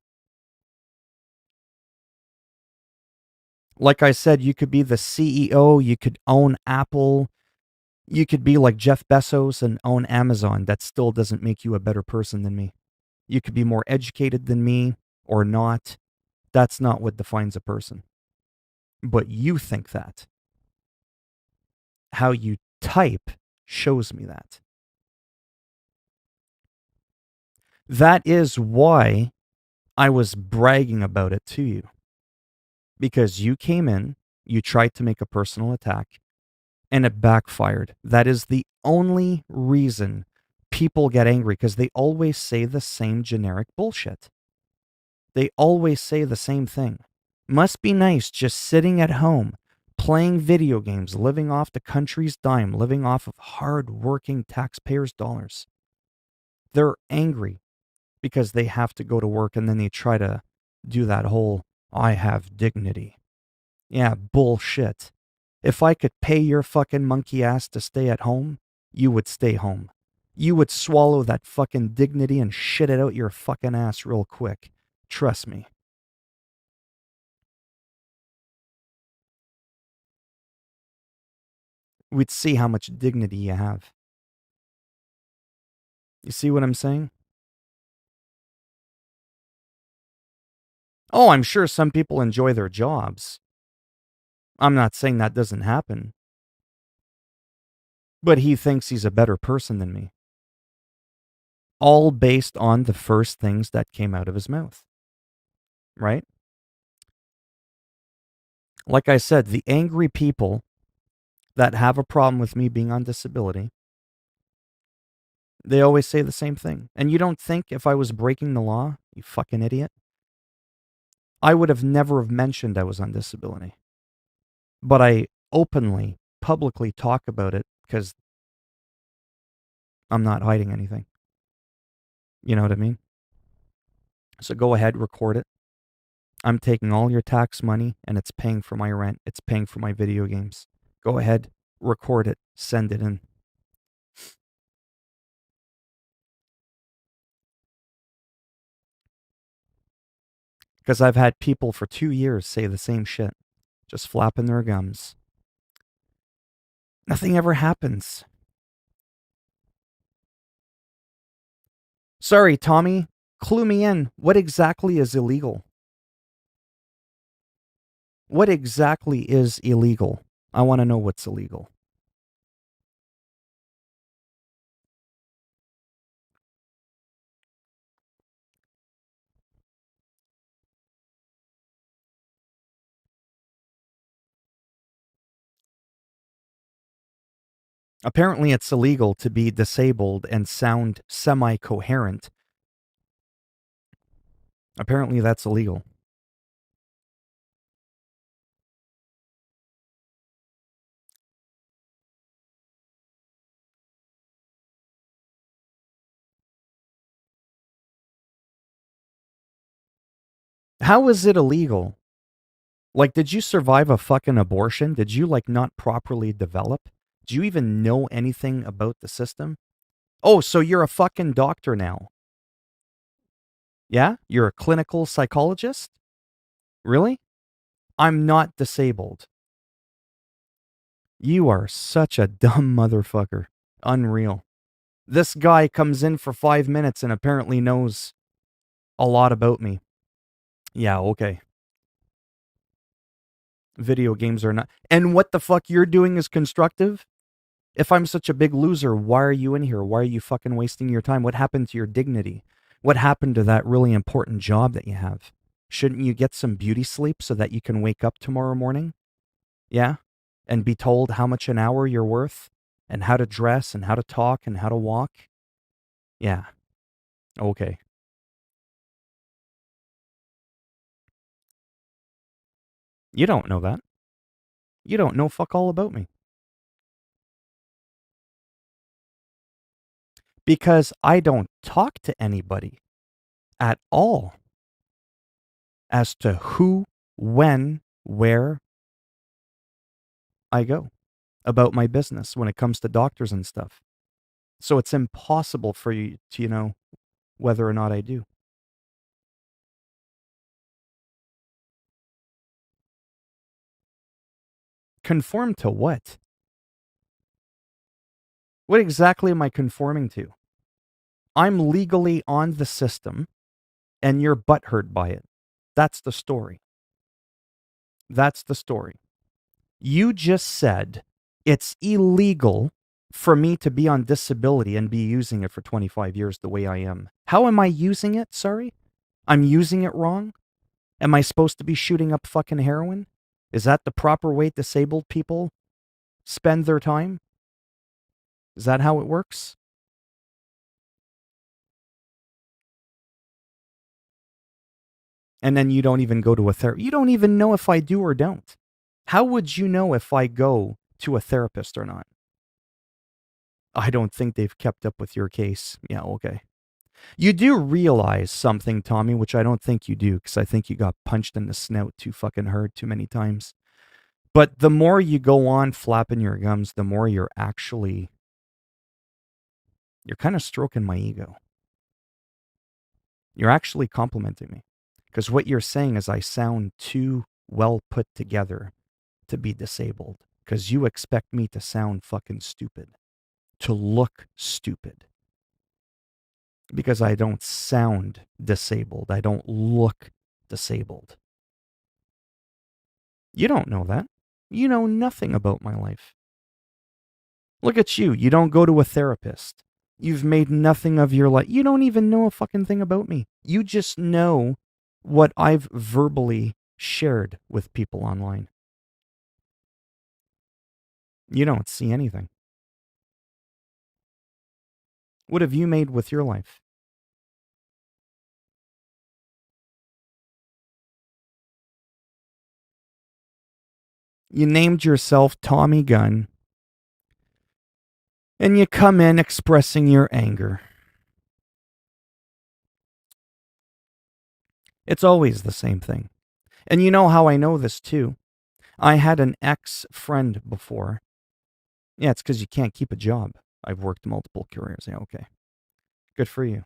A: Like I said, you could be the CEO, you could own Apple, you could be like Jeff Bezos and own Amazon. That still doesn't make you a better person than me. You could be more educated than me or not. That's not what defines a person. But you think that. How you type shows me that. That is why I was bragging about it to you. Because you came in, you tried to make a personal attack, and it backfired. That is the only reason people get angry, because they always say the same generic bullshit. They always say the same thing. Must be nice just sitting at home, playing video games, living off the country's dime, living off of hard-working taxpayers' dollars. They're angry because they have to go to work, and then they try to do that whole, I have dignity. Yeah, bullshit. If I could pay your fucking monkey ass to stay at home, you would stay home. You would swallow that fucking dignity and shit it out your fucking ass real quick. Trust me. We'd see how much dignity you have. You see what I'm saying? Oh, I'm sure some people enjoy their jobs. I'm not saying that doesn't happen. But he thinks he's a better person than me. All based on the first things that came out of his mouth. Right? Like I said, the angry people that have a problem with me being on disability, they always say the same thing. And you don't think if I was breaking the law, you fucking idiot, I would have never have mentioned I was on disability. But I openly, publicly talk about it because I'm not hiding anything. You know what I mean? So go ahead, record it. I'm taking all your tax money and it's paying for my rent. It's paying for my video games. Go ahead, record it, send it in. Because I've had people for 2 years say the same shit, just flapping their gums. Nothing ever happens. Sorry, Tommy, clue me in. What exactly is illegal? What exactly is illegal? I want to know what's illegal. Apparently, it's illegal to be disabled and sound semi-coherent. Apparently, that's illegal. How is it illegal? Like, did you survive a fucking abortion? Did you, like, not properly develop? Do you even know anything about the system? Oh, so you're a fucking doctor now. Yeah? You're a clinical psychologist? Really? I'm not disabled. You are such a dumb motherfucker. Unreal. This guy comes in for 5 minutes and apparently knows a lot about me. Yeah, okay. Video games are not. And what the fuck you're doing is constructive? If I'm such a big loser, why are you in here? Why are you fucking wasting your time? What happened to your dignity? What happened to that really important job that you have? Shouldn't you get some beauty sleep so that you can wake up tomorrow morning? Yeah? And be told how much an hour you're worth? And how to dress and how to talk and how to walk? Yeah. Okay. You don't know that. You don't know fuck all about me. Because I don't talk to anybody at all as to who, when, where I go about my business when it comes to doctors and stuff. So it's impossible for you to know whether or not I do. Conform to what? What exactly am I conforming to? I'm legally on the system and you're butthurt by it. That's the story. That's the story. You just said it's illegal for me to be on disability and be using it for 25 years the way I am. How am I using it? Sorry? I'm using it wrong? Am I supposed to be shooting up fucking heroin? Is that the proper way disabled people spend their time? Is that how it works? And then you don't even go to a therapist. You don't even know if I do or don't. How would you know if I go to a therapist or not? I don't think they've kept up with your case. Yeah, okay. You do realize something, Tommy, which I don't think you do, because I think you got punched in the snout too fucking hard too many times. But the more you go on flapping your gums, the more you're kind of stroking my ego. You're actually complimenting me. Because what you're saying is I sound too well put together to be disabled. Because you expect me to sound fucking stupid. To look stupid. Because I don't sound disabled. I don't look disabled. You don't know that. You know nothing about my life. Look at you. You don't go to a therapist. You've made nothing of your life. You don't even know a fucking thing about me. You just know what I've verbally shared with people online. You don't see anything. What have you made with your life? You named yourself Tommy Gunn, and you come in expressing your anger. It's always the same thing. And you know how I know this too. I had an ex-friend before. Yeah, it's because you can't keep a job. I've worked multiple careers. Yeah, okay. Good for you.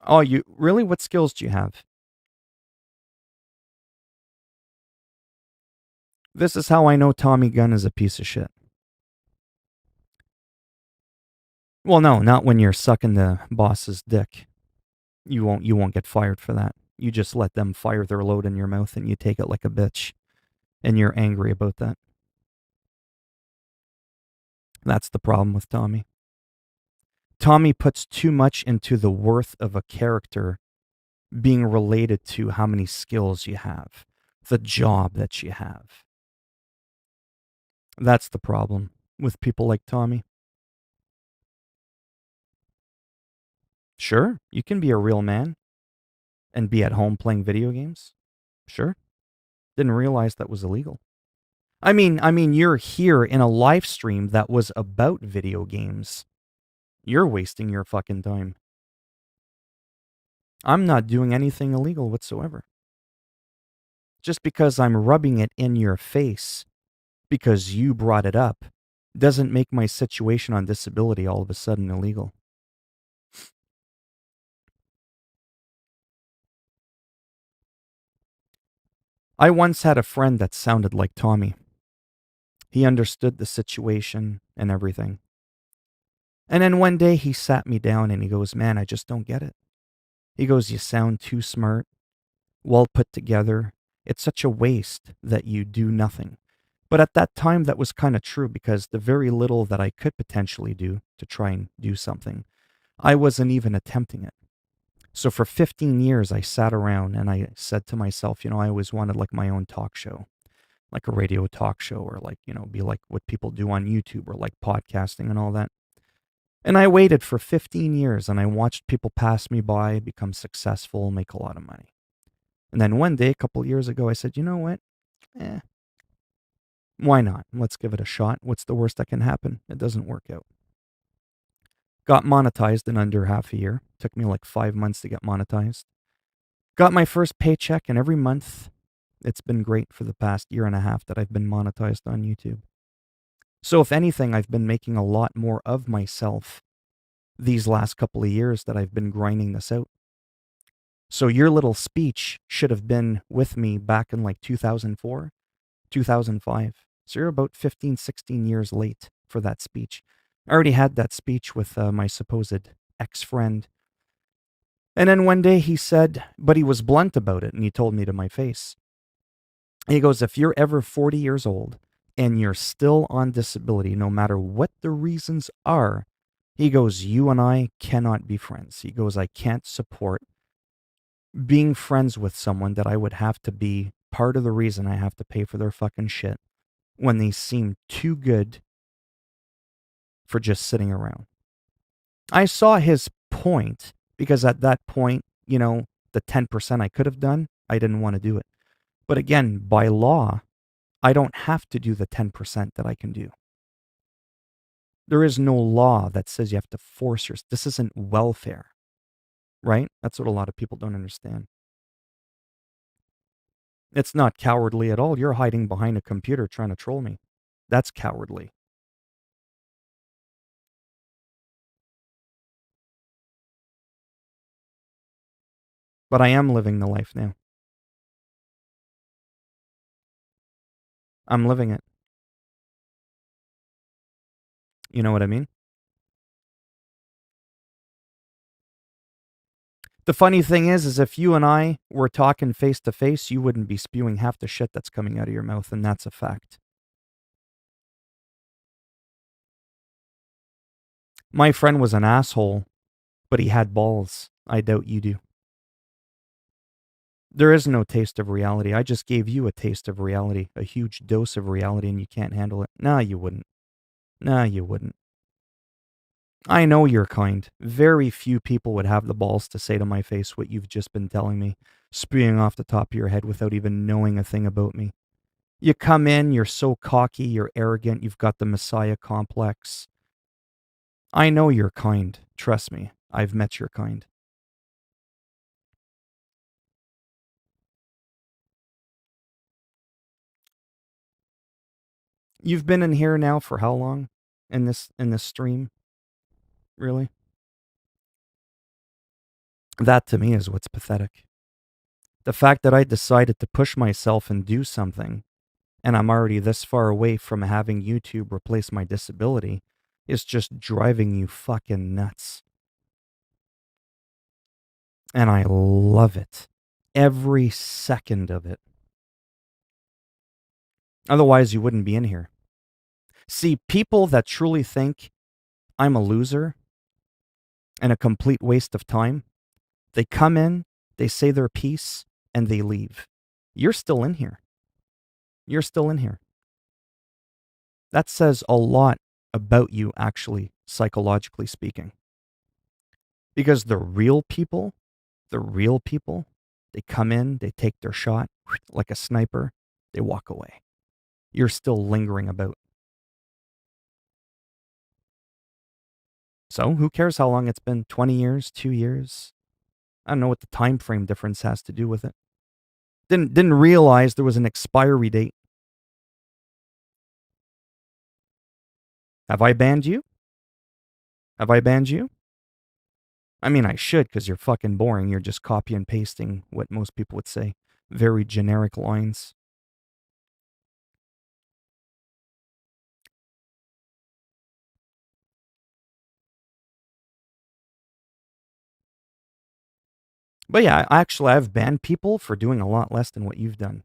A: Oh, you really? What skills do you have? This is how I know Tommy Gunn is a piece of shit. Well, no, not when you're sucking the boss's dick. You won't get fired for that. You just let them fire their load in your mouth and you take it like a bitch. And you're angry about that. That's the problem with Tommy. Tommy puts too much into the worth of a character being related to how many skills you have, the job that you have. That's the problem with people like Tommy. Sure, you can be a real man and be at home playing video games. Sure. Didn't realize that was illegal. I mean, you're here in a live stream that was about video games. You're wasting your fucking time. I'm not doing anything illegal whatsoever. Just because I'm rubbing it in your face because you brought it up doesn't make my situation on disability all of a sudden illegal. I once had a friend that sounded like Tommy. He understood the situation and everything. And then one day he sat me down and he goes, "Man, I just don't get it." He goes, "You sound too smart, well put together. It's such a waste that you do nothing. But at that time, that was kind of true because the very little that I could potentially do to try and do something, I wasn't even attempting it. So for 15 years, I sat around and I said to myself, I always wanted like my own talk show, like a radio talk show, or like, be like what people do on YouTube, or like podcasting and all that. And I waited for 15 years and I watched people pass me by, become successful, make a lot of money. And then one day, a couple years ago, I said, you know what? Eh, why not? Let's give it a shot. What's the worst that can happen? It doesn't work out. Got monetized in under half a year. Took me like 5 months to get monetized. Got my first paycheck, and every month, it's been great for the past year and a half that I've been monetized on YouTube. So if anything, I've been making a lot more of myself these last couple of years that I've been grinding this out. So your little speech should have been with me back in like 2004, 2005. So you're about 15, 16 years late for that speech. I already had that speech with my supposed ex-friend. And then one day he said, but he was blunt about it, and he told me to my face. He goes, if you're ever 40 years old and you're still on disability, no matter what the reasons are, he goes, you and I cannot be friends. He goes, I can't support being friends with someone that I would have to be part of the reason I have to pay for their fucking shit when they seem too good for just sitting around. I saw his point because at that point, the 10% I could have done, I didn't want to do it. But again, by law, I don't have to do the 10% that I can do. There is no law that says you have to force yourself. This isn't welfare, right? That's what a lot of people don't understand. It's not cowardly at all. You're hiding behind a computer trying to troll me. That's cowardly. But I am living the life now. I'm living it. You know what I mean? The funny thing is if you and I were talking face to face, you wouldn't be spewing half the shit that's coming out of your mouth, and that's a fact. My friend was an asshole, but he had balls. I doubt you do. There is no taste of reality. I just gave you a taste of reality, a huge dose of reality, and you can't handle it. Nah, you wouldn't. Nah, you wouldn't. I know you're kind. Very few people would have the balls to say to my face what you've just been telling me, spewing off the top of your head without even knowing a thing about me. You come in, you're so cocky, you're arrogant, you've got the Messiah complex. I know you're kind. Trust me, I've met your kind. You've been in here now for how long? In this stream? Really? That to me is what's pathetic. The fact that I decided to push myself and do something, and I'm already this far away from having YouTube replace my disability, is just driving you fucking nuts. And I love it. Every second of it. Otherwise, you wouldn't be in here. See, people that truly think I'm a loser and a complete waste of time, they come in, they say their piece, and they leave. You're still in here. You're still in here. That says a lot about you, actually, psychologically speaking. Because the real people, they come in, they take their shot like a sniper, they walk away. You're still lingering about. So who cares how long it's been? 20 years, 2 years? I don't know what the time frame difference has to do with it. Didn't realize there was an expiry date. Have I banned you? Have I banned you? I mean, I should, because you're fucking boring. You're just copy and pasting what most people would say. Very generic lines. But yeah, actually, I've banned people for doing a lot less than what you've done.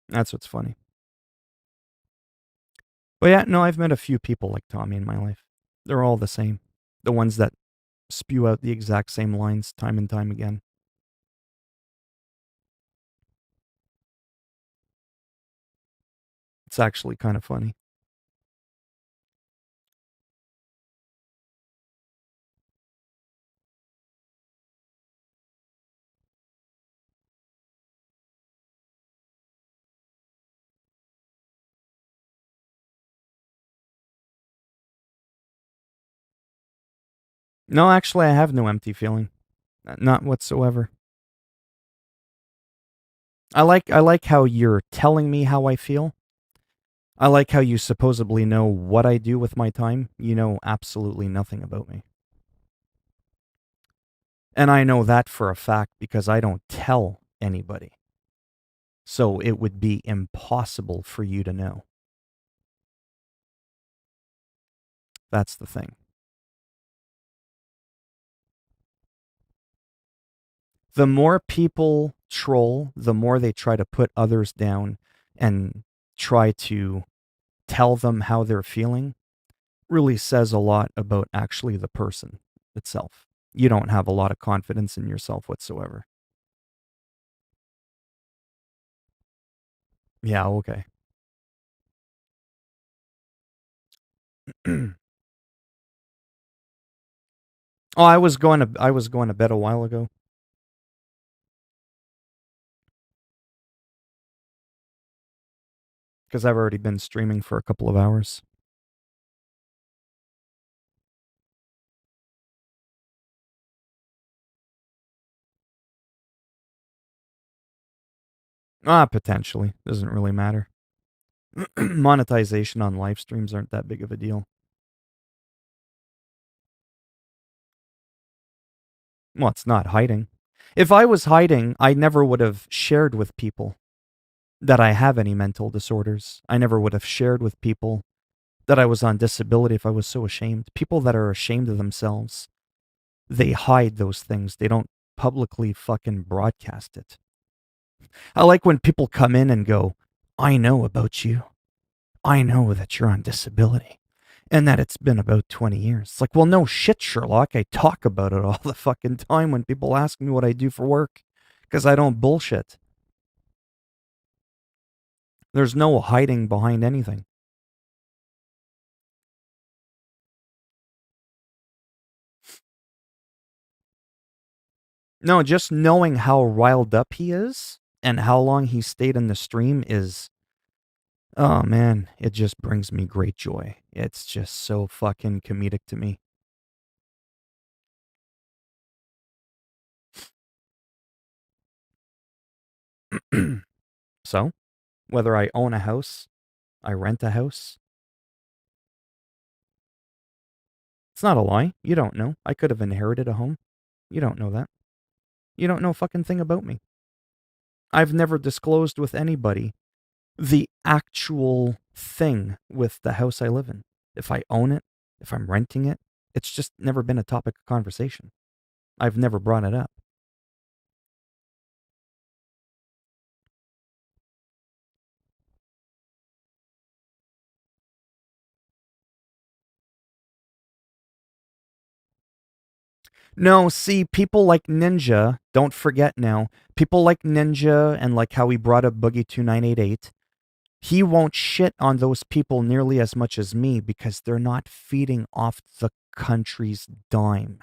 A: That's what's funny. But yeah, no, I've met a few people like Tommy in my life. They're all the same. The ones that spew out the exact same lines time and time again. It's actually kind of funny. No, actually, I have no empty feeling. Not whatsoever. I like how you're telling me how I feel. I like how you supposedly know what I do with my time. You know absolutely nothing about me. And I know that for a fact because I don't tell anybody. So it would be impossible for you to know. That's the thing. The more people troll, the more they try to put others down and try to tell them how they're feeling, really says a lot about actually the person itself. You don't have a lot of confidence in yourself whatsoever. Yeah, okay. Oh, I was going to bed a while ago. Because I've already been streaming for a couple of hours. Potentially. Doesn't really matter. Monetization on live streams aren't that big of a deal. Well, it's not hiding. If I was hiding, I never would have shared with people that I have any mental disorders. I never would have shared with people that I was on disability if I was so ashamed. People that are ashamed of themselves, they hide those things. They don't publicly fucking broadcast it. I like when people come in and go, I know about you. I know that you're on disability and that it's been about 20 years. It's like, well, no shit, Sherlock. I talk about it all the fucking time when people ask me what I do for work because I don't bullshit. There's no hiding behind anything. No, just knowing how riled up he is and how long he stayed in the stream is, oh man, it just brings me great joy. It's just so fucking comedic to me. So, whether I own a house, I rent a house, it's not a lie. You don't know. I could have inherited a home. You don't know that. You don't know a fucking thing about me. I've never disclosed with anybody the actual thing with the house I live in. If I own it, if I'm renting it, it's just never been a topic of conversation. I've never brought it up. No, see, people like Ninja, don't forget now, people like Ninja and like how he brought up Boogie 2988, he won't shit on those people nearly as much as me because they're not feeding off the country's dime,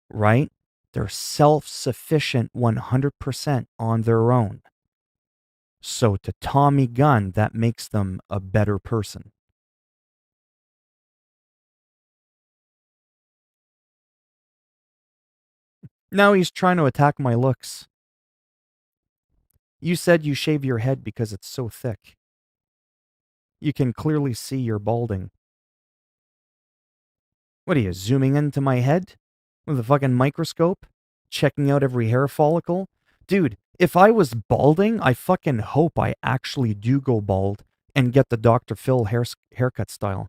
A: right? They're self-sufficient 100% on their own. So to Tommy Gunn, that makes them a better person. Now he's trying to attack my looks. You said you shave your head because it's so thick. You can clearly see you're balding. What are you, zooming into my head? With a fucking microscope? Checking out every hair follicle? Dude, if I was balding, I fucking hope I actually do go bald and get the Dr. Phil haircut style.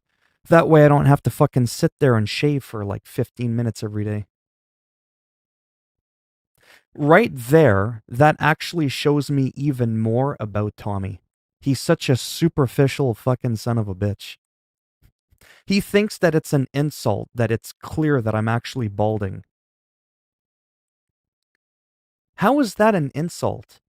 A: That way I don't have to fucking sit there and shave for like 15 minutes every day. Right there, that actually shows me even more about Tommy. He's such a superficial fucking son of a bitch. He thinks that it's an insult, that it's clear that I'm actually balding. How is that an insult?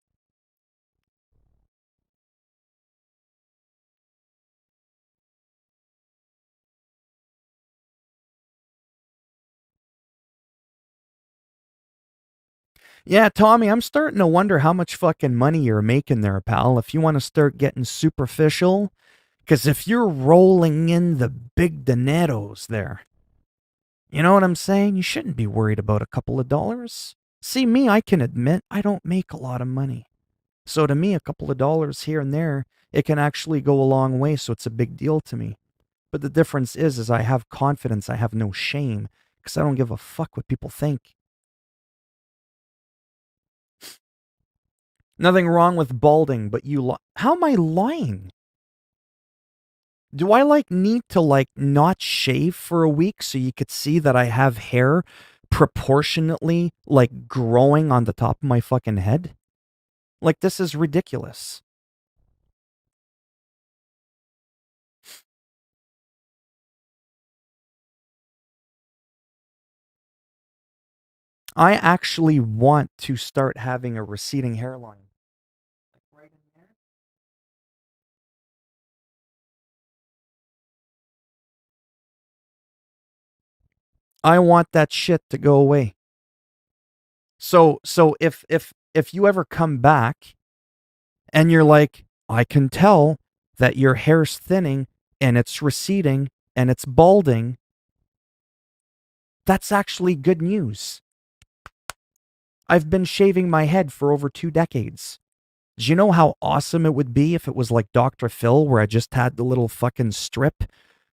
A: Yeah, Tommy, I'm starting to wonder how much fucking money you're making there, pal, if you want to start getting superficial. Because if you're rolling in the big dineros there, you know what I'm saying? You shouldn't be worried about a couple of dollars. See, me, I can admit I don't make a lot of money. So to me, a couple of dollars here and there, it can actually go a long way, so it's a big deal to me. But the difference is I have confidence, I have no shame, because I don't give a fuck what people think. Nothing wrong with balding, but how am I lying? Do I need to not shave for a week so you could see that I have hair proportionately growing on the top of my fucking head? This is ridiculous. I actually want to start having a receding hairline. Right in there. I want that shit to go away. So if you ever come back and you're like, I can tell that your hair's thinning and it's receding and it's balding, that's actually good news. I've been shaving my head for over 2 decades. Do you know how awesome it would be if it was like Dr. Phil, where I just had the little fucking strip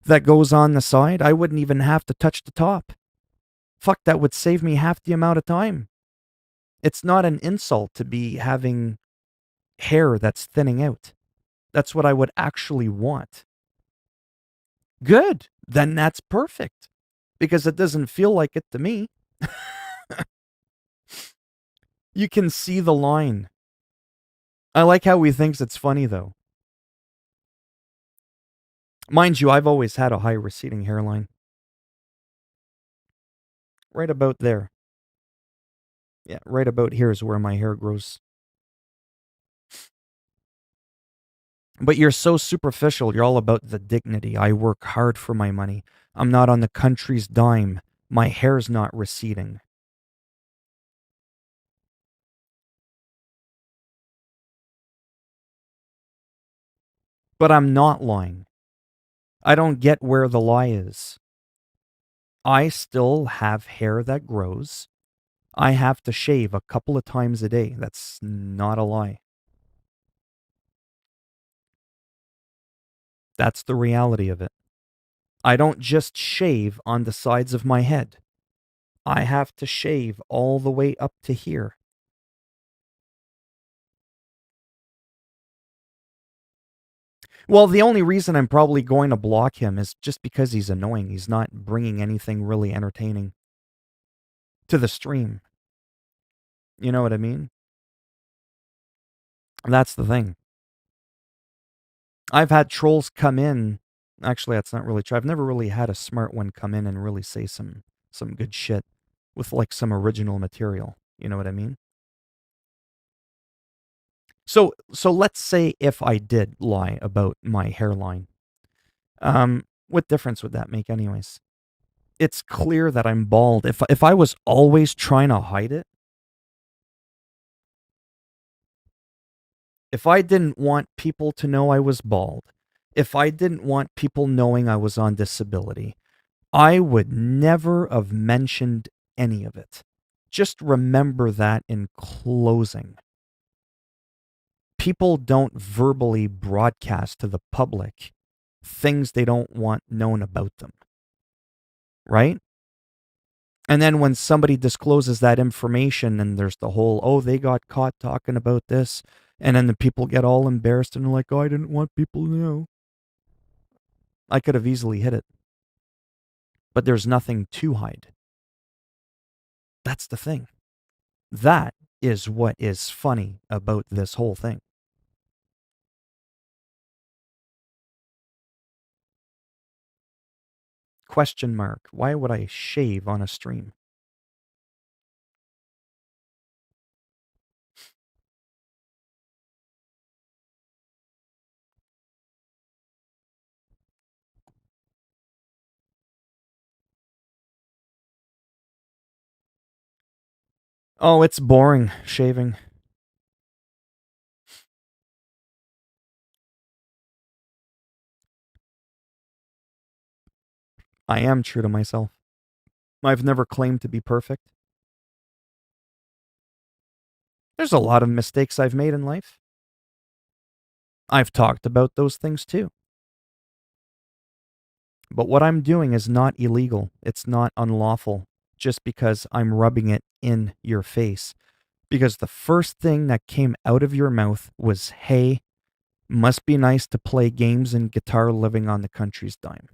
A: that goes on the side? I wouldn't even have to touch the top. Fuck, that would save me half the amount of time. It's not an insult to be having hair that's thinning out. That's what I would actually want. Good. Then that's perfect. Because it doesn't feel like it to me. You can see the line. I like how he thinks it's funny, though. Mind you, I've always had a high receding hairline. Right about there. Yeah, right about here is where my hair grows. But you're so superficial. You're all about the dignity. I work hard for my money. I'm not on the country's dime. My hair's not receding. But I'm not lying. I don't get where the lie is. I still have hair that grows. I have to shave a couple of times a day. That's not a lie. That's the reality of it. I don't just shave on the sides of my head. I have to shave all the way up to here. Well, the only reason I'm probably going to block him is just because he's annoying. He's not bringing anything really entertaining to the stream. You know what I mean? That's the thing. I've had trolls come in. Actually, that's not really true. I've never really had a smart one come in and really say some good shit with some original material. You know what I mean? So let's say if I did lie about my hairline. What difference would that make anyways? It's clear that I'm bald. If I was always trying to hide it, if I didn't want people to know I was bald, if I didn't want people knowing I was on disability, I would never have mentioned any of it. Just remember that in closing. People don't verbally broadcast to the public things they don't want known about them. Right? And then when somebody discloses that information and there's the whole, oh, they got caught talking about this, and then the people get all embarrassed and they're like, oh, I didn't want people to know. I could have easily hid it. But there's nothing to hide. That's the thing. That is what is funny about this whole thing. Question mark. Why would I shave on a stream? Oh, it's boring, shaving. I am true to myself. I've never claimed to be perfect. There's a lot of mistakes I've made in life. I've talked about those things too. But what I'm doing is not illegal. It's not unlawful just because I'm rubbing it in your face. Because the first thing that came out of your mouth was, hey, must be nice to play games and guitar living on the country's dime.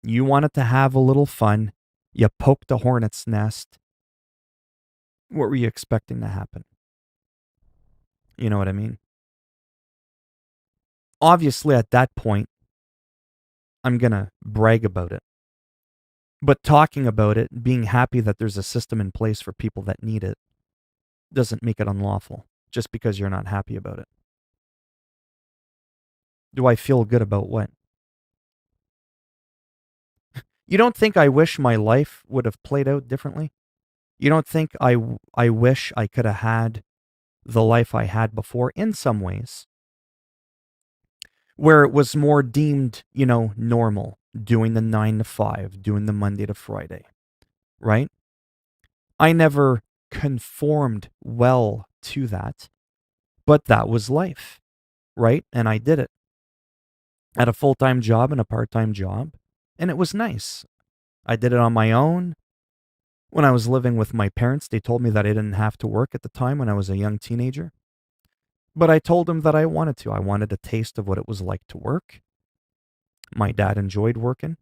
A: You wanted to have a little fun. You poked a hornet's nest. What were you expecting to happen? You know what I mean? Obviously, at that point, I'm going to brag about it. But talking about it, being happy that there's a system in place for people that need it, doesn't make it unlawful just because you're not happy about it. Do I feel good about what? You don't think I wish my life would have played out differently? You don't think I wish I could have had the life I had before in some ways, where it was more deemed, normal, doing the 9 to 5, doing the Monday to Friday, right? I never conformed well to that, but that was life, right? And I did it. I had a full-time job and a part-time job, and it was nice. I did it on my own. When I was living with my parents, they told me that I didn't have to work at the time when I was a young teenager. But I told them that I wanted to. I wanted a taste of what it was like to work. My dad enjoyed working.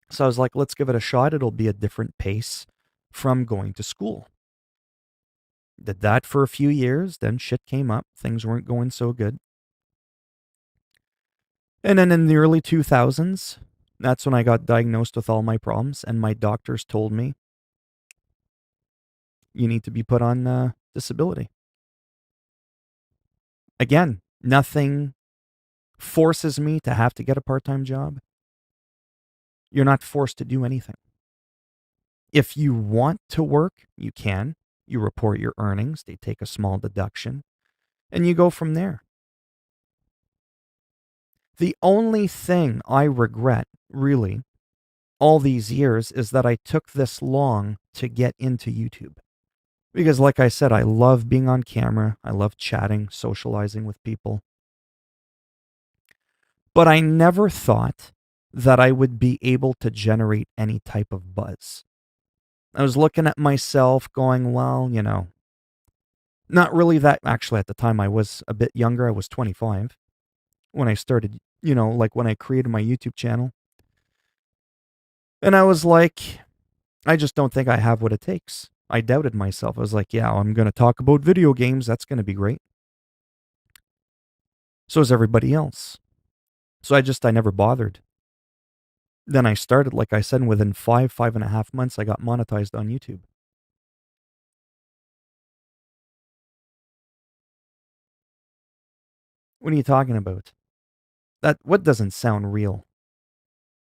A: So I was like, let's give it a shot. It'll be a different pace from going to school. Did that for a few years. Then shit came up. Things weren't going so good. And then in the early 2000s, that's when I got diagnosed with all my problems. And my doctors told me, you need to be put on disability. Again, nothing forces me to have to get a part-time job. You're not forced to do anything. If you want to work, you can. You report your earnings, they take a small deduction, and you go from there. The only thing I regret, really, all these years is that I took this long to get into YouTube. Because, like I said, I love being on camera, I love chatting, socializing with people. But I never thought that I would be able to generate any type of buzz. I was looking at myself going, well, not really that. Actually, at the time I was a bit younger. I was 25 when I started, like when I created my YouTube channel. And I was like, I just don't think I have what it takes. I doubted myself. I was like, yeah, I'm going to talk about video games. That's going to be great. So is everybody else. So I never bothered. Then I started, like I said, and within 5.5 months, I got monetized on YouTube. What are you talking about? What doesn't sound real?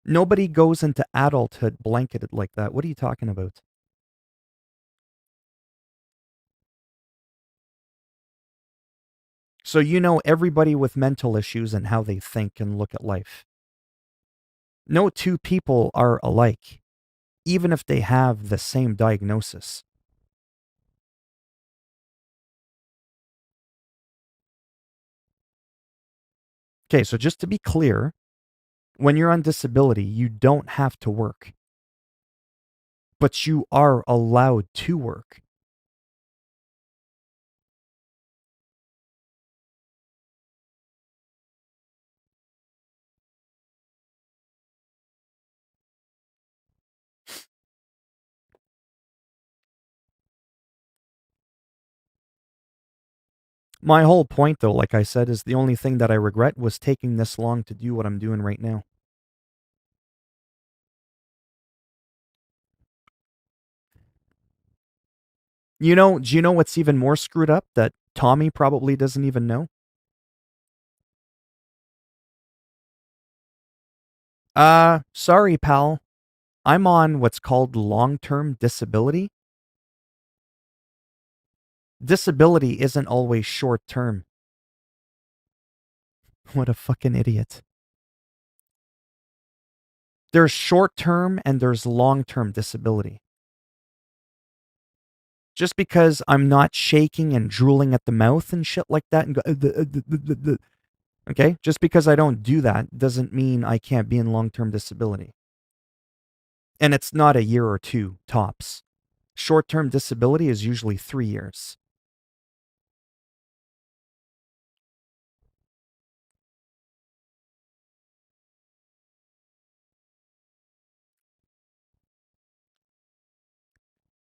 A: Nobody goes into adulthood blanketed like that. What are you talking about? So you know everybody with mental issues and how they think and look at life. No two people are alike, even if they have the same diagnosis. Okay, so just to be clear, when you're on disability, you don't have to work, but you are allowed to work. My whole point, though, like I said, is the only thing that I regret was taking this long to do what I'm doing right now. Do you know what's even more screwed up that Tommy probably doesn't even know? Sorry, pal. I'm on what's called long-term disability. Disability isn't always short-term. What a fucking idiot. There's short-term and there's long-term disability. Just because I'm not shaking and drooling at the mouth and shit like that and go, okay? Just because I don't do that doesn't mean I can't be in long-term disability. And it's not a year or two, tops. Short-term disability is usually 3 years.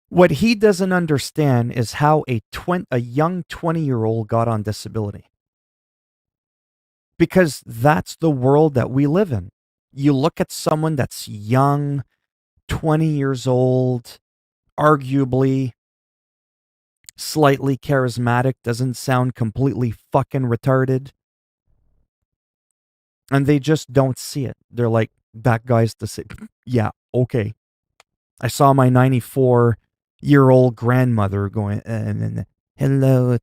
A: What he doesn't understand is how a young 20-year-old got on disability. Because that's the world that we live in. You look at someone that's young, 20 years old, arguably slightly charismatic, doesn't sound completely fucking retarded, and they just don't see it. They're like, that guy's disabled. Yeah, okay. I saw my 94-year-old grandmother going, hello,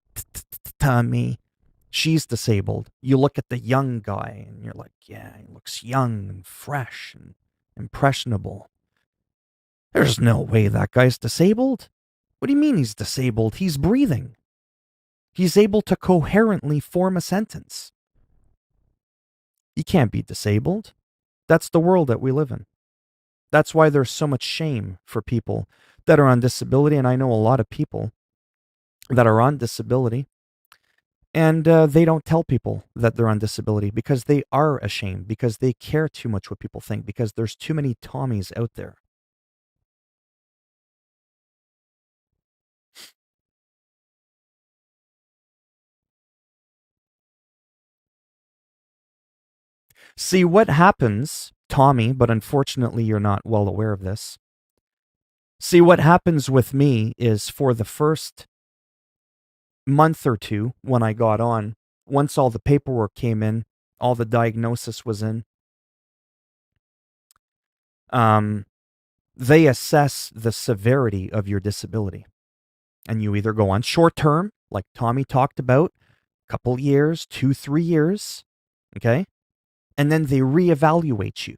A: Tommy. She's disabled. You look at the young guy and you're like, yeah, he looks young and fresh and impressionable. There's no way that guy's disabled. What do you mean he's disabled? He's breathing. He's able to coherently form a sentence. You can't be disabled. That's the world that we live in. That's why there's so much shame for people that are on disability. And I know a lot of people that are on disability and they don't tell people that they're on disability because they are ashamed, because they care too much what people think, because there's too many Tommies out there. See, what happens, Tommy, but unfortunately you're not well aware of this. See, what happens with me is for the first month or two when I got on, once all the paperwork came in, all the diagnosis was in, they assess the severity of your disability. And you either go on short term, like Tommy talked about, a couple years, 2-3 years, okay? And then they reevaluate you,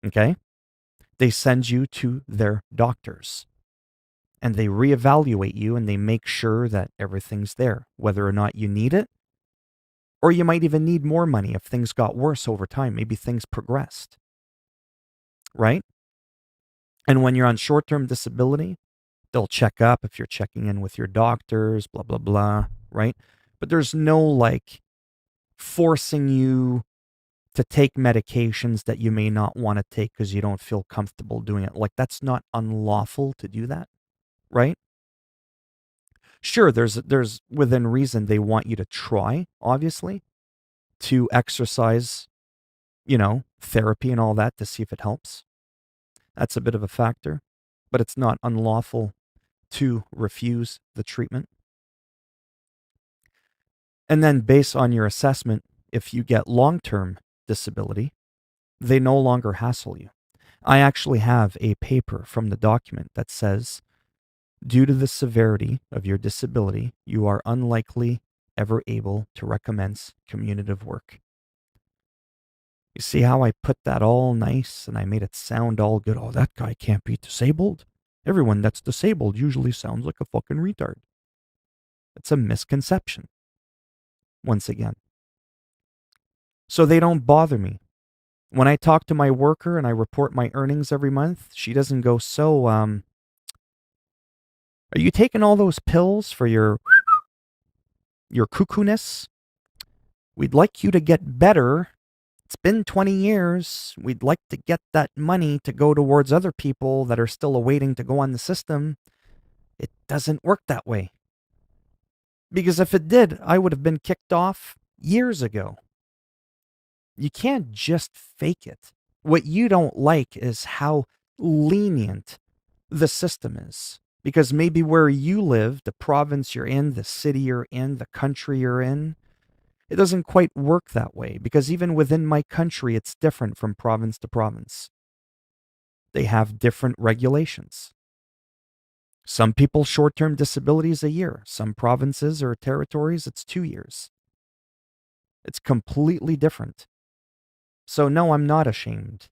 A: okay? They send you to their doctors and they reevaluate you and they make sure that everything's there, whether or not you need it, or you might even need more money if things got worse over time. Maybe things progressed, right? And when you're on short-term disability, they'll check up if you're checking in with your doctors, blah, blah, blah, right? But there's no like forcing you to take medications that you may not want to take because you don't feel comfortable doing it. Like that's not unlawful to do that, right? Sure, there's within reason they want you to try, obviously, to exercise, therapy and all that to see if it helps. That's a bit of a factor, but it's not unlawful to refuse the treatment. And then based on your assessment, if you get long-term disability, they no longer hassle you. I actually have a paper from the document that says, due to the severity of your disability, you are unlikely ever able to recommence communicative work. You see how I put that all nice and I made it sound all good? Oh, that guy can't be disabled. Everyone that's disabled usually sounds like a fucking retard. It's a misconception. Once again. So they don't bother me. When I talk to my worker and I report my earnings every month, she doesn't go, so, are you taking all those pills for your cuckoo-ness? We'd like you to get better. It's been 20 years. We'd like to get that money to go towards other people that are still awaiting to go on the system. It doesn't work that way. Because if it did, I would have been kicked off years ago. You can't just fake it. What you don't like is how lenient the system is. Because maybe where you live, the province you're in, the city you're in, the country you're in, it doesn't quite work that way. Because even within my country, it's different from province to province. They have different regulations. Some people, short term disability is a year. Some provinces or territories, it's 2 years. It's completely different. So, no, I'm not ashamed.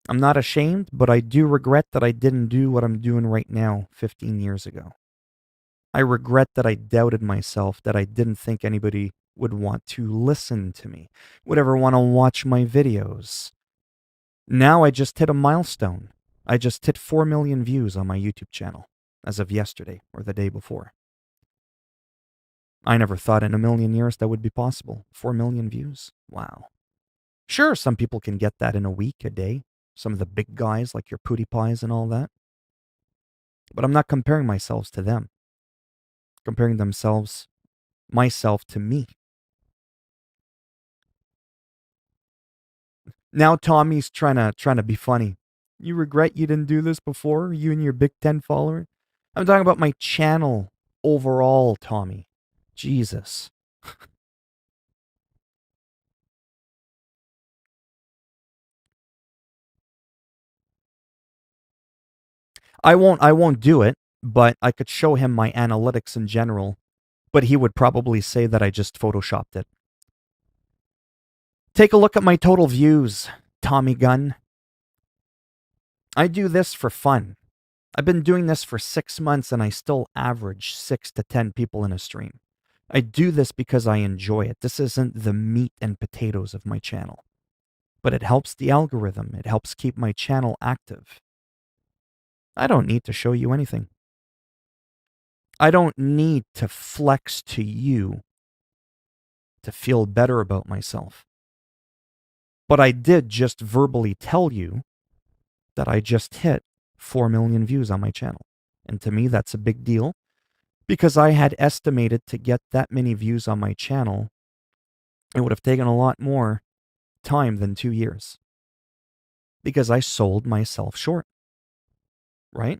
A: I'm not ashamed, but I do regret that I didn't do what I'm doing right now 15 years ago. I regret that I doubted myself, that I didn't think anybody would want to listen to me, would ever want to watch my videos. Now I just hit a milestone. I just hit 4 million views on my YouTube channel as of yesterday or the day before. I never thought in a million years that would be possible. 4 million views. Wow. Sure, some people can get that in a week, a day. Some of the big guys like your PewDiePies and all that. But I'm not comparing myself to them. Comparing myself to me. Now Tommy's trying to be funny. You regret you didn't do this before? You and your Big 10 follower? I'm talking about my channel overall, Tommy. Jesus. I won't do it, but I could show him my analytics in general, but he would probably say that I just photoshopped it. Take a look at my total views, Tommy Gunn. I do this for fun. I've been doing this for 6 months and I still average 6 to 10 people in a stream. I do this because I enjoy it. This isn't the meat and potatoes of my channel. But it helps the algorithm. It helps keep my channel active. I don't need to show you anything. I don't need to flex to you to feel better about myself. But I did just verbally tell you that I just hit 4 million views on my channel. And to me, that's a big deal because I had estimated to get that many views on my channel, it would have taken a lot more time than 2 years because I sold myself short. Right?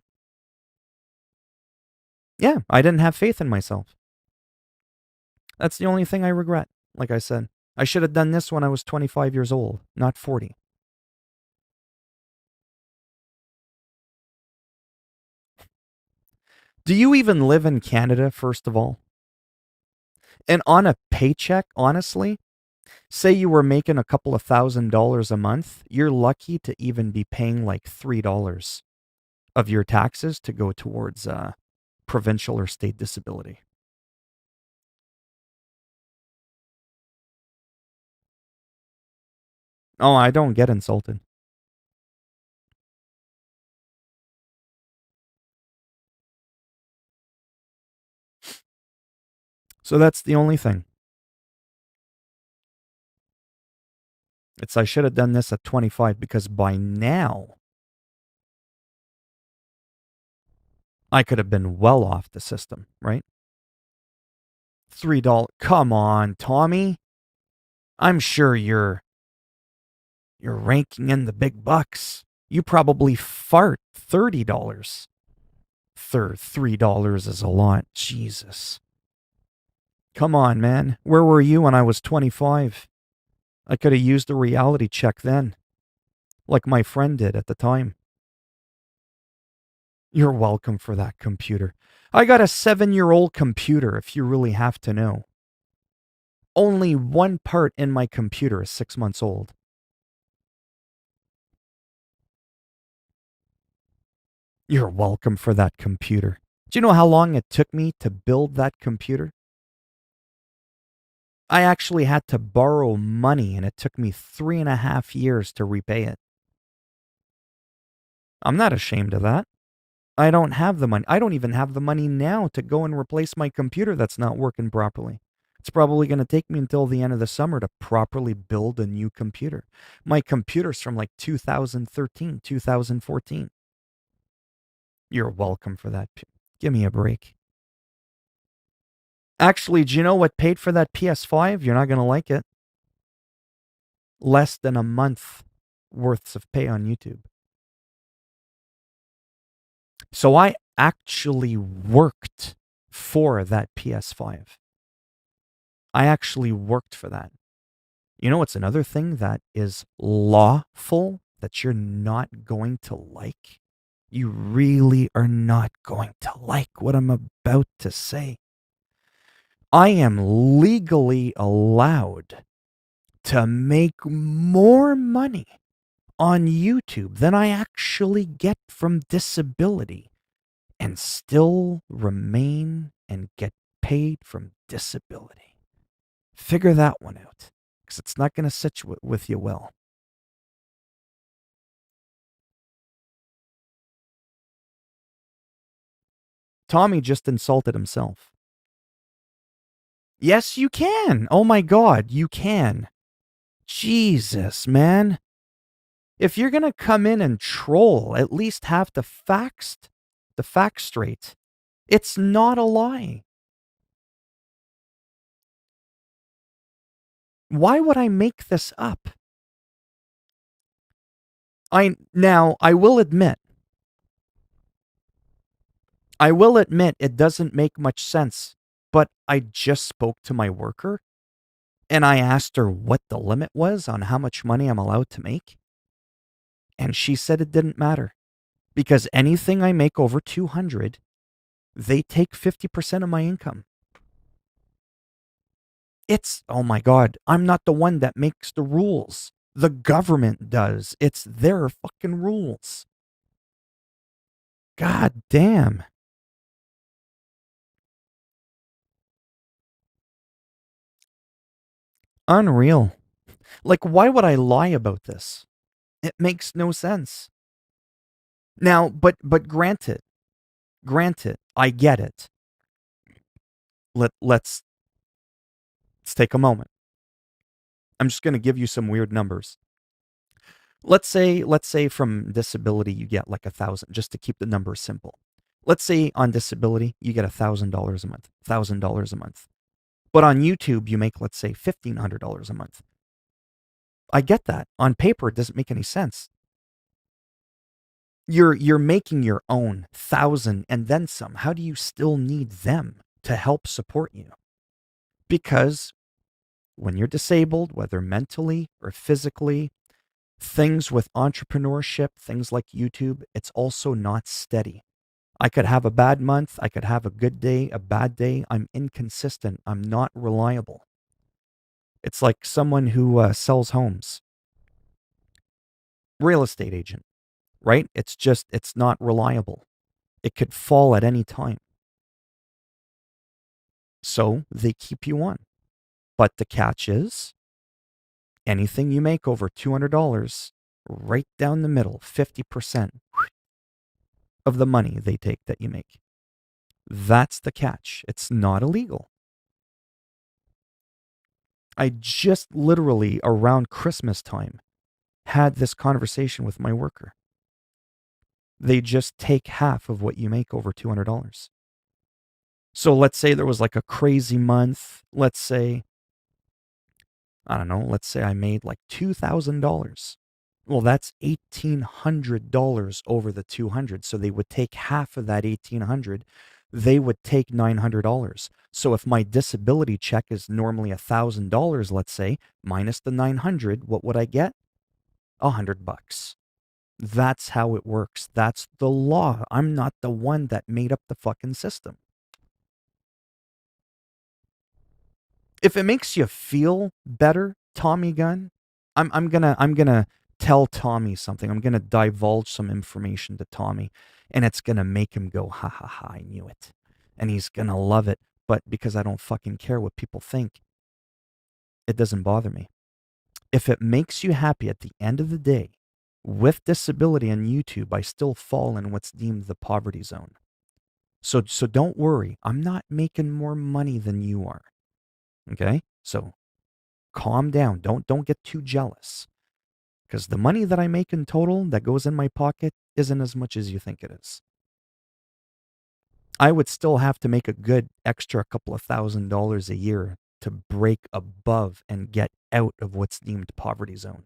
A: Yeah, I didn't have faith in myself. That's the only thing I regret. Like I said, I should have done this when I was 25 years old, not 40. Do you even live in Canada, first of all? And on a paycheck, honestly, say you were making a couple of $1,000s a month, you're lucky to even be paying like $3 of your taxes to go towards provincial or state disability. Oh, I don't get insulted. So that's the only thing. I should have done this at 25 because by now I could have been well off the system, right? $3. Come on, Tommy. I'm sure you're ranking in the big bucks. You probably fart $30. $3 is a lot. Jesus. Come on, man. Where were you when I was 25? I could have used a reality check then, like my friend did at the time. You're welcome for that computer. I got a 7-year-old computer, if you really have to know. Only one part in my computer is 6 months old. You're welcome for that computer. Do you know how long it took me to build that computer? I actually had to borrow money and it took me 3.5 years to repay it. I'm not ashamed of that. I don't have the money. I don't even have the money now to go and replace my computer that's not working properly. It's probably going to take me until the end of the summer to properly build a new computer. My computer's from like 2013, 2014. You're welcome for that. Give me a break. Actually, do you know what paid for that PS5? You're not going to like it. Less than a month worth of pay on YouTube. So I actually worked for that PS5. I actually worked for that. You know what's another thing that is lawful that you're not going to like? You really are not going to like what I'm about to say. I am legally allowed to make more money on YouTube than I actually get from disability and still remain and get paid from disability. Figure that one out, because it's not going to sit with you well. Tommy just insulted himself. Yes, you can. Oh my God, you can. Jesus, man. If you're going to come in and troll, at least have the facts straight. It's not a lie. Why would I make this up? I will admit it doesn't make much sense, but I just spoke to my worker and I asked her what the limit was on how much money I'm allowed to make. And she said it didn't matter because anything I make over 200, they take 50% of my income. Oh my God, I'm not the one that makes the rules. The government does. It's their fucking rules. God damn. Unreal. Like, why would I lie about this? It makes no sense. Now, but granted, I get it. Let's take a moment. I'm just going to give you some weird numbers. Let's say from disability you get like 1,000, just to keep the numbers simple. Let's say on disability you get $1,000 a month, $1,000 a month. But on YouTube you make, let's say, $1,500 a month. I get that. On paper it doesn't make any sense. You're making your own 1,000 and then some. How do you still need them to help support you? Because when you're disabled, whether mentally or physically, things with entrepreneurship, things like YouTube, it's also not steady. I could have a bad month. I could have a good day, a bad day. I'm inconsistent. I'm not reliable. It's like someone who sells homes. Real estate agent, right? It's not reliable. It could fall at any time. So they keep you on. But the catch is anything you make over $200, right down the middle, 50% of the money they take that you make. That's the catch. It's not illegal. I just literally around Christmas time had this conversation with my worker. They just take half of what you make over $200. So let's say there was like a crazy month. Let's say, I don't know, let's say I made like $2,000. Well, that's $1,800 over the 200. So they would take half of that 1,800. They would take $900. So if my disability check is normally $1,000, let's say, minus the 900, what would I get? $100. That's how it works. That's the law. I'm not the one that made up the fucking system. If it makes you feel better, Tommy Gunn, I'm gonna tell Tommy something. I'm gonna divulge some information to Tommy, and it's gonna make him go, ha ha ha, I knew it. And he's gonna love it. But because I don't fucking care what people think, it doesn't bother me. If it makes you happy at the end of the day, with disability on YouTube, I still fall in what's deemed the poverty zone. So don't worry. I'm not making more money than you are. Okay? So calm down. Don't get too jealous. Because the money that I make in total that goes in my pocket isn't as much as you think it is. I would still have to make a good extra couple of $1,000 a year to break above and get out of what's deemed poverty zone.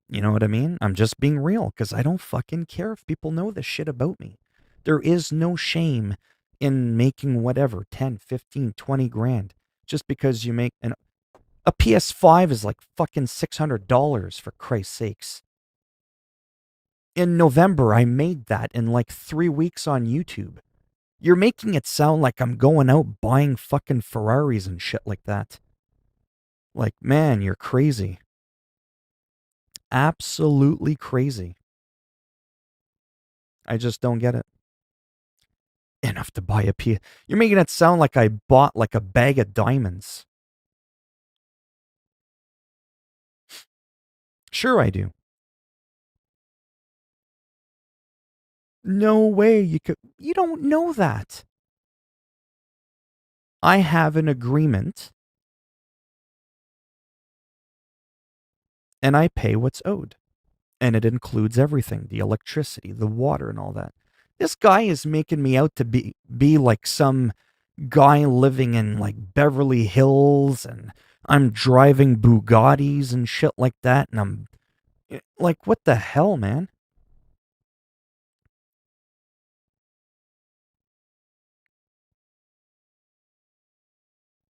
A: You know what I mean? I'm just being real because I don't fucking care if people know this shit about me. There is no shame in making whatever, 10, 15, 20 grand just because you make a PS5 is like fucking $600 for Christ's sakes. In November, I made that in like 3 weeks on YouTube. You're making it sound like I'm going out buying fucking Ferraris and shit like that. Like, man, you're crazy. Absolutely crazy. I just don't get it. Enough to buy a P. You're making it sound like I bought like a bag of diamonds. Sure I do. No way you could. You don't know that. I have an agreement and I pay what's owed. And it includes everything, the electricity, the water and all that. This guy is making me out to be like some guy living in like Beverly Hills and I'm driving Bugattis and shit like that and I'm like, what the hell, man?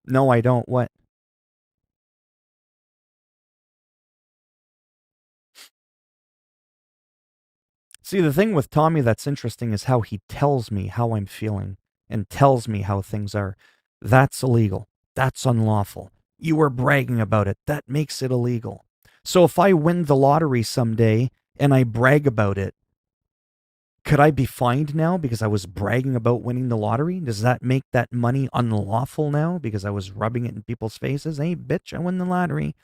A: No, I don't. What? See, the thing with Tommy that's interesting is how he tells me how I'm feeling and tells me how things are. That's illegal. That's unlawful. You were bragging about it. That makes it illegal. So if I win the lottery someday and I brag about it, could I be fined now because I was bragging about winning the lottery? Does that make that money unlawful now because I was rubbing it in people's faces? Hey, bitch, I won the lottery.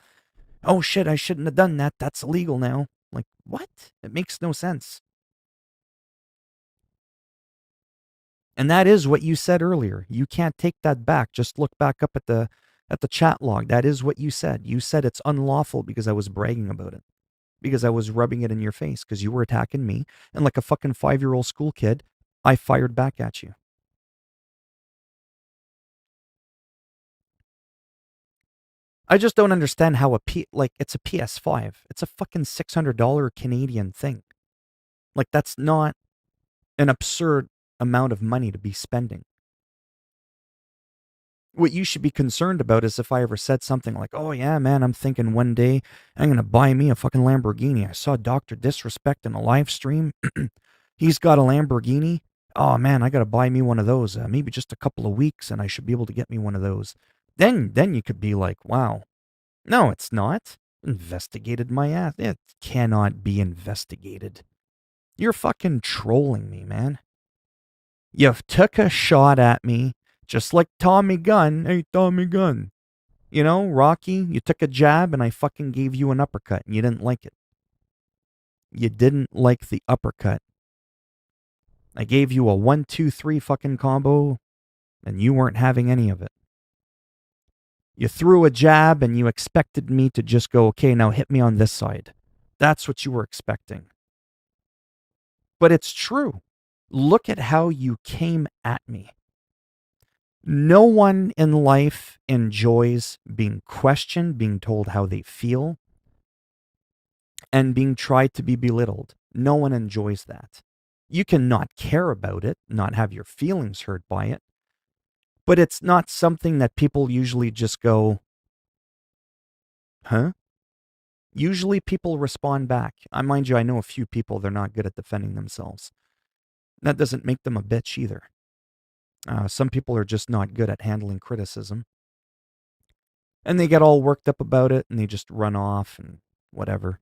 A: Oh shit, I shouldn't have done that. That's illegal now. Like, what? It makes no sense. And that is what you said earlier. You can't take that back. Just look back up at the chat log. That is what you said. You said it's unlawful because I was bragging about it. Because I was rubbing it in your face because you were attacking me and like a fucking 5-year-old school kid, I fired back at you. I just don't understand how it's a PS5. It's a fucking $600 Canadian thing. Like that's not an absurd amount of money to be spending. What you should be concerned about is if I ever said something like, oh yeah, man, I'm thinking one day I'm going to buy me a fucking Lamborghini. I saw Dr. Disrespect in a live stream. He's got a Lamborghini. Oh man, I got to buy me one of those. Maybe just a couple of weeks and I should be able to get me one of those. Then you could be like, wow. No, it's not. Investigated my ass. It cannot be investigated. You're fucking trolling me, man. You've took a shot at me, just like Tommy Gunn. Hey, Tommy Gunn. You know, Rocky, you took a jab and I fucking gave you an uppercut and you didn't like it. You didn't like the uppercut. I gave you a 1, 2, 3 fucking combo and you weren't having any of it. You threw a jab and you expected me to just go, okay, now hit me on this side. That's what you were expecting. But it's true. Look at how you came at me. No one in life enjoys being questioned, being told how they feel, and being tried to be belittled. No one enjoys that. You can not care about it, not have your feelings hurt by it, but it's not something that people usually just go, huh? Usually people respond back. Mind you, I know a few people, they're not good at defending themselves. That doesn't make them a bitch either. Some people are just not good at handling criticism. And they get all worked up about it and they just run off and whatever.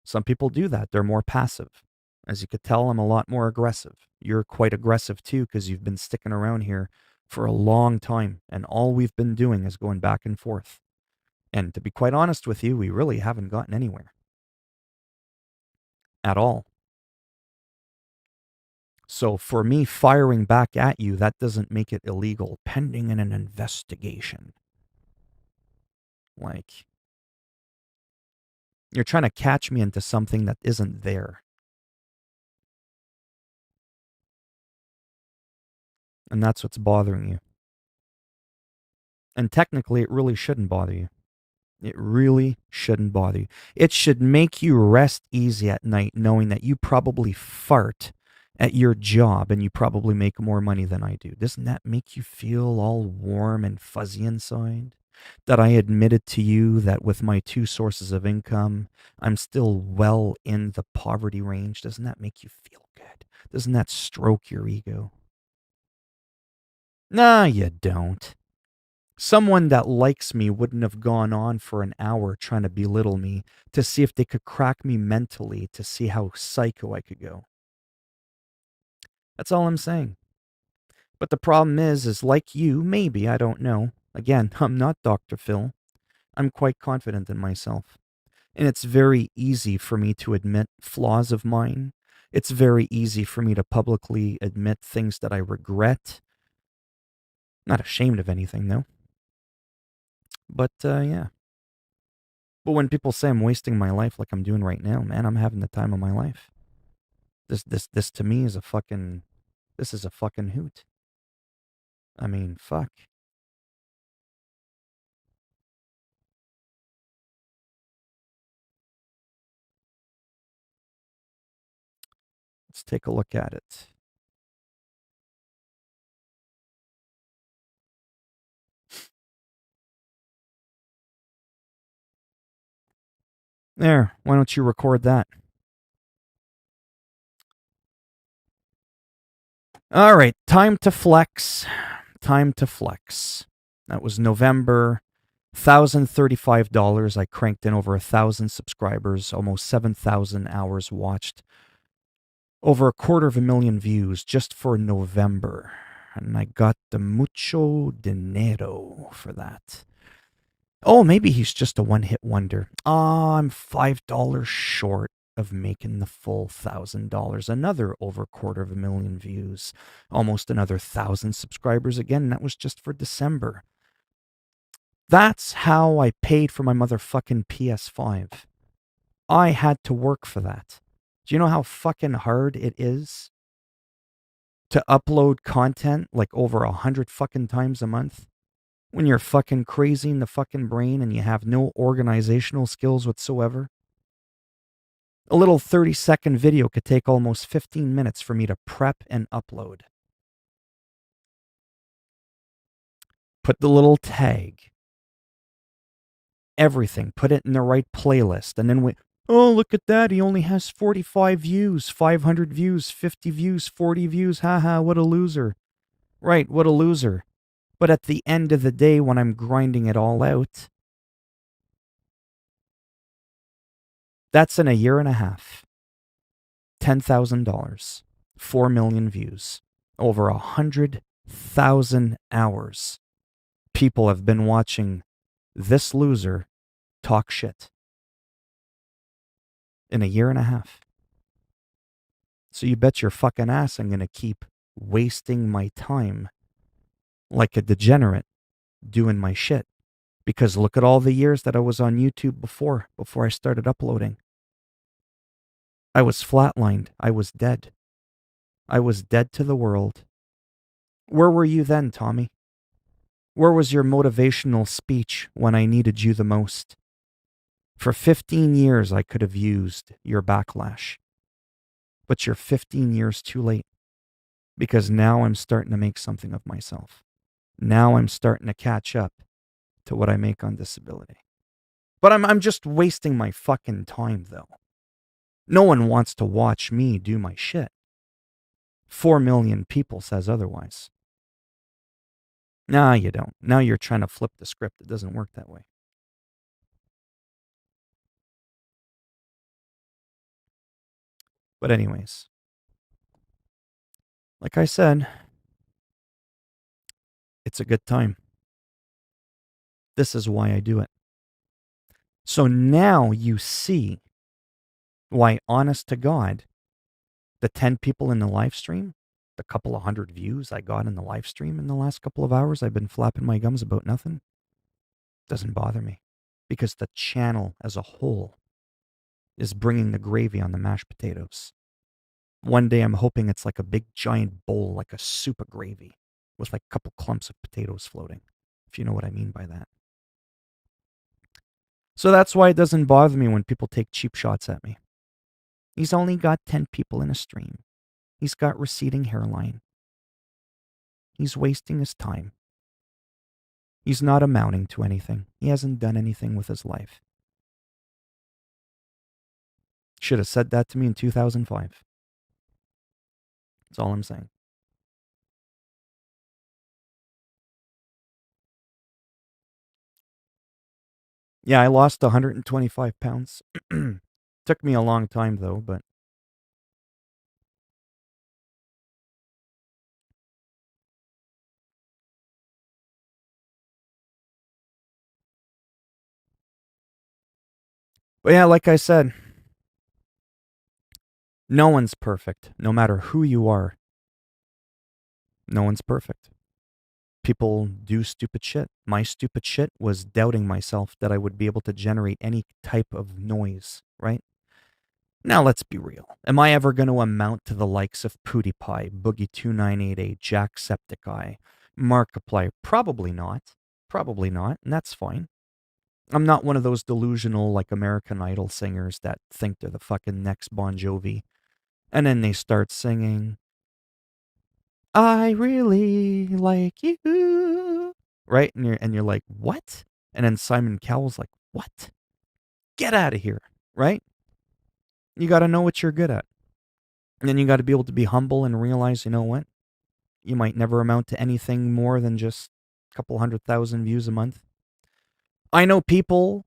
A: Some people do that. They're more passive. As you could tell, I'm a lot more aggressive. You're quite aggressive too because you've been sticking around here for a long time. And all we've been doing is going back and forth. And to be quite honest with you, we really haven't gotten anywhere. At all. So for me firing back at you, that doesn't make it illegal, pending in an investigation. Like, you're trying to catch me into something that isn't there. And that's what's bothering you. And technically, it really shouldn't bother you. It really shouldn't bother you. It should make you rest easy at night knowing that you probably fart at your job and you probably make more money than I do. Doesn't that make you feel all warm and fuzzy inside? That I admitted to you that with my 2 sources of income, I'm still well in the poverty range. Doesn't that make you feel good? Doesn't that stroke your ego? Nah, you don't. Someone that likes me wouldn't have gone on for an hour trying to belittle me to see if they could crack me mentally to see how psycho I could go. That's all I'm saying. But the problem is like you, maybe, I don't know. Again, I'm not Dr. Phil. I'm quite confident in myself. And it's very easy for me to admit flaws of mine. It's very easy for me to publicly admit things that I regret. Not ashamed of anything, though. But, yeah. But when people say I'm wasting my life like I'm doing right now, man, I'm having the time of my life. This to me is a fucking, this is a fucking hoot. I mean, fuck. Let's take a look at it. There, why don't you record that? All right, time to flex. Time to flex. That was November. $1,035. I cranked in over 1,000 subscribers, almost 7,000 hours watched, over 250,000 views just for November. And I got the mucho dinero for that. Oh, maybe he's just a one-hit wonder. I'm $5 short of making the full $1,000. Another over 250,000 views. Almost another 1,000 subscribers again. And that was just for December. That's how I paid for my motherfucking PS5. I had to work for that. Do you know how fucking hard it is to upload content like over 100 fucking times a month? When you're fucking crazy in the fucking brain and you have no organizational skills whatsoever? A little 30-second video could take almost 15 minutes for me to prep and upload. Put the little tag. Everything. Put it in the right playlist. And then oh, look at that. He only has 45 views, 500 views, 50 views, 40 views. Haha, what a loser. Right, what a loser. But at the end of the day, when I'm grinding it all out, that's in a year and a half. $10,000. 4 million views. Over 100,000 hours. People have been watching this loser talk shit. In a year and a half. So you bet your fucking ass I'm going to keep wasting my time like a degenerate doing my shit. Because look at all the years that I was on YouTube before I started uploading. I was flatlined. I was dead. I was dead to the world. Where were you then, Tommy? Where was your motivational speech when I needed you the most? For 15 years, I could have used your backlash. But you're 15 years too late. Because now I'm starting to make something of myself. Now I'm starting to catch up to what I make on disability. But I'm just wasting my fucking time, though. No one wants to watch me do my shit. 4 million people says otherwise. Nah, you don't. Now you're trying to flip the script. It doesn't work that way. But anyways, like I said, it's a good time. This is why I do it. So now you see why, honest to God, the 10 people in the live stream, the couple of hundred views I got in the live stream in the last couple of hours, I've been flapping my gums about nothing. Doesn't bother me. Because the channel as a whole is bringing the gravy on the mashed potatoes. One day I'm hoping it's like a big giant bowl, like a soup of gravy. with like a couple clumps of potatoes floating, if you know what I mean by that. So that's why it doesn't bother me when people take cheap shots at me. He's only got 10 people in a stream. He's got receding hairline. He's wasting his time. He's not amounting to anything. He hasn't done anything with his life. Should have said that to me in 2005. That's all I'm saying. Yeah, I lost 125 pounds. Took me a long time, though, but yeah, like I said, no one's perfect, no matter who you are. No one's perfect. People do stupid shit. My stupid shit was doubting myself that I would be able to generate any type of noise, right? Now let's be real. Am I ever going to amount to the likes of PewDiePie, Boogie2988, Jacksepticeye, Markiplier? Probably not. Probably not, and that's fine. I'm not one of those delusional, like, American Idol singers that think they're the fucking next Bon Jovi. And then they start singing, I really like you. Right? And you're like, what? And then Simon Cowell's like, what? Get out of here. Right? You got to know what you're good at. And then you got to be able to be humble and realize, you know what? You might never amount to anything more than just a couple 100,000 views a month. I know people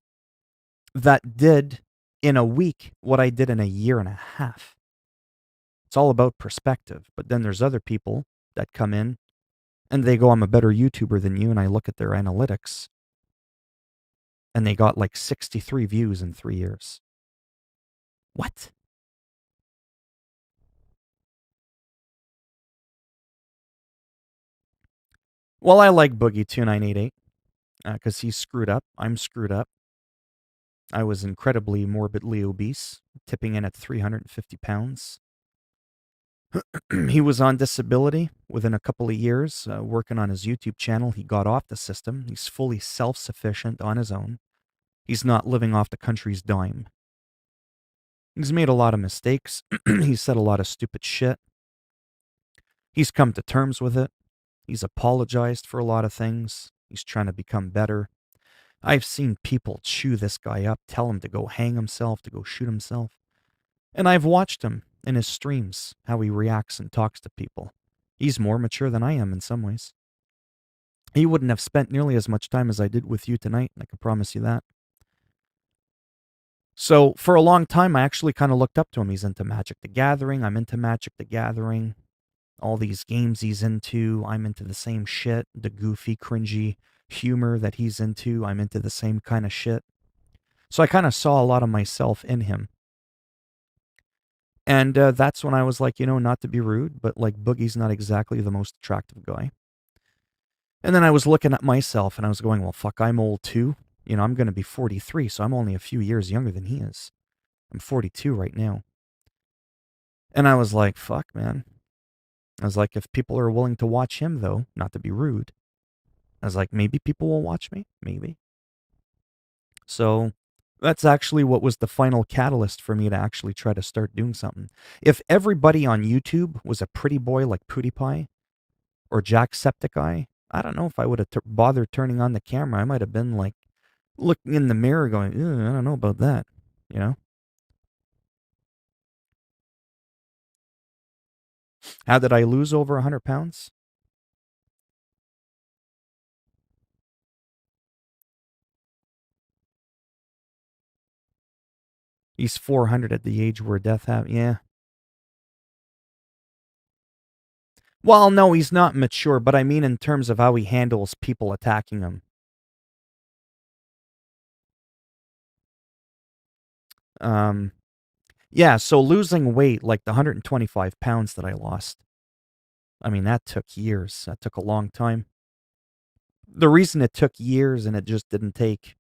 A: that did in a week what I did in a year and a half. It's all about perspective. But then there's other people that come in and they go, I'm a better YouTuber than you. And I look at their analytics and they got like 63 views in 3 years. What? Well, I like Boogie2988 because he's screwed up. I'm screwed up. I was incredibly morbidly obese, tipping in at 350 pounds. He was on disability within a couple of years, working on his YouTube channel. He got off the system. He's fully self-sufficient on his own. He's not living off the country's dime. He's made a lot of mistakes. He's said a lot of stupid shit. He's come to terms with it. He's apologized for a lot of things. He's trying to become better. I've seen people chew this guy up, tell him to go hang himself, to go shoot himself. And I've watched him in his streams, how he reacts and talks to people. He's more mature than I am in some ways. He wouldn't have spent nearly as much time as I did with you tonight, I can promise you that. So for a long time, I actually kind of looked up to him. He's into Magic the Gathering. I'm into Magic the Gathering. All these games he's into, I'm into the same shit. The goofy, cringy humor that he's into, I'm into the same kind of shit. So I kind of saw a lot of myself in him. And that's when I was like, you know, not to be rude, but like Boogie's not exactly the most attractive guy. And then I was looking at myself and I was going, well, fuck, I'm old too. You know, I'm going to be 43, so I'm only a few years younger than he is. I'm 42 right now. And I was like, fuck, man. I was like, if people are willing to watch him, though, not to be rude, I was like, maybe people will watch me. Maybe. So that's actually what was the final catalyst for me to actually try to start doing something. If everybody on YouTube was a pretty boy like PewDiePie or Jacksepticeye, I don't know if I would have bothered turning on the camera. I might have been like looking in the mirror going, I don't know about that, you know? How did I lose over 100 pounds? He's 400 at the age where death happened. Yeah. Well, no, he's not mature, but I mean in terms of how he handles people attacking him. Yeah, so losing weight, like the 125 pounds that I lost, I mean, that took years. That took a long time. The reason it took years and it just didn't take,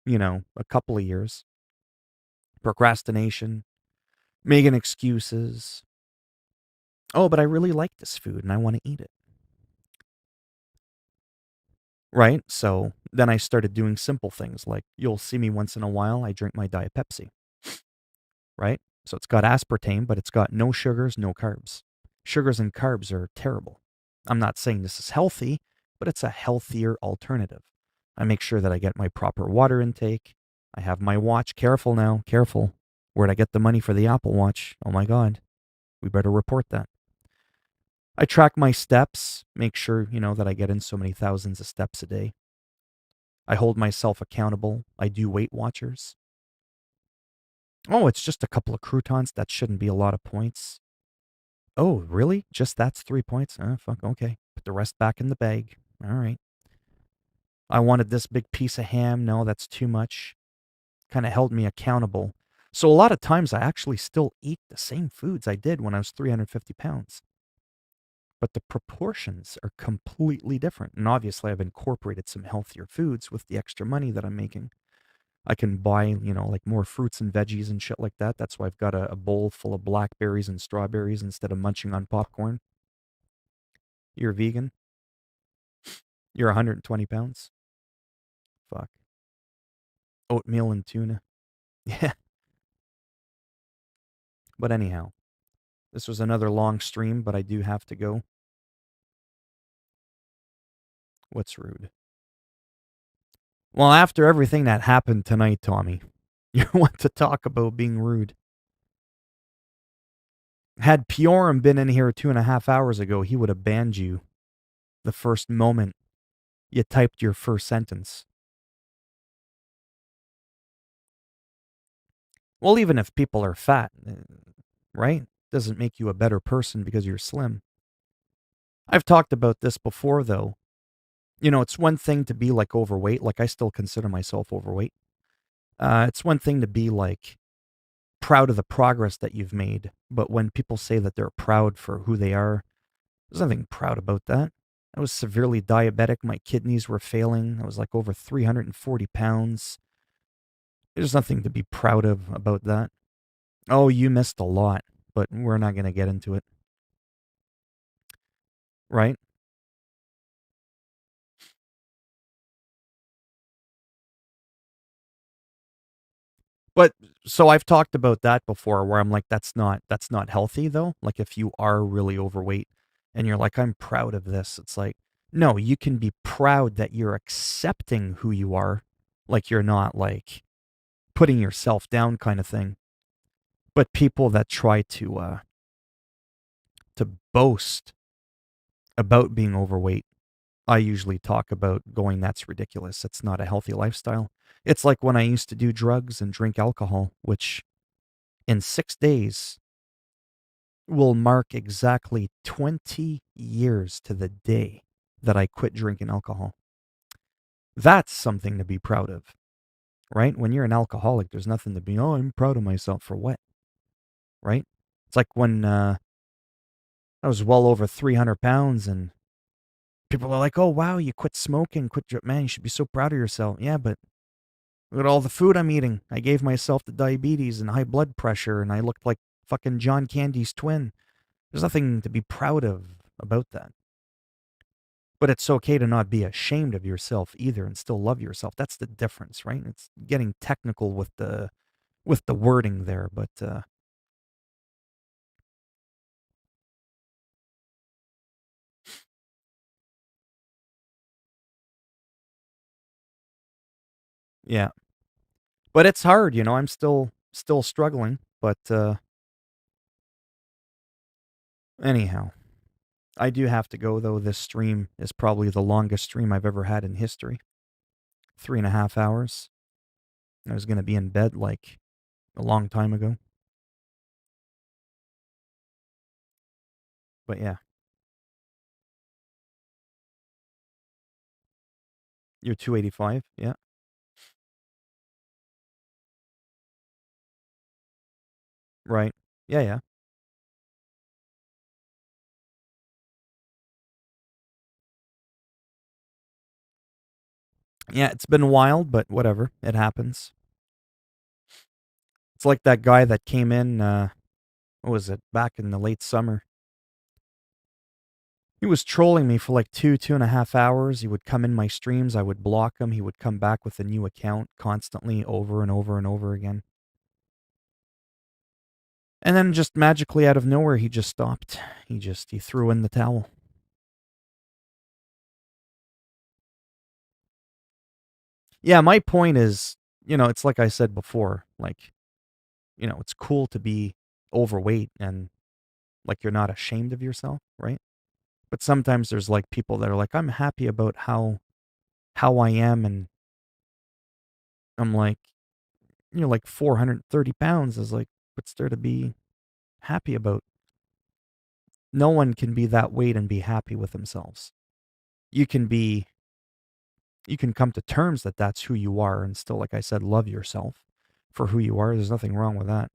A: you know, a couple of years, procrastination, making excuses. Oh, but I really like this food and I want to eat it. right? So then I started doing simple things like you'll see me once in a while, I drink my Diet Pepsi, right? So it's got aspartame, but it's got no sugars, no carbs. Sugars and carbs are terrible. I'm not saying this is healthy, but it's a healthier alternative. I make sure that I get my proper water intake. I have my watch. Careful now, careful. Where'd I get the money for the Apple Watch? Oh my God. We better report that. I track my steps, make sure, that I get in so many thousands of steps a day. I hold myself accountable. I do Weight Watchers. Oh, it's just a couple of croutons. That shouldn't be a lot of points. Oh, really? Just that's 3 points? Fuck, okay. Put the rest back in the bag. All right. I wanted this big piece of ham. No, that's too much. Kind of held me accountable. So a lot of times I actually still eat the same foods I did when I was 350 pounds. But the proportions are completely different. And obviously I've incorporated some healthier foods with the extra money that I'm making. I can buy, like more fruits and veggies and shit like that. That's why I've got a bowl full of blackberries and strawberries instead of munching on popcorn. You're a vegan? You're 120 pounds? Fuck. Oatmeal and tuna. Yeah. But anyhow, this was another long stream, but I do have to go. What's rude? Well, after everything that happened tonight, Tommy, you want to talk about being rude. Had Piorum been in here 2.5 hours ago, he would have banned you the first moment you typed your first sentence. Well, even if people are fat, right? Doesn't make you a better person because you're slim. I've talked about this before, though. It's one thing to be like overweight. Like I still consider myself overweight. It's one thing to be like proud of the progress that you've made. But when people say that they're proud for who they are, there's nothing proud about that. I was severely diabetic. My kidneys were failing. I was like over 340 pounds. There's nothing to be proud of about that. Oh, you missed a lot, but we're not going to get into it. Right? But so I've talked about that before where I'm like, that's not healthy though. Like if you are really overweight and you're like, I'm proud of this. It's like, no, you can be proud that you're accepting who you are. Like you're not like putting yourself down kind of thing. But people that try to boast about being overweight, I usually talk about going, that's ridiculous. It's not a healthy lifestyle. It's like when I used to do drugs and drink alcohol, which in 6 days will mark exactly 20 years to the day that I quit drinking alcohol. That's something to be proud of, right? When you're an alcoholic, there's nothing to be, oh, I'm proud of myself for what, right? It's like when I was well over 300 pounds and people are like, oh, wow, you quit smoking, man, you should be so proud of yourself. Yeah, but look at all the food I'm eating. I gave myself the diabetes and high blood pressure, and I looked like fucking John Candy's twin. There's nothing to be proud of about that. But it's okay to not be ashamed of yourself either and still love yourself. That's the difference, right? It's getting technical with the wording there, but yeah. But it's hard, I'm still struggling, but anyhow, I do have to go though. This stream is probably the longest stream I've ever had in history. 3.5 hours. I was going to be in bed like a long time ago. But yeah. You're 285, yeah. Right. Yeah, yeah. Yeah, it's been wild, but whatever. It happens. It's like that guy that came in, what was it, back in the late summer. He was trolling me for like 2.5 hours. He would come in my streams. I would block him. He would come back with a new account constantly over and over and over again. And then just magically out of nowhere, he just stopped. He threw in the towel. Yeah, my point is, it's like I said before, like, it's cool to be overweight and like you're not ashamed of yourself, right? But sometimes there's like people that are like, I'm happy about how I am, and I'm like, like 430 pounds is like, what's there to be happy about? No one can be that weight and be happy with themselves. You can come to terms that that's who you are and still, like I said, love yourself for who you are. There's nothing wrong with that.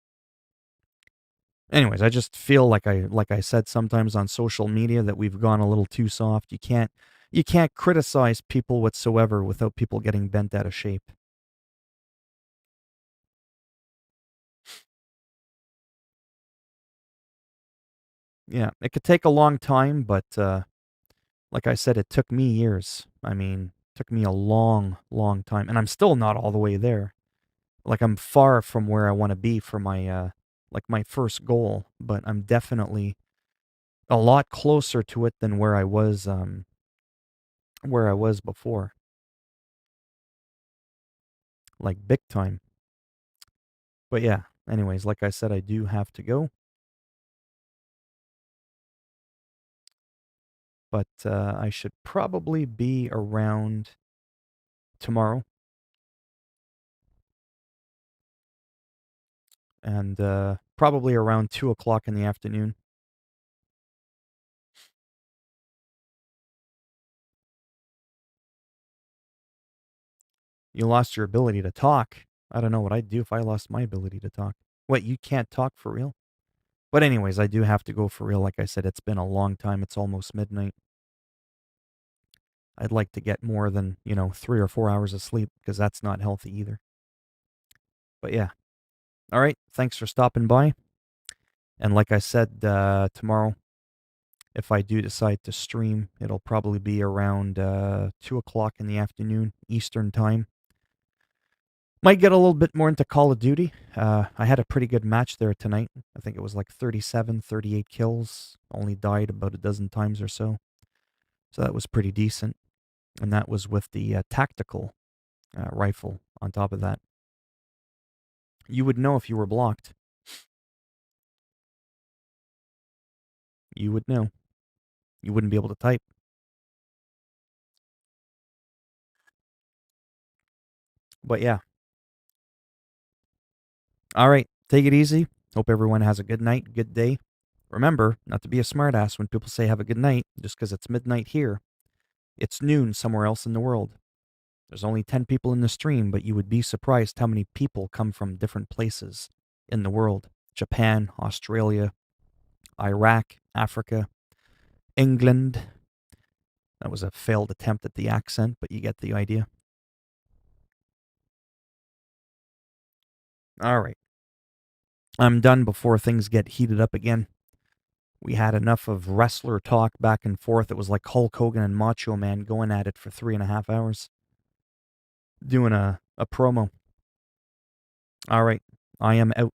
A: Anyways, I just feel like I said sometimes on social media that we've gone a little too soft. You can't criticize people whatsoever without people getting bent out of shape. Yeah, it could take a long time, but like I said, it took me years. I mean, it took me a long, long time, and I'm still not all the way there. Like I'm far from where I want to be for my like my first goal, but I'm definitely a lot closer to it than where I was before. Like big time. But yeah, anyways, like I said, I do have to go. But I should probably be around tomorrow. And probably around 2 o'clock in the afternoon. You lost your ability to talk. I don't know what I'd do if I lost my ability to talk. What, you can't talk for real? But anyways, I do have to go for real. Like I said, it's been a long time. It's almost midnight. I'd like to get more than, 3 or 4 hours of sleep because that's not healthy either. But yeah. All right. Thanks for stopping by. And like I said, tomorrow, if I do decide to stream, it'll probably be around 2 o'clock in the afternoon, Eastern time. Might get a little bit more into Call of Duty. I had a pretty good match there tonight. I think it was like 37, 38 kills. Only died about a dozen times or so. So that was pretty decent. And that was with the tactical rifle on top of that. You would know if you were blocked. You would know. You wouldn't be able to type. But yeah. All right. Take it easy. Hope everyone has a good night, good day. Remember not to be a smartass when people say have a good night just because it's midnight here. It's noon somewhere else in the world. There's only 10 people in the stream, but you would be surprised how many people come from different places in the world. Japan, Australia, Iraq, Africa, England. That was a failed attempt at the accent, but you get the idea. All right. I'm done before things get heated up again. We had enough of wrestler talk back and forth. It was like Hulk Hogan and Macho Man going at it for 3.5 hours. Doing a promo. All right. I am out.